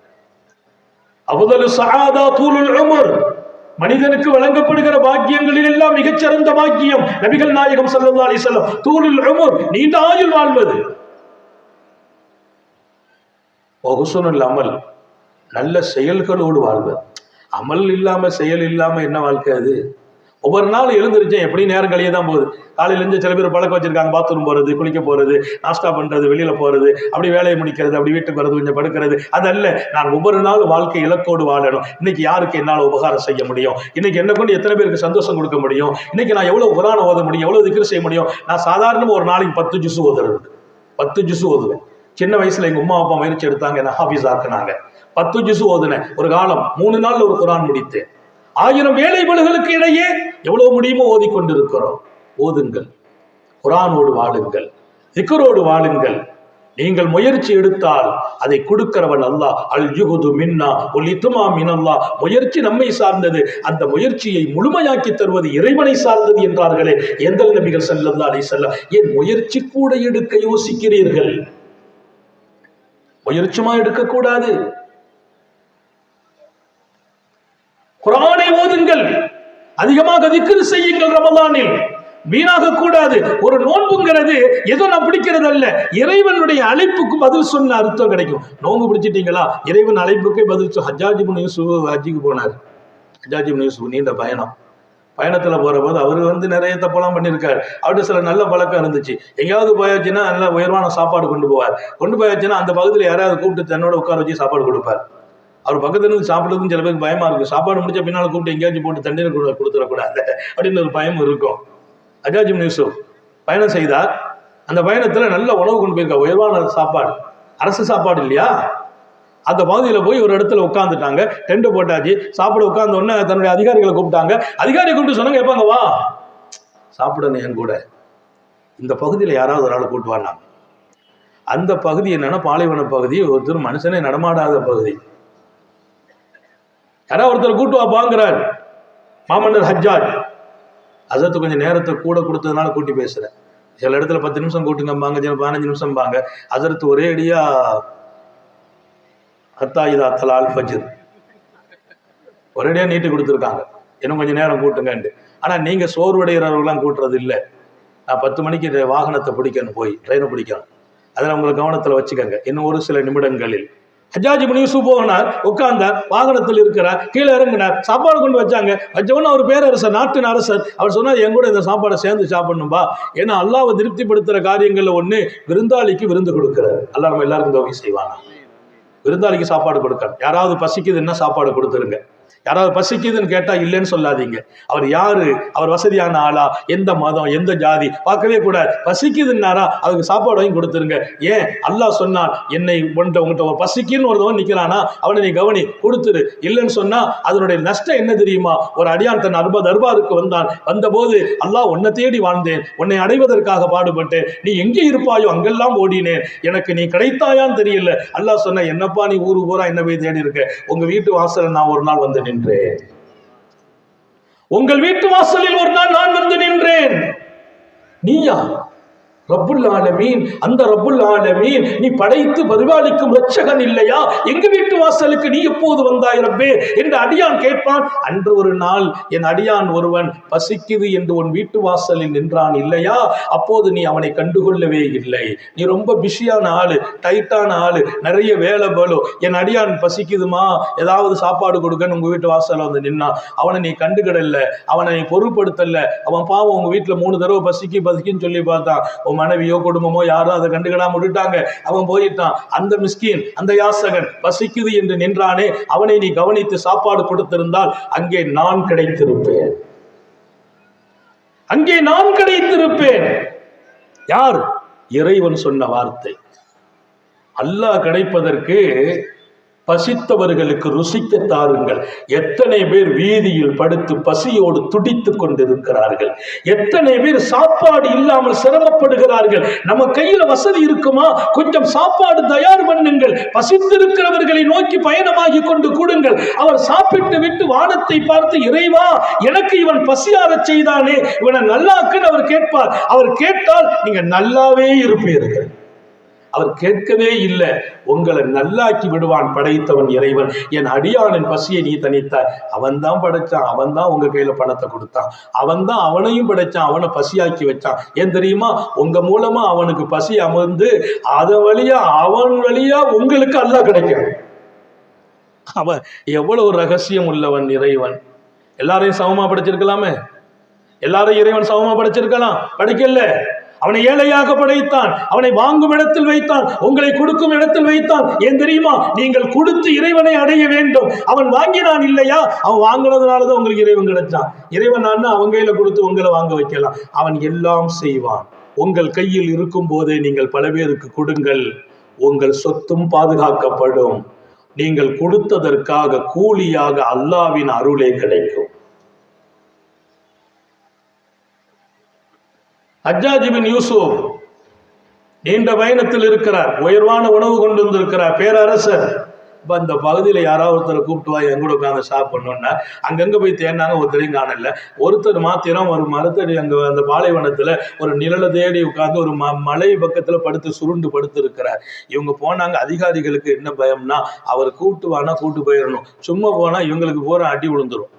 அஃதலு ஸஆதா தூலுல் உமர், மனிதனுக்கு வழங்கப்படுகிற பாக்கியங்களில் எல்லாம் மிகச்சிறந்த பாக்கியம் நபிகள் நாயகம் ஸல்லல்லாஹு அலைஹி வஸல்லம் தூலுல் உமர், நீண்ட ஆயுள் வாழ்வது. ஹுஸ்னுல் அமல், நல்ல செயல்களோடு வாழ்வது. அமல் இல்லாம செயல் இல்லாம என்ன வாழ்க்கை அது? ஒவ்வொரு நாள் எழுந்திருச்சேன் எப்படி நேரம் கழிய தான் போகுது. காலையில இருந்து சில பேர் பழக்கம் வச்சிருக்காங்க, பாத்ரூம் போறது, குளிக்க போறது, நாஸ்டா பண்றது, வெளியில போறது, அப்படி வேலையை முடிக்கிறது, அப்படி வீட்டுக்கு வரது, கொஞ்சம் படுக்கிறது. அதல்ல, நான் ஒவ்வொரு நாள் வாழ்க்கை இலக்கோடு வாழணும். இன்னைக்கு யாருக்கு என்னால் உபகாரம் செய்ய முடியும், இன்னைக்கு என்ன கொண்டு எத்தனை பேருக்கு சந்தோஷம் கொடுக்க முடியும், இன்னைக்கு நான் எவ்வளவு குர்ஆன் ஓத முடியும், எவ்வளவு திக்ர் செய்ய முடியும். நான் சாதாரணமா ஒரு நாளைக்கு 10 ஜுஸ் ஓதுறது, 10 ஜுஸ் ஓதுவேன். சின்ன வயசுல எங்க உமா அப்பா முயற்சி எடுத்தாங்க, என்ன ஹாஃபிஸ் ஆக்குனாங்க. 10 ஜுஸ் ஓதுனேன். ஒரு காலம் 3 நாள்ல ஒரு குர்ஆன் முடித்தேன். 1000 வேலை பளுகளுக்கு இடையே எவ்வளவு முடியுமோ ஓதிக்கொண்டிருக்கிறோம். ஓதுங்கள், குர்ஆனோடு வாழுங்கள், திக்ரோடு வாழுங்கள். நீங்கள் முயற்சி எடுத்தால் அதை கொடுக்கிறவன் அல்லாஹ். அல் ஜுஹுது மின்னா வல் இத்மா மினல்லாஹ். முயற்சி நம்மை சார்ந்தது, அந்த முயற்சியை முழுமையாக்கி தருவது இறைவனை சார்ந்தது என்றார்களே எங்கள் நபிகள் ஸல்லல்லாஹு அலைஹி வஸல்லம். ஏன் முயற்சி கூட எடுக்க யோசிக்கிறீர்கள்? முயற்சிமா எடுக்கக்கூடாது. குர்ஆனை ஓதுங்கள், அதிகமாக திக்ர் செய்யுங்கள். ரமலானில் வீணாக கூடாது. ஒரு நோன்புங்கிறது ஏதோ நான் பிடிக்கிறது அல்ல, இறைவனுடைய அழைப்புக்கு பதில் சொன்ன அர்த்தம் கிடைக்கும். நோன்பு பிடிச்சிட்டீங்களா, இறைவன் அழைப்புக்கே பதில். ஹஜ்ஜாஜ் இப்னு யூசுப் ஹஜ்ஜுக்கு போனார். ஹஜ்ஜாஜ் இப்னு யூசுப் நீண்ட பயணத்துல போற போது அவர் நிறைய தப்பெல்லாம் பண்ணியிருக்காரு. அவர்கிட்ட சில நல்ல பழக்கம் இருந்துச்சு. எங்கேயாவது போயாச்சுன்னா நல்ல உயர்வான சாப்பாடு கொண்டு போவார். கொண்டு போயாச்சுன்னா அந்த பகுதியில் யாராவது கூப்பிட்டு தன்னோட உட்கார வச்சு சாப்பாடு கொடுப்பார். அவர் பக்கத்துல இருந்து சாப்பிடுறதுன்னு சில பேருக்கு பயமா இருக்கும். சாப்பாடு முடிச்ச பின்னால கூப்பிட்டு எங்கேயாச்சும் போட்டு தண்ணீர் கொடுத்துடக்கூடாது அப்படின்னு ஒரு பயம் இருக்கும். ஹஜ்ஜாஜ் இப்னு யூசுப் பயணம் செய்தார். அந்த பயணத்துல நல்ல உணவு கொண்டு போயிருக்கார், உயர்வான சாப்பாடு, அரசு சாப்பாடு இல்லையா. அந்த பகுதியில போய் ஒரு இடத்துல உட்காந்துட்டாங்க, டென்ட் போட்டாச்சு. சாப்பிட உட்கார்ந்த உடனே தன்னுடைய அதிகாரிகளை கூப்பிட்டாங்க. அதிகாரி கூப்பிட்டு சொன்னாங்க, கேட்பாங்க, வா சாப்பிடணும் என் கூட, இந்த பகுதியில யாராவது ஒரு ஆள் கூப்பிட்டு வாங்க. அந்த பகுதி என்னன்னா பாலைவன பகுதி, ஒருத்தர் மனுஷனே நடமாடாத பகுதி. யாராவது ஒருத்தர் கூட்டு வாங்கிறார். மாமன்னர் ஹஜ்ஜாஜ் அசத்து கொஞ்சம் நேரத்தை கூட கொடுத்ததுனால கூட்டி பேசுறேன். சில இடத்துல 10 நிமிஷம் கூட்டுங்கம்பாங்க, சில 15 நிமிஷம் பாங்க. அசரத்து ஒரே அடியா ஹத்தா இதா தலால் ஃபஜ்ர் ஒரேடியா நீட்டி கொடுத்துருக்காங்க, இன்னும் கொஞ்சம் நேரம் கூட்டுங்கன்ட்டு. ஆனா நீங்க சோர்வடைகிறவர்கள்லாம் கூட்டுறது இல்லை. நான் 10 மணிக்கு வாகனத்தை பிடிக்கணும், போய் ட்ரெயினை பிடிக்கணும். அதில் உங்களை கவனத்தில் வச்சுக்கோங்க. இன்னும் ஒரு சில நிமிடங்களில் ஹஜ்ஜாஜ் இப்னு யூசுப் போனார், உட்கார்ந்தார், வாகனத்தில் இருக்கிறார், கீழே இறங்கினார், சாப்பாடு கொண்டு வச்சாங்க. வச்சவொன்னு அவர் பேரரசர், நாட்டின் அரசர். அவர் சொன்னார், என் கூட இந்த சாப்பாடை சேர்ந்து சாப்பிடணும்பா. ஏன்னா அல்லாஹ்வை திருப்திப்படுத்துற காரியங்கள்ல ஒண்ணு விருந்தாளிக்கு விருந்து கொடுக்கிறார். அல்லாஹ் நம்ம எல்லாருக்கும் உதவி செய்வாங்க. விருந்தாளிக்கு சாப்பாடு கொடுக்க, யாராவது பசிக்குதுன்னா சாப்பாடு கொடுத்துருங்க. யாராவது பசிக்குதுன்னு கேட்டா இல்லைன்னு சொல்லாதீங்க. அவர் யாரு, அவர் வசதியான ஆளா, எந்த மதம், எந்த ஜாதி பார்க்கவே கூடாது. பசிக்குதுன்னாரா அவருக்கு சாப்பாடு வாங்கி கொடுத்துருங்க. ஏன் அல்லாஹ் சொன்னான், என்னை உங்கள்கிட்ட பசிக்குன்னு ஒருத்தவன் நிக்கிறானா அவனை நீ கவனி, கொடுத்துரு. இல்லைன்னு சொன்னா அதனுடைய நஷ்டம் என்ன தெரியுமா? ஒரு அடியான் தன் தர்பாருக்கு வந்தான். வந்தபோது அல்லாஹ் உன்னை தேடி வாழ்ந்தேன், உன்னை அடைவதற்காக பாடுபட்டேன், நீ எங்கே இருப்பாயோ அங்கெல்லாம் ஓடினேன், எனக்கு நீ கிடைத்தாயான்னு தெரியல. அல்லாஹ் சொன்ன, என்னப்பா நீ ஊரு பூரா என்ன போய் தேடி இருக்க, உங்க வீட்டு வாசல் நான் ஒரு நாள் வந்து நின்றேன். உங்கள் வீட்டு வாசலில் ஒரு நாள் நான் வந்து நின்றேன். நீயா? ரப்புல் ஆலமீன், அந்த ரப்புல் ஆலமீன் நீ படைத்து பரிபாலிக்கும் இரட்சகன் இல்லையா? எங்க வீட்டு வாசலுக்கு நீ எப்போது வந்தாய் ரப்பே என்று அடியான் கேட்பான். அன்று ஒரு நாள் என் அடியான் ஒருவன் பசிக்குது என்று உன் வீட்டு வாசலில் நின்றான் இல்லையா? அப்போது நீ அவனை கண்டுகொள்ளவே இல்லை. நீ ரொம்ப பிஸியான ஆளு, டைட்டான ஆளு, நிறைய வேலை போலோ. என் அடியான் பசிக்குதுமா, ஏதாவது சாப்பாடு கொடுக்கன்னு உங்க வீட்டு வாசல வந்து நின்னான். அவனை நீ கண்டுகிடல, அவனை நீ பொருட்படுத்தல. அவன் பாவம் உங்க வீட்டுல 3 தடவை பசிக்குன்னு சொல்லி பார்த்தான். மனைவியோ குடும்பமோ யாரும் அதை கண்டுக்கிடாம விட்டுட்டாங்க. அவன் போயிட்டான். அந்த மிஸ்கின், அந்த யாசகன் பசிக்குது என்று நின்றானே, அவனை நீ கவனித்து சாப்பாடு கொடுத்திருந்தால் அங்கே நான் கிடைத்திருப்பேன். அங்கே நான் கிடைத்திருப்பேன். யார்? இறைவன் சொன்ன வார்த்தை. அல்லாஹ் கிடைப்பதற்கு பசித்தவர்களுக்கு ருசிக்க தாருங்கள். எத்தனை பேர் வீதியில் படுத்து பசியோடு துடித்துக் கொண்டிருக்கிறார்கள். எத்தனை பேர் சாப்பாடு இல்லாமல் சிரமப்படுகிறார்கள். நம்ம கையில வசதி இருக்குமா? கொஞ்சம் சாப்பாடு தயார் பண்ணுங்கள். பசித்திருக்கிறவர்களை நோக்கி பயணமாகி கொண்டு கூடுங்கள். அவர் சாப்பிட்டு விட்டு வானத்தை பார்த்து, இறைவா எனக்கு இவன் பசியார செய்தானே, இவனை நல்லாக்குன்னு அவர் கேட்பார். அவர் கேட்டால் நீங்க நல்லாவே இருப்பீர்கள். அவர் கேட்கவே இல்லை, உங்களை நல்லாக்கி விடுவான் படைத்தவன் இறைவன். என் அடியானின் பசியை நீ தனித்தாய். அவன் தான் படைச்சான், அவன் தான் உங்க கையில பணத்தை கொடுத்தான், அவன் தான் அவனையும் படைச்சான், அவனை பசியாக்கி வச்சான். ஏன் தெரியுமா? உங்க மூலமா அவனுக்கு பசி அமர்ந்து அதன் வழியா அவன் வழியா உங்களுக்கு அல்லாஹ் கிடைக்கும். அவன் எவ்வளவு ரகசியம் உள்ளவன் இறைவன். எல்லாரையும் சமமா படைச்சிருக்கலாமே, எல்லாரையும் இறைவன் சமமா படைச்சிருக்கலாம், படைக்கல. அவனை ஏழையாக படைத்தான், அவனை வாங்கும் இடத்தில் வைத்தான், உங்களை கொடுக்கும் இடத்தில் வைத்தான். ஏன் தெரியுமா? நீங்கள் கொடுத்து இறைவனை அடைய வேண்டும். அவன் வாங்கினான் இல்லையா? அவன் வாங்கினதுனாலதான் உங்களுக்கு இறைவன் கிடைச்சான். இறைவன் அவன் கையில கொடுத்து உங்களை வாங்க வைக்கலாம். அவன் எல்லாம் செய்வான். உங்கள் கையில் இருக்கும் போதே நீங்கள் பல பேருக்கு கொடுங்கள். உங்கள் சொத்தும் பாதுகாக்கப்படும். நீங்கள் கொடுத்ததற்காக கூலியாக அல்லாஹ்வின் அருளே கிடைக்கும். ஹஜ்ஜாஜ் பின் யூசுப் நீண்ட பயணத்தில் இருக்கிறார். உயர்வான உணவு கொண்டு வந்திருக்கிறார், பேரரசர். இப்போ அந்த பகுதியில் யாராவது ஒருத்தரை கூப்பிட்டு வா, என் கூட உட்காந்து சாப்பிடணும்னா அங்கங்கே போய் தேடினாங்க, ஒருத்தரையும் காணல. ஒருத்தர் மாத்திரம் ஒரு மரத்தடி அங்கே அந்த பாலைவனத்தில் ஒரு நிழலை தேடி உட்காந்து ஒரு மலை பக்கத்தில் படுத்து சுருண்டு படுத்து இருக்கிறார். இவங்க போனாங்க. அதிகாரிகளுக்கு என்ன பயம்னா, அவர் கூப்பிட்டு வானா கூப்பிட்டு போயிடணும், சும்மா போனால் இவங்களுக்கு போகிற அடி விழுந்துடும்.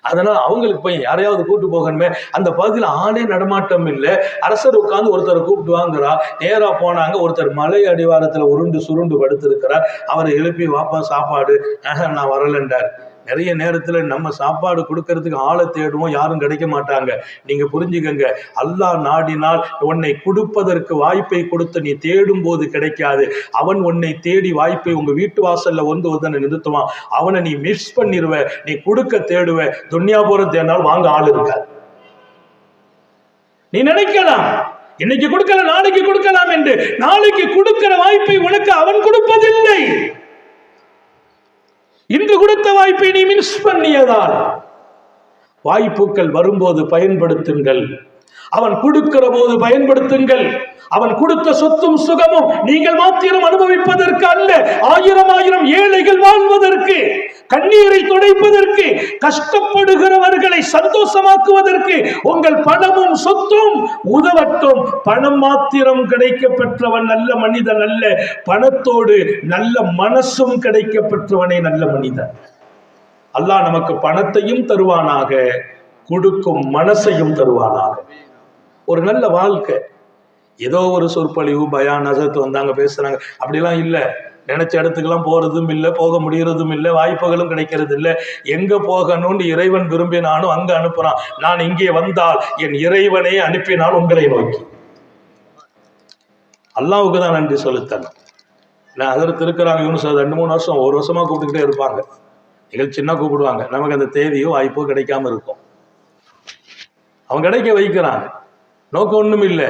அதனால அவங்களுக்கு போய் யாரையாவது கூட்டு போகணுமே. அந்த பகுதியில் ஆளே நடமாட்டம் இல்லை. அரசர் உட்கார்ந்து ஒருத்தரை கூப்பிட்டு வாங்குறா. நேரா போனாங்க. ஒருத்தர் மலை அடிவாரத்துல உருண்டு சுருண்டு படுத்திருக்கிறார். அவரை எழுப்பி, வாப்பா சாப்பாடு. நான் வரலன்றார். நிறைய நேரத்துல நம்ம சாப்பாடு கொடுக்கறதுக்கு ஆளை தேடுவோம், யாரும் கிடைக்க மாட்டாங்க. நீங்க புரிஞ்சுக்கங்க, அல்லாஹ் நாடினால் உன்னை கொடுப்பதற்கு வாய்ப்பை கொடுத்து நீ தேடும் போது கிடைக்காது. அவன் உன்னை தேடி வாய்ப்பை உங்க வீட்டு வாசல்ல வந்து நிறுத்துவான். அவனை நீ மிஸ் பண்ணிடுவ. நீ கொடுக்க தேடுவ, துன்யாபுரம் தேடினால் வாங்க ஆள் இருக்காது. நீ நினைக்கலாம் இன்னைக்கு கொடுக்கல நாளைக்கு கொடுக்கலாம் என்று. நாளைக்கு கொடுக்கிற வாய்ப்பை உனக்கு அவன் கொடுப்பதில்லை. இன்று கொடுத்த வாய்ப்பை நீ மிஸ் பண்ணியதால். வாய்ப்புகள் வரும்போது பயன்படுத்துங்கள். அவன் கொடுக்கிற போது பயன்படுத்துங்கள். அவன் கொடுத்த சொத்தும் சுகமும் நீங்கள் மாத்திரம் அனுபவிப்பதற்கு அல்ல, ஆயிரம் ஏழைகள் வாழ்வதற்கு, கண்ணீரை துடைப்பதற்கு, கஷ்டப்படுகிறவர்களை சந்தோஷமாக்குவதற்கு உங்கள் பணமும் சொத்தும் உதவட்டும். பணம் மாத்திரம் கிடைக்க பெற்றவன் நல்ல மனிதன் அல்ல, பணத்தோடு நல்ல மனசும் கிடைக்க பெற்றவனே நல்ல மனிதன். அல்லாஹ் நமக்கு பணத்தையும் தருவானாக, கொடுக்கும் மனசையும் தருவானாக. ஒரு நல்ல வாழ்க்கை. ஏதோ ஒரு சொற்பொழிவு பயான் நசத்து வந்தாங்க பேசுறாங்க, அப்படிலாம் இல்லை. நினைச்ச இடத்துக்கெல்லாம் போறதும் இல்லை, போக முடியறதும் இல்லை, வாய்ப்புகளும் கிடைக்கிறது இல்லை. எங்க போகணும்னு இறைவன் விரும்பினாலும் அங்க அனுப்புறான். நான் இங்கே வந்தால் என் இறைவனே அனுப்பினால் உங்களை நோக்கி. அல்லாவுக்கு தான் நன்றி சொல்லுத்தேன். நான் அதற்கு இருக்கிறாங்க யூனுஸ் 2-3 வருஷம், 1 வருஷமா கூப்பிட்டுக்கிட்டே இருப்பாங்க. நிகழ்ச்சின்னா கூப்பிடுவாங்க. நமக்கு அந்த தேதியோ வாய்ப்போ கிடைக்காம இருக்கும். அவன் கிடைக்க வைக்கிறான். நோக்கம் ஒண்ணும் இல்லை.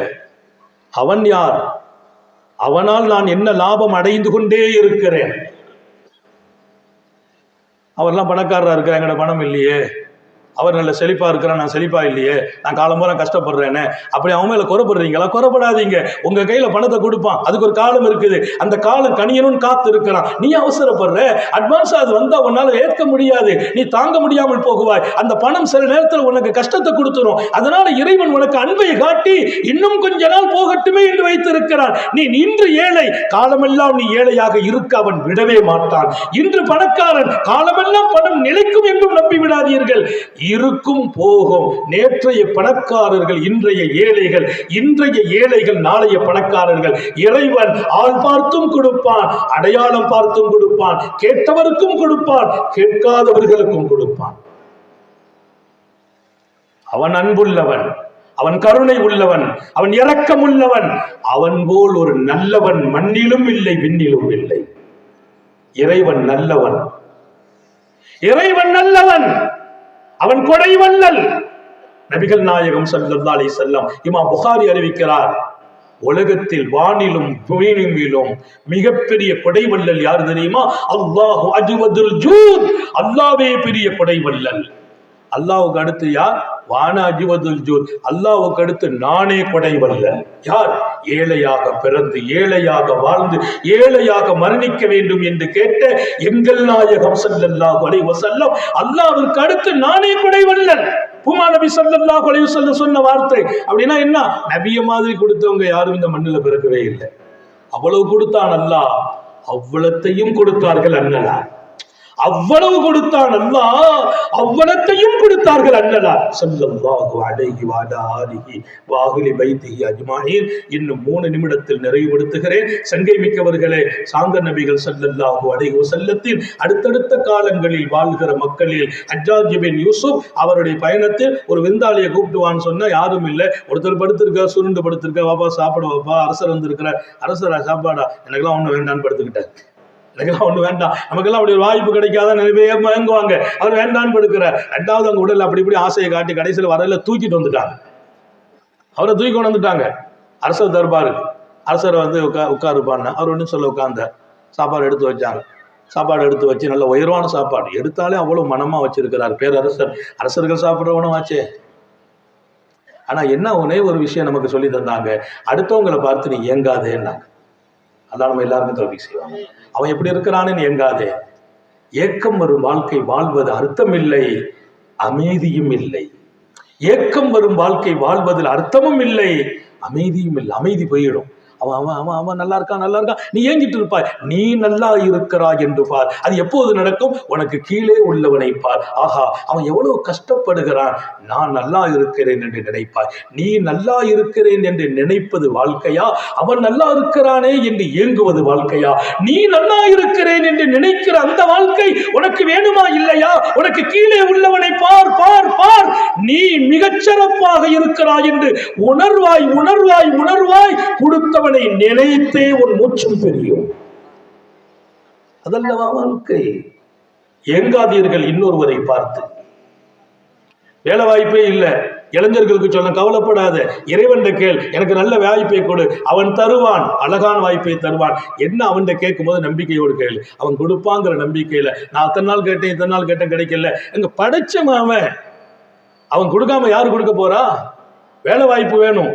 அவன் யார்? அவனால் நான் என்ன லாபம் அடைந்து கொண்டே இருக்கிறேன். அவர்லாம் பணக்காரரா இருக்கிற, எங்கட பணம் இல்லையே. அவர் நல்ல செழிப்பா இருக்கிறான், நான் செழிப்பா இல்லையே, நான் காலம்பூரா கஷ்டப்படுறேன்னு அப்படி அவன் மேல குறைப்படுறீங்களா? குறைப்படாதீங்க. உங்க கையில பணத்தை கொடுப்பான், அதுக்கு ஒரு காலம் இருக்குது, அந்த காலம் கனியனும் காத்து இருக்கிறான். நீ அவசரப்படுற, அட்வான்ஸ் அது வந்தா உன்னால ஏற்க முடியாது, நீ தாங்க முடியாமல் போகுவாய். அந்த பணம் சில நேரத்தில் உனக்கு கஷ்டத்தை கொடுத்துரும். அதனால இறைவன் உனக்கு அன்பை காட்டி இன்னும் கொஞ்ச நாள் போகட்டுமே என்று வைத்திருக்கிறான். நீ இன்று ஏழை, காலமெல்லாம் நீ ஏழையாக இருக்க அவன் விடவே மாட்டான். இன்று பணக்காரன், காலமெல்லாம் பணம் நிலைக்கும் என்றும் நம்பி விடாதீர்கள். இருக்கும் போகும். நேற்றைய பணக்காரர்கள் இன்றைய ஏழைகள், இன்றைய ஏழைகள் நாளைய பணக்காரர்கள். இறைவன் ஆள் பார்த்தும் கொடுப்பான், அடையாளம் பார்த்தும் கொடுப்பான், கேட்டவருக்கும் கொடுப்பான், கேட்காதவர்களுக்கும் கொடுப்பான். அவன் அன்புள்ளவன், அவன் கருணை உள்ளவன், அவன் இரக்கம் உள்ளவன். அவன் போல் ஒரு நல்லவன் மண்ணிலும் இல்லை, விண்ணிலும் இல்லை. இறைவன் நல்லவன், இறைவன் நல்லவன், அவன் கொடை வள்ளல். நபிகள் நாயகம் ஸல்லல்லாஹு அலைஹி வஸல்லம் இமாம் புகாரி அறிவிக்கிறார், உலகத்தில் வானிலும் பூமியிலும் மிகப்பெரிய கொடை வள்ளல் யார் தெரியுமா? அல்லாஹு அஜ்வதுல் ஜூத், அல்லாஹ்வே பெரிய கொடை வள்ளல். அல்லாஹ்வுக்கு அடுத்து யார்? வானா அஜ்வதுல் ஜூத், அல்லாஹ்வுக்கு அடுத்து நானே கொடை வள்ளல். யார்? ஏழையாக பிறந்து ஏழையாக வாழ்ந்து ஏழையாக மரணிக்க வேண்டும் என்று கேட்ட எங்கள் நாயகம் ஸல்லல்லாஹு அலைஹி வஸல்லம், அல்லாஹ்விற்கு அடுத்து நானே கொடை வள்ளல். பூமா நபி ஸல்லல்லாஹு அலைஹி வஸல்லம் சொன்ன வார்த்தை. அப்படின்னா என்ன? நபிய மாதிரி கொடுத்தவங்க யாரும் இந்த மண்ணில் பிறக்கவே இல்லை. அவ்வளவு கொடுத்தான் அல்லாஹ், அவ்வளத்தையும் கொடுத்தார்கள் அண்ணலார். அவ்வளவு கொடுத்தான் அல்லாஹ், அவ்வளத்தையும் கொடுத்தார்கள் அண்ணலார் ஸல்லல்லாஹு அலைஹி வஆலிஹி வஅஹ்லி பைத்திஹி அஜ்மாஈன். இன்னும் 3 நிமிடத்தில் நிறைவுபடுத்துகிறேன். சங்கை மிக்கவர்களே, சாந்த நபிகள் ஸல்லல்லாஹு அலைஹி வஸல்லத்தின் அடுத்தடுத்த காலங்களில் வாழ்கிற மக்களில் ஹஜ்ஜாஜ் பின் யூசுப் அவருடைய பயணத்தில் ஒரு விருந்தாளியை கூப்பிட்டுவான்னு சொன்னா யாரும் இல்லை. ஒருத்தர் படுத்திருக்க, சுருண்டு படுத்திருக்க, வாப்பா சாப்பிட வாப்பா, அரசர் வந்திருக்கிற, அரசரா சாப்பாடா, எனக்கெல்லாம் ஒண்ணு வேண்டான்னு படுத்துக்கிட்டார். எனக்கெல்லாம் ஒண்ணு வேண்டாம், நமக்கெல்லாம் அப்படி ஒரு வாய்ப்பு கிடைக்காத நிறைய பேர் மயங்குவாங்க. அவர் வேண்டான்னு படுக்கிறார். 2வது அவங்க உடல் அப்படி இப்படி ஆசையை காட்டி கடைசியில் வரல தூக்கிட்டு வந்துட்டாங்க. அவரை தூக்கி கொண்டு வந்துட்டாங்க அரசர் தர்பாருக்கு. அரசரை வந்து உட்காருப்பான்னு அவர் ஒன்றும் சொல்ல உட்கார்ந்தார். சாப்பாடு எடுத்து வச்சாங்க. சாப்பாடு எடுத்து வச்சு நல்ல உயர்வான சாப்பாடு எடுத்தாலே அவ்வளவு மனமா வச்சிருக்கிறார் பேரரசர். அரசர்கள் சாப்பிட்ற உணவாச்சே. ஆனா என்ன ஒரே ஒரு விஷயம் நமக்கு சொல்லி தந்தாங்க, அடுத்தவங்களை பார்த்து நீ ஏங்காதேன்னாங்க. அதான் நம்ம எல்லாருமே தௌஃபீக் செய்வாங்க. அவன் எப்படி இருக்கிறான்னு ஏங்காதே. ஏக்கம் வரும் வாழ்க்கை வாழ்வது அர்த்தம் இல்லை, அமைதியும் இல்லை. ஏக்கம் வரும் வாழ்க்கை வாழ்வதில் அர்த்தமும் இல்லை, அமைதியும் இல்லை. அமைதி போயிடும். அவன் அவன் அவன் அவன் நல்லா இருக்கான், நல்லா இருக்கான், நீ ஏங்கிட்டு இருப்பாய். நீ நல்லா இருக்கிறாய் என்று பார். அது எப்போது நடக்கும்? உனக்கு கீழே உள்ளவனை பார். ஆஹா, அவன் எவ்வளவு கஷ்டப்படுகிறான், நான் நல்லா இருக்கிறேன் என்று நினைப்பாய். நீ நல்லா இருக்கிறேன் என்று நினைப்பது வாழ்க்கையா? அவன் நல்லா இருக்கிறானே என்று ஏங்குவது வாழ்க்கையா? நீ நல்லா இருக்கிறேன் என்று நினைக்கிற அந்த வாழ்க்கை உனக்கு வேணுமா இல்லையா? உனக்கு கீழே உள்ளவனை பார் பார் பார். நீ மிகச்சிறப்பாக இருக்கிறாய் என்று உணர்வாய் உணர்வாய் உணர்வாய். கொடுத்தவன் நினைத்தே உன் மூச்சும் தெரியும். அதல்லவா வாழ்க்கை. ஏங்காதீர்கள் இன்னொருவரை பார்த்து. வேலை வாய்ப்பே இல்லை, இளைஞர்களுக்கு சொல்ல கவலைப்படாத, இறைவன் கேள், எனக்கு நல்ல வாய்ப்பை கொடு, அவன் தருவான், அழகான வாய்ப்பை தருவான். என்ன அவன் கேட்கும் போது நம்பிக்கையோடு கேளு, அவன் கொடுப்பாங்கிற நம்பிக்கையில. நான் அத்தனை நாள் கேட்டேன், இத்தனை நாள் கேட்டேன், கிடைக்கல. எங்க படைச்சவன் அவன் கொடுக்காம யாரு கொடுக்க போறா? வேலை வாய்ப்பு வேணும்.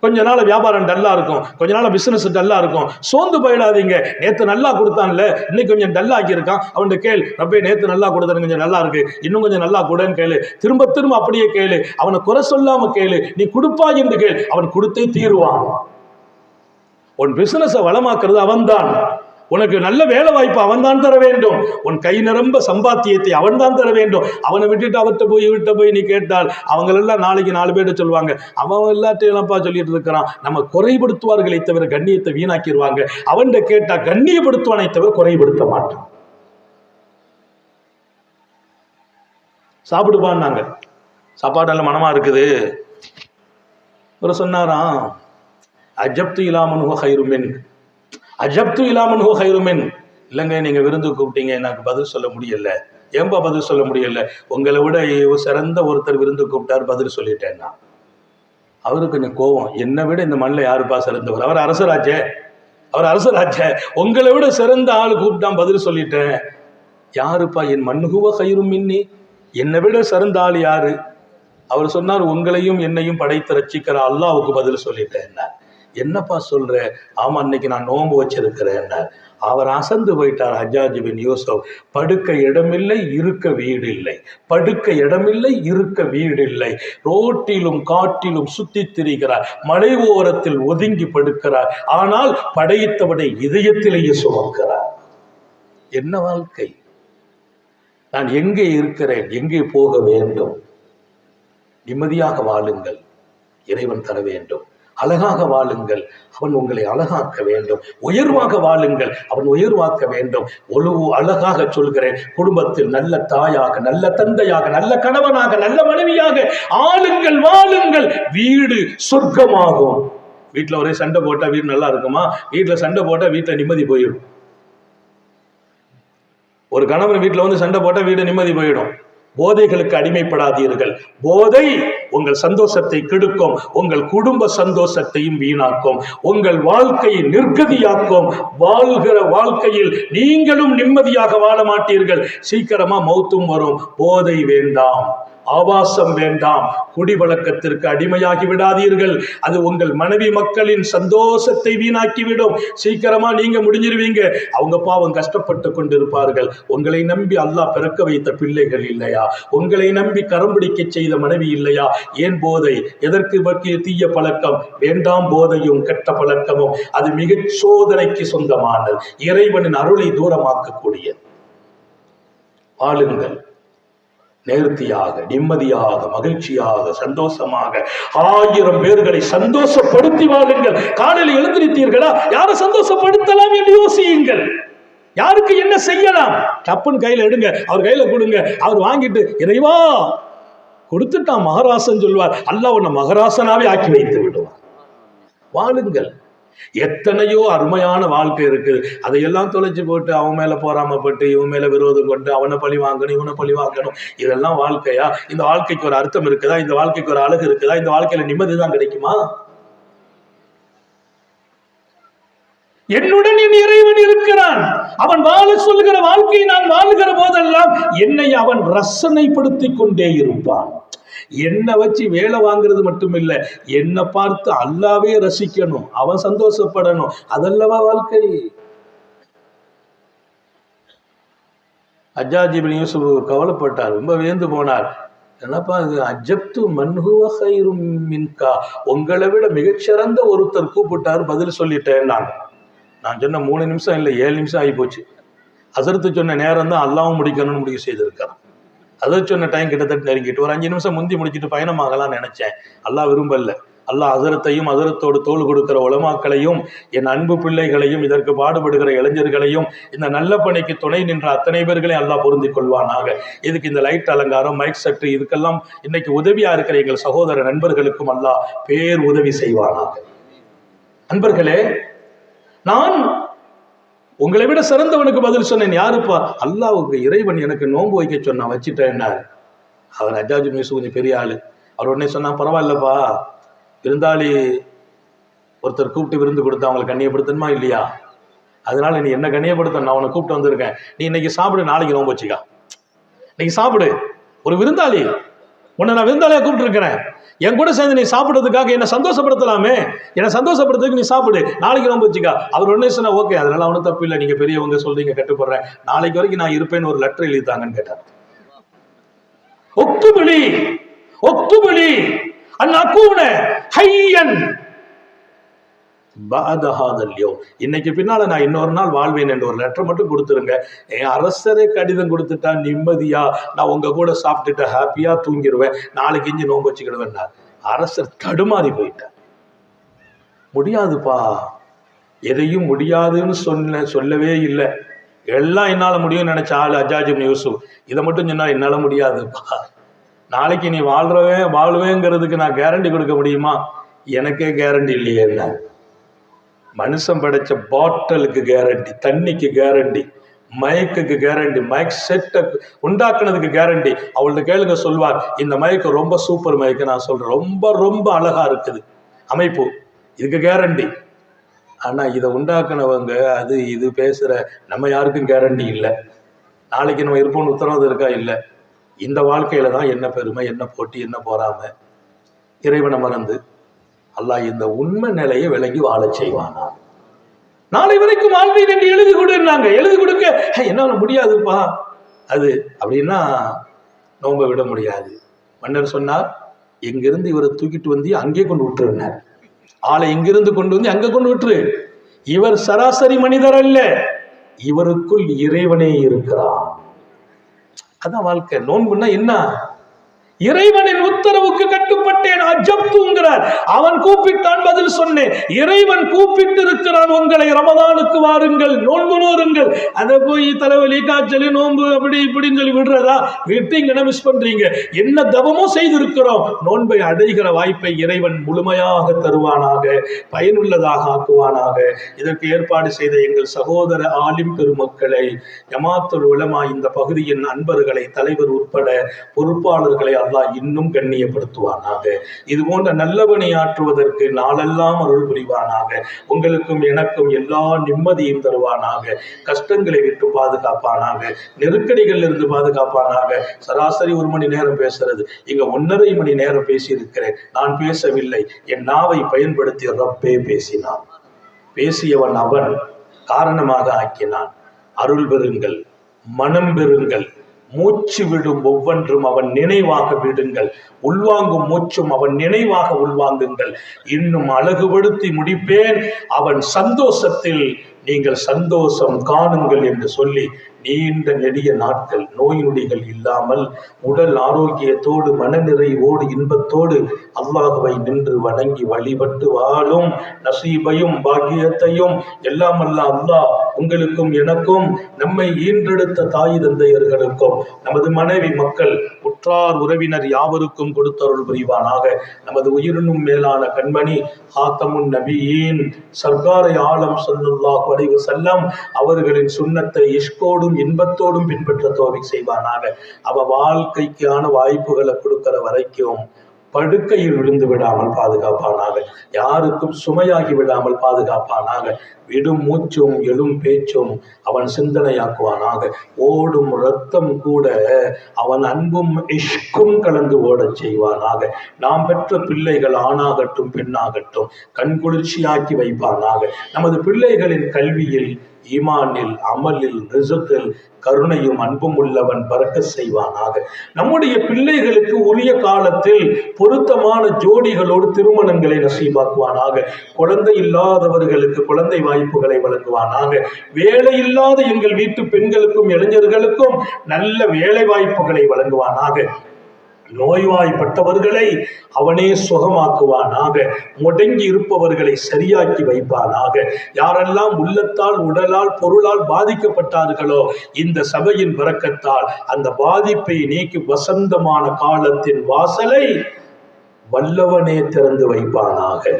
கொஞ்ச நாள் வியாபாரம் டல்லா இருக்கும், கொஞ்ச நாள் பிசினஸ் டல்லா இருக்கும். சோர்ந்து போயிடாதீங்க. நேத்து நல்லா கொடுத்தான்ல, இன்னைக்கு கொஞ்சம் டல்லா ஆக்கி இருக்கான், அவன் கேள், ரப்பே நேத்து நல்லா கொடுத்தாரு, கொஞ்சம் நல்லா இருக்கு, இன்னும் கொஞ்சம் நல்லா கொடுன்னு கேளு. திரும்ப திரும்ப அப்படியே கேளு. அவனை குறை சொல்லாம கேளு. நீ கொடுப்பாய் என்று கேள், அவன் கொடுத்தே தீருவான். உன் பிசினஸை வளமாக்குறது அவன்தான். உனக்கு நல்ல வேலை வாய்ப்பு அவன் தான் தர வேண்டும். உன் கை நிரம்ப சம்பாத்தியத்தை அவன் தான் தர வேண்டும். அவனை விட்டுட்டு அவர்கிட்ட போய் நீ கேட்டால் அவங்களெல்லாம் நாளைக்கு 4 பேர்ட்ட சொல்லுவாங்க, அவன் எல்லாத்தையும்ப்பா சொல்லிட்டு இருக்கிறான். நம்ம குறைபடுத்துவார்களை தவிர கண்ணியத்தை வீணாக்கிடுவாங்க. அவன்கிட்ட கேட்டா கண்ணியப்படுத்துவானை தவிர குறைபடுத்த மாட்டான். சாப்பிடுப்பான்னாங்க. சாப்பாடு நல்ல மனமா இருக்குது. ஒரு சொன்னாராம், அஜப்து இலாமன் ஹைருமின், அஜப்து இலாமன் ஹைருமின். இல்லைங்க, நீங்க விருந்து கூப்பிட்டீங்க, எனக்கு பதில் சொல்ல முடியல. ஏன்பா பதில் சொல்ல முடியல? உங்களை விட சிறந்த ஒருத்தர் விருந்து கூப்பிட்டார், பதில் சொல்லிட்டேன்னா. அவருக்கு கொஞ்சம் கோபம், என்னை விட இந்த மண்ணில் யாருப்பா சிறந்தவர்? அவர் அரசராச்சே, அவர் அரசராச்சே. உங்களை விட சிறந்த ஆள் கூப்பிட்டான், பதில் சொல்லிட்டேன். யாருப்பா? என் மண்ணுகுவ ஹைரும் மின்னி, என்னை விட சிறந்த யாரு? அவர் சொன்னார், உங்களையும் என்னையும் படைத்து ரட்சிக்கிற அல்லாவுக்கு பதில் சொல்லிட்டேன். என்னப்பா சொல்ற? ஆமா, இன்னைக்கு நான் நோன்பு வச்சிருக்கிறேன். அவர் அசந்து போயிட்டார். ஹஜ்ஜாஜ் பின் யூசுப், படுக்க இடமில்லை, இருக்க வீடு இல்லை. படுக்க இடமில்லை, இருக்க வீடு இல்லை. ரோட்டிலும் காட்டிலும் சுத்தி திரிகிறார். மலை ஓரத்தில் ஒதுங்கி படுக்கிறார். ஆனால் படைத்தவனை இதயத்திலேயே சுமக்கிறார். என்ன வாழ்க்கை! நான் எங்கே இருக்கிறேன்? எங்கே போக வேண்டும்? நிம்மதியாக வாழுங்கள், இறைவன் தர வேண்டும். அழகாக வாழுங்கள், அவன் உங்களை அழகாக்க வேண்டும். உயர்வாக வாழுங்கள், அவன் உயர்வாக்க வேண்டும். அழகாக சொல்கிறேன், குடும்பத்தில் நல்ல தாயாக, நல்ல தந்தையாக, நல்ல கணவனாக, நல்ல மனைவியாக ஆளுங்கள், வாழுங்கள். வீடு சொர்க்கமாகும். வீட்டில் ஒரே சண்டை போட்டா வீடு நல்லா இருக்குமா? வீட்டில் சண்டை போட்டா வீட்டில் நிம்மதி போயிடும். ஒரு கணவன் வீட்டில் வந்து சண்டை போட்டா வீடு நிம்மதி போயிடும். போதைகளுக்கு அடிமைப்படாதீர்கள். போதை உங்கள் சந்தோஷத்தை கெடுக்கும், உங்கள் குடும்ப சந்தோஷத்தையும் வீணாக்கும், உங்கள் வாழ்க்கையை நிர்கதியாக்கும். வாழ்கிற வாழ்க்கையில் நீங்களும் நிம்மதியாக வாழ மாட்டீர்கள். சீக்கிரமா மௌத்தும் வரும். போதை வேண்டாம், ஆபாசம் வேண்டாம், குடிவழக்கத்திற்கு அடிமையாகி விடாதீர்கள். அது உங்கள் மனைவி மக்களின் சந்தோஷத்தை வீணாக்கிவிடும். சீக்கிரமா நீங்க முடிஞ்சிருவீங்க, அவங்க பாவம் கஷ்டப்பட்டு கொண்டிருப்பார்கள். உங்களை நம்பி அல்லாஹ் பிறக்க வைத்த பிள்ளைகள் இல்லையா? உங்களை நம்பி கரம் பிடிக்க செய்த மனைவி இல்லையா? ஏன் போதை? எதற்கு பற்றிய தீய பழக்கம் வேண்டாம். போதையும் கெட்ட பழக்கமும் அது மிக சோதனைக்கு சொந்தமானது, இறைவனின் அருளை தூரமாக்கக்கூடியது. வாழுங்கள் நேர்த்தியாக, நிம்மதியாக, மகிழ்ச்சியாக, சந்தோஷமாக. 1000 பேர்களை சந்தோஷப்படுத்தி வாழுங்கள். காலையில் எழுந்திருத்தீர்களா? யாரை சந்தோஷப்படுத்தலாம் என்று யோசியுங்கள். யாருக்கு என்ன செய்யலாம்? டப்புன்னு கையில எடுங்க, அவர் கையில கொடுங்க. அவர் வாங்கிட்டு இறைவா கொடுத்துட்டான் மகராசன் சொல்வார். அல்லாஹ் உன்னை மகராசனாவே ஆக்கி வைத்து விடுவார். வாழுங்கள். எத்தனையோ அருமையான வாழ்க்கை இருக்குது. அதையெல்லாம் தொலைச்சு போட்டு அவன் மேல போராமப்பட்டு இவன் மேல விரோதம் கொண்டு அவனை பழி வாங்கணும், இவனை பழி வாங்கணும். இதெல்லாம் வாழ்க்கையா? இந்த வாழ்க்கைக்கு ஒரு அர்த்தம் இருக்குதா? இந்த வாழ்க்கைக்கு ஒரு அழகு இருக்குதா? இந்த வாழ்க்கையில நிம்மதிதான் கிடைக்குமா? என்னுடன் என் இறைவன் இருக்கிறான். அவன் வாழ சொல்லுகிற வாழ்க்கையை நான் வாழுகிற போதெல்லாம் என்னை அவன் ரசனைப்படுத்திக் கொண்டே இருப்பான். என்ன வச்சு வேலை வாங்குறது மட்டும் இல்ல, என்ன பார்த்து அல்லாவே ரசிக்கணும், அவன் சந்தோஷப்படணும். அதல்லவா வாழ்க்கை. ஹஜ்ஜாஜ் இப்னு யூசுப் கவலைப்பட்டார், ரொம்ப வியந்து போனார். என்னப்பா இது? அஜப்து மன்ஹுவ கைரும் மின்கா, உங்களை விட மிகச்சிறந்த ஒருத்தர் கூப்பிட்டார், பதில் சொல்லிட்டேன். நான் சொன்ன 3 நிமிஷம் இல்லை, 7 நிமிஷம் ஆகி போச்சு. ஹஸரத்து சொன்ன நேரம் தான் அல்லாவும் முடிக்கணும்னு முடிவு செய்திருக்கான். அதை சொன்ன டைம் கிட்டத்தட்ட நெருங்கிட்டு ஒரு 5 நிமிஷம் முந்தி முடிச்சுட்டு பயணமாகலாம்னு நினைச்சேன். அல்லாஹ் விரும்பல. அல்லாஹ் ஹஸரத்தையும் ஹஸரத்தோடு தோள் கொடுக்கிற உலமாக்களையும் என் அன்பு பிள்ளைகளையும் இதற்கு பாடுபடுகிற இளைஞர்களையும் இந்த நல்ல பணிக்கு துணை நின்ற அத்தனை பேர்களையும் அல்லாஹ் பொருந்தி கொள்வானாக. இதுக்கு இந்த லைட் அலங்காரம், மைக் செட்டு, இதுக்கெல்லாம் இன்னைக்கு உதவியா இருக்கிற எங்கள் சகோதர நண்பர்களுக்கும் அல்லாஹ் பேர் உதவி செய்வானாக. நண்பர்களே, நான் உங்களை விட சிறந்தவனுக்கு பதில் சொன்னேன். யாருப்பா? அல்லாஹ்வுக்கு. இறைவன் எனக்கு நோன்பு வைக்க சொன்னா, வச்சுட்டேன். அவர் ஹஜ்ஜாஜ் இப்னு யூசுப் கொஞ்சம் பெரிய ஆளு. அவர் உடனே சொன்னா, பரவாயில்லப்பா, விருந்தாளி ஒருத்தர் கூப்பிட்டு விருந்து கொடுத்தா அவங்களை கண்ணியப்படுத்தணுமா இல்லையா? அதனால நீ என்ன கண்ணியப்படுத்த, நான் உன்னை கூப்பிட்டு வந்திருக்கேன். நீ இன்னைக்கு சாப்பிடு, நாளைக்கு நோன்பு வச்சுக்கா. இன்னைக்கு சாப்பிடு. ஒரு விருந்தாளி, உன்னை நான் விருந்தாளியா கூப்பிட்டு இருக்கிறேன். என் கூட சேர்ந்து நீ சாப்பிட்றதுக்காக என்னை சந்தோஷப்படுத்தலாமே, என்னை சந்தோஷப்படுறதுக்கு நீ சாப்பிடு, நாளைக்கு நோன்பு வச்சுக்கா. அவர் உடனே சொன்னா, ஓகே, அதனால அவனும் தப்பு இல்லை, நீங்க பெரியவங்க சொல்றீங்க, கட்டுப்படுறேன், நாளைக்கு வரைக்கும் நான் இருப்பேன்னு ஒரு லெட்டர் எழுதித்தாங்கன்னு கேட்டார். ஒக்துபலி ஒக்துபலி அன்அகூன ஹய்யன் இன்னைக்கு பின்னால நான் இன்னொரு நாள் வாழ்வேன் என்று ஒரு லெட்டர் மட்டும் கொடுத்துருங்க. என் அரசரே கடிதம் கொடுத்துட்டா நிம்மதியா நான் உங்க கூட சாப்பிட்டுட்டு ஹாப்பியா தூங்கிடுவேன், நாளைக்கு இஞ்சி நோன்பு வச்சுக்கிடுவேன். அரசர் தடுமாறி போயிட்டார். முடியாதுப்பா, எதையும் முடியாதுன்னு சொல்லவே இல்லை. எல்லாம் என்னால முடியும்னு நினைச்ச ஆளு ஹஜ்ஜாஜ் இப்னு யூசுப். இதை மட்டும் சொன்னா என்னால முடியாதுப்பா, நாளைக்கு நீ வாழ்வேங்கிறதுக்கு நான் கேரண்டி கொடுக்க முடியுமா? எனக்கே கேரண்டி இல்லையே. மனுஷன் படைச்ச பாட்டிலுக்கு கேரண்டி, தண்ணிக்கு கேரண்டி, மயக்குக்கு கேரண்டி, மைக் செட்டை உண்டாக்குனதுக்கு கேரண்டி. அவள்கிட்ட கேளுங்க, சொல்வார், இந்த மயக்கு ரொம்ப சூப்பர் மயக்கு. நான் சொல்றேன், ரொம்ப ரொம்ப அழகா இருக்குது அமைப்பு, இதுக்கு கேரண்டி. ஆனா இதை உண்டாக்குனவங்க அது இது பேசுற நம்ம யாருக்கும் கேரண்டி இல்லை. நாளைக்கு நம்ம இருப்போம்னு உத்தரவாதம் இருக்கா? இல்லை. இந்த வாழ்க்கையில தான் என்ன பெருமை, என்ன போட்டி, என்ன போறாம, இறைவனை மறந்து அல்லாஹ் இந்த உண்மை நிலையை விளங்கி வாழச் செய்வானா. நாளை வரைக்கும் வாழ்வீர் என்று எழுதி கொடுன்னாங்க. எழுதி கொடுக்க என்னால முடியாதுப்பா அது அப்படின்னா நோம்ப விட முடியாது. மன்னர் சொன்னார், எங்கிருந்து இவரை தூக்கிட்டு வந்து அங்கே கொண்டு விட்டுருந்தார். ஆளை எங்கிருந்து கொண்டு வந்து அங்க கொண்டு விட்டுரு. இவர் சராசரி மனிதர் அல்ல, இவருக்குள் இறைவனே இருக்கிறார். அதான் வாழ்க்கை. நோன்புன்னா என்ன? இறைவனின் உத்தரவுக்கு கட்டுப்பட்டேன். அஜப்துங்கிறார். அவன் கூப்பிட்டான், பதில் சொன்னேன். இறைவன் கூப்பிட்டு இருக்கிறான், உங்களை ரமதானுக்கு வாருங்கள், நோன்பு நோருங்கள். அதை போய் தலைவலி, காய்ச்சல், நோன்பு அப்படி இப்படின்னு சொல்லி விடுறதா? விட்டீங்கன்னா மிஸ் பண்றீங்க. என்ன தவமோ செய்திருக்கிறோம். நோன்பை அடைகிற வாய்ப்பை இறைவன் முழுமையாக தருவானாக, பயனுள்ளதாக ஆக்குவானாக. இதற்கு ஏற்பாடு செய்த எங்கள் சகோதர ஆலிம் பெருமக்களை, ஜமாத்துல் உலமா இந்த பகுதியின் அன்பர்களை, தலைவர் உட்பட பொறுப்பாளர்களை அல்லாஹ் இன்னும் கண்ணியப்படுத்துவானாக. இது போன்ற நல்லவனை ஆற்றுவதற்கு நாளெல்லாம் அருள் புரிவானாக. உங்களுக்கும் எனக்கும் எல்லா நிம்மதியும் தருவானாக. கஷ்டங்களை விட்டு பாதுகாப்பானாக. நெருக்கடிகள் இருந்து பாதுகாப்பானாக. சராசரி 1 மணி நேரம் பேசுறது, இங்க 1.5 மணி நேரம் பேசியிருக்கிறேன். நான் பேசவில்லை, என் நாவை பயன்படுத்தி ரப்பே பேசினான். பேசியவன் அவன், காரணமாக ஆக்கினான். அருள் பெறுங்கள், மனம் பெறுங்கள். மூச்சு விடும் ஒவ்வொன்றும் அவன் நினைவாக விடுங்கள். உள்வாங்கும் மூச்சும் அவன் நினைவாக உள்வாங்குங்கள். இன்னும் அழகுபடுத்தி முடிப்பேன், அவன் சந்தோஷத்தில் நீங்கள் சந்தோஷம் காணுங்கள் என்று சொல்லி நீண்ட நெடிய நாட்கள் நோய் நொடிகள் இல்லாமல் உடல் ஆரோக்கியத்தோடு மனநிறைவோடு இன்பத்தோடு அல்லாஹ்வை நின்று வணங்கி வழிபட்டு வாழும் நசீபையும் பாக்கியத்தையும் எல்லாம் அல்ல அல்லாஹ் உங்களுக்கும் எனக்கும், நம்மை ஈன்றெடுத்த தாய் தந்தையர்களுக்கும், நமது மனைவி மக்கள் உற்றார் உறவினர் யாவருக்கும் கொடுத்தருள் புரிவானாக. நமது உயிரினும் மேலான கண்மணி ஹாத்தமுன் நபியின் சர்க்காரை ஆலம் ஸல்லல்லாஹு அலைஹி வஸல்லம் அவர்களின் சுன்னத்தை இஷ்கோடும் இன்பத்தோடும் பின்பற்ற தௌஃபீக் செய்வானாக. அவ வாழ்க்கைக்கான வாய்ப்புகளை கொடுக்கிற வரைக்கும் படுக்கையில் விழுந்து விடாமல் பாதுகாப்பானாக. யாருக்கும் சுமையாகி விடாமல் பாதுகாப்பானாக. விடும் மூச்சும் எழும் பேச்சும் அவன் சிந்தனையாக்குவானாக. ஓடும் இரத்தம் கூட அவன் அன்பும் இஷ்கும் கலந்து ஓடச் செய்வானாக. நாம் பெற்ற பிள்ளைகள் ஆணாகட்டும் பெண்ணாகட்டும் கண்குளிர்ச்சியாக்கி வைப்பானாக. நமது பிள்ளைகளின் கல்வியில், ஈமானில், அமலில், ரிசுக்கில் கருணையும் அன்பும் உள்ளவன் பறக்கச் செய்வானாக. நம்முடைய பிள்ளைகளுக்கு உரிய காலத்தில் பொருத்தமான ஜோடிகளோடு திருமணங்களை நசீபாக்குவானாக. குழந்தை இல்லாதவர்களுக்கு குழந்தை வாய்ப்புகளை வழங்குவானாக. வேலை இல்லாத எங்கள் வீட்டு பெண்களுக்கும் இளைஞர்களுக்கும் நல்ல வேலை வாய்ப்புகளை வழங்குவானாக. நோய்வாய்ப்பட்டவர்களை அவனே சுகமாக்குவானாக. முடங்கி இருப்பவர்களை சரியாக்கி வைப்பானாக. யாரெல்லாம் உள்ளத்தால், உடலால், பொருளால் பாதிக்கப்பட்டார்களோ இந்த சபையின் பரக்கத்தால் அந்த பாதிப்பை நீக்கி வசந்தமான காலத்தின் வாசலை வல்லவனே திறந்து வைப்பானாக.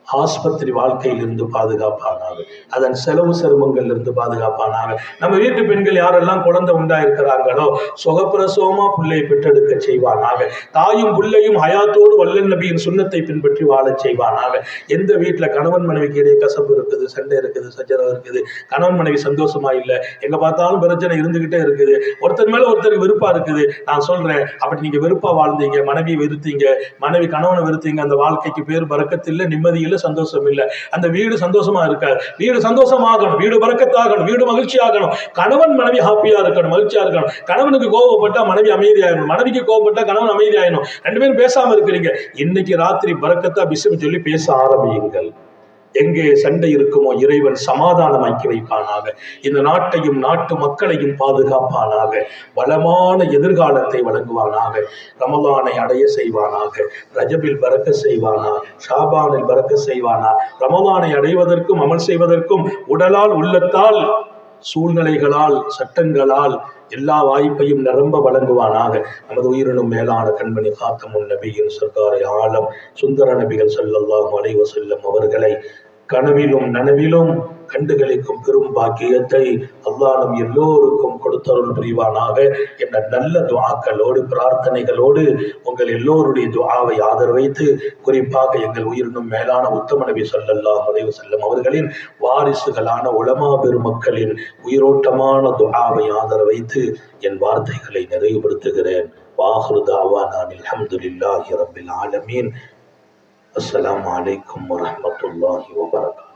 ஆஸ்பத்திரி வாழ்க்கையில் இருந்து பாதுகாப்பானாக. அதன் செலவு சிரமங்கள் இருந்து பாதுகாப்பானாக. நம்ம வீட்டு பெண்கள் யாரெல்லாம் குழந்தை உண்டாயிருக்கிறார்களோ சுகப்பிரசவமா பிள்ளை பெற்றெடுக்க செய்வானாக. தாயும் பிள்ளையும் ஹயாத்தோடு வல்லல் நபியின் சுன்னத்தை பின்பற்றி வாழச் செய்வானாக. எந்த வீட்டுல கணவன் மனைவிக்கு இடையே கசப்பு இருக்குது, சண்டை இருக்குது, சச்சரவு இருக்குது, கணவன் மனைவி சந்தோஷமா இல்லை, எங்க பார்த்தாலும் பிரச்சனை இருந்துகிட்டே இருக்குது, ஒருத்தர் மேல ஒருத்தருக்கு வெறுப்பா இருக்குது, நான் சொல்றேன் அப்படி நீங்க வெறுப்பா வாழ்ந்தீங்க, மனைவி வெறுத்தீங்க, மனைவி கணவனை வெறுத்தீங்க, அந்த வாழ்க்கைக்கு பேர் பரக்கத்தில்லை, நிம்மதி இல்லை, சந்தோஷம் இல்லை. அந்த வீடு சந்தோஷமா இருக்காது. வீடு சந்தோஷமாகணும், வீடு பரக்கத்தாகணும், வீடு மகிழ்ச்சி ஆகணும். கணவன் மனைவி ஹாப்பியா இருக்கணும், மகிழ்ச்சியா இருக்கணும். கணவனுக்கு கோபப்பட்டா மனைவி அமைதியாகணும், மனைவிக்கு கோபப்பட்டா கணவன் அமைதியாகணும். 2 பேரும் பேசாம இருக்கிறீங்க, இன்னைக்கு ராத்திரி பரக்கத்தா பிஸ்மி சொல்லி பேச ஆரம்பியுங்கள். எங்கே சண்டை இருக்குமோ இறைவன் சமாதானமாக்கி வைப்பானாக. இந்த நாட்டையும் நாட்டு மக்களையும் பாதுகாப்பானாக. வளமான எதிர்காலத்தை வழங்குவானாக. ரமலானை அடைய செய்வானாக. ரஜபில் பறக்க செய்வானா, ஷாபானில் பறக்க செய்வானா. ரமலானை அடைவதற்கும் அமல் செய்வதற்கும் உடலால், உள்ளத்தால், சூழ்நிலைகளால், சட்டங்களால் எல்லா வாய்ப்பையும் நிரம்ப வழங்குவானாக. நமது உயிரினும் மேலான கண்மணி காத்தமுன் நபியின் சர்க்காரை ஆலம் சுந்தர நபிகள் ஸல்லல்லாஹு அலைஹி வஸல்லம் அவர்களை கனவிலும் நனவிலும் கண்டுகளிக்கும் பெரும் பாக்கியத்தை அல்லாஹ் நம் எல்லோருக்கும் கொடுத்தருள் புரிவானாக என்ற நல்ல துஆக்களோடு பிரார்த்தனைகளோடு உங்கள் எல்லோருடைய துஆவை ஆதரவைத்து, குறிப்பாக எங்கள் உயிரினும் மேலான உத்தம நபி ஸல்லல்லாஹு அலைஹி வஸல்லம் அவர்களின் வாரிசுகளான உலமா பெருமக்களின் உயிரோட்டமான துஆவை ஆதரவைத்து என் வார்த்தைகளை நிறைவுபடுத்துகிறேன். வாஹிரு தஅவானா அல்ஹம்துலில்லாஹி ரப்பில் ஆலமீன். அஸ்ஸலாமு அலைக்கும் வரஹ்மத்துல்லாஹி வபரகாத்துஹு.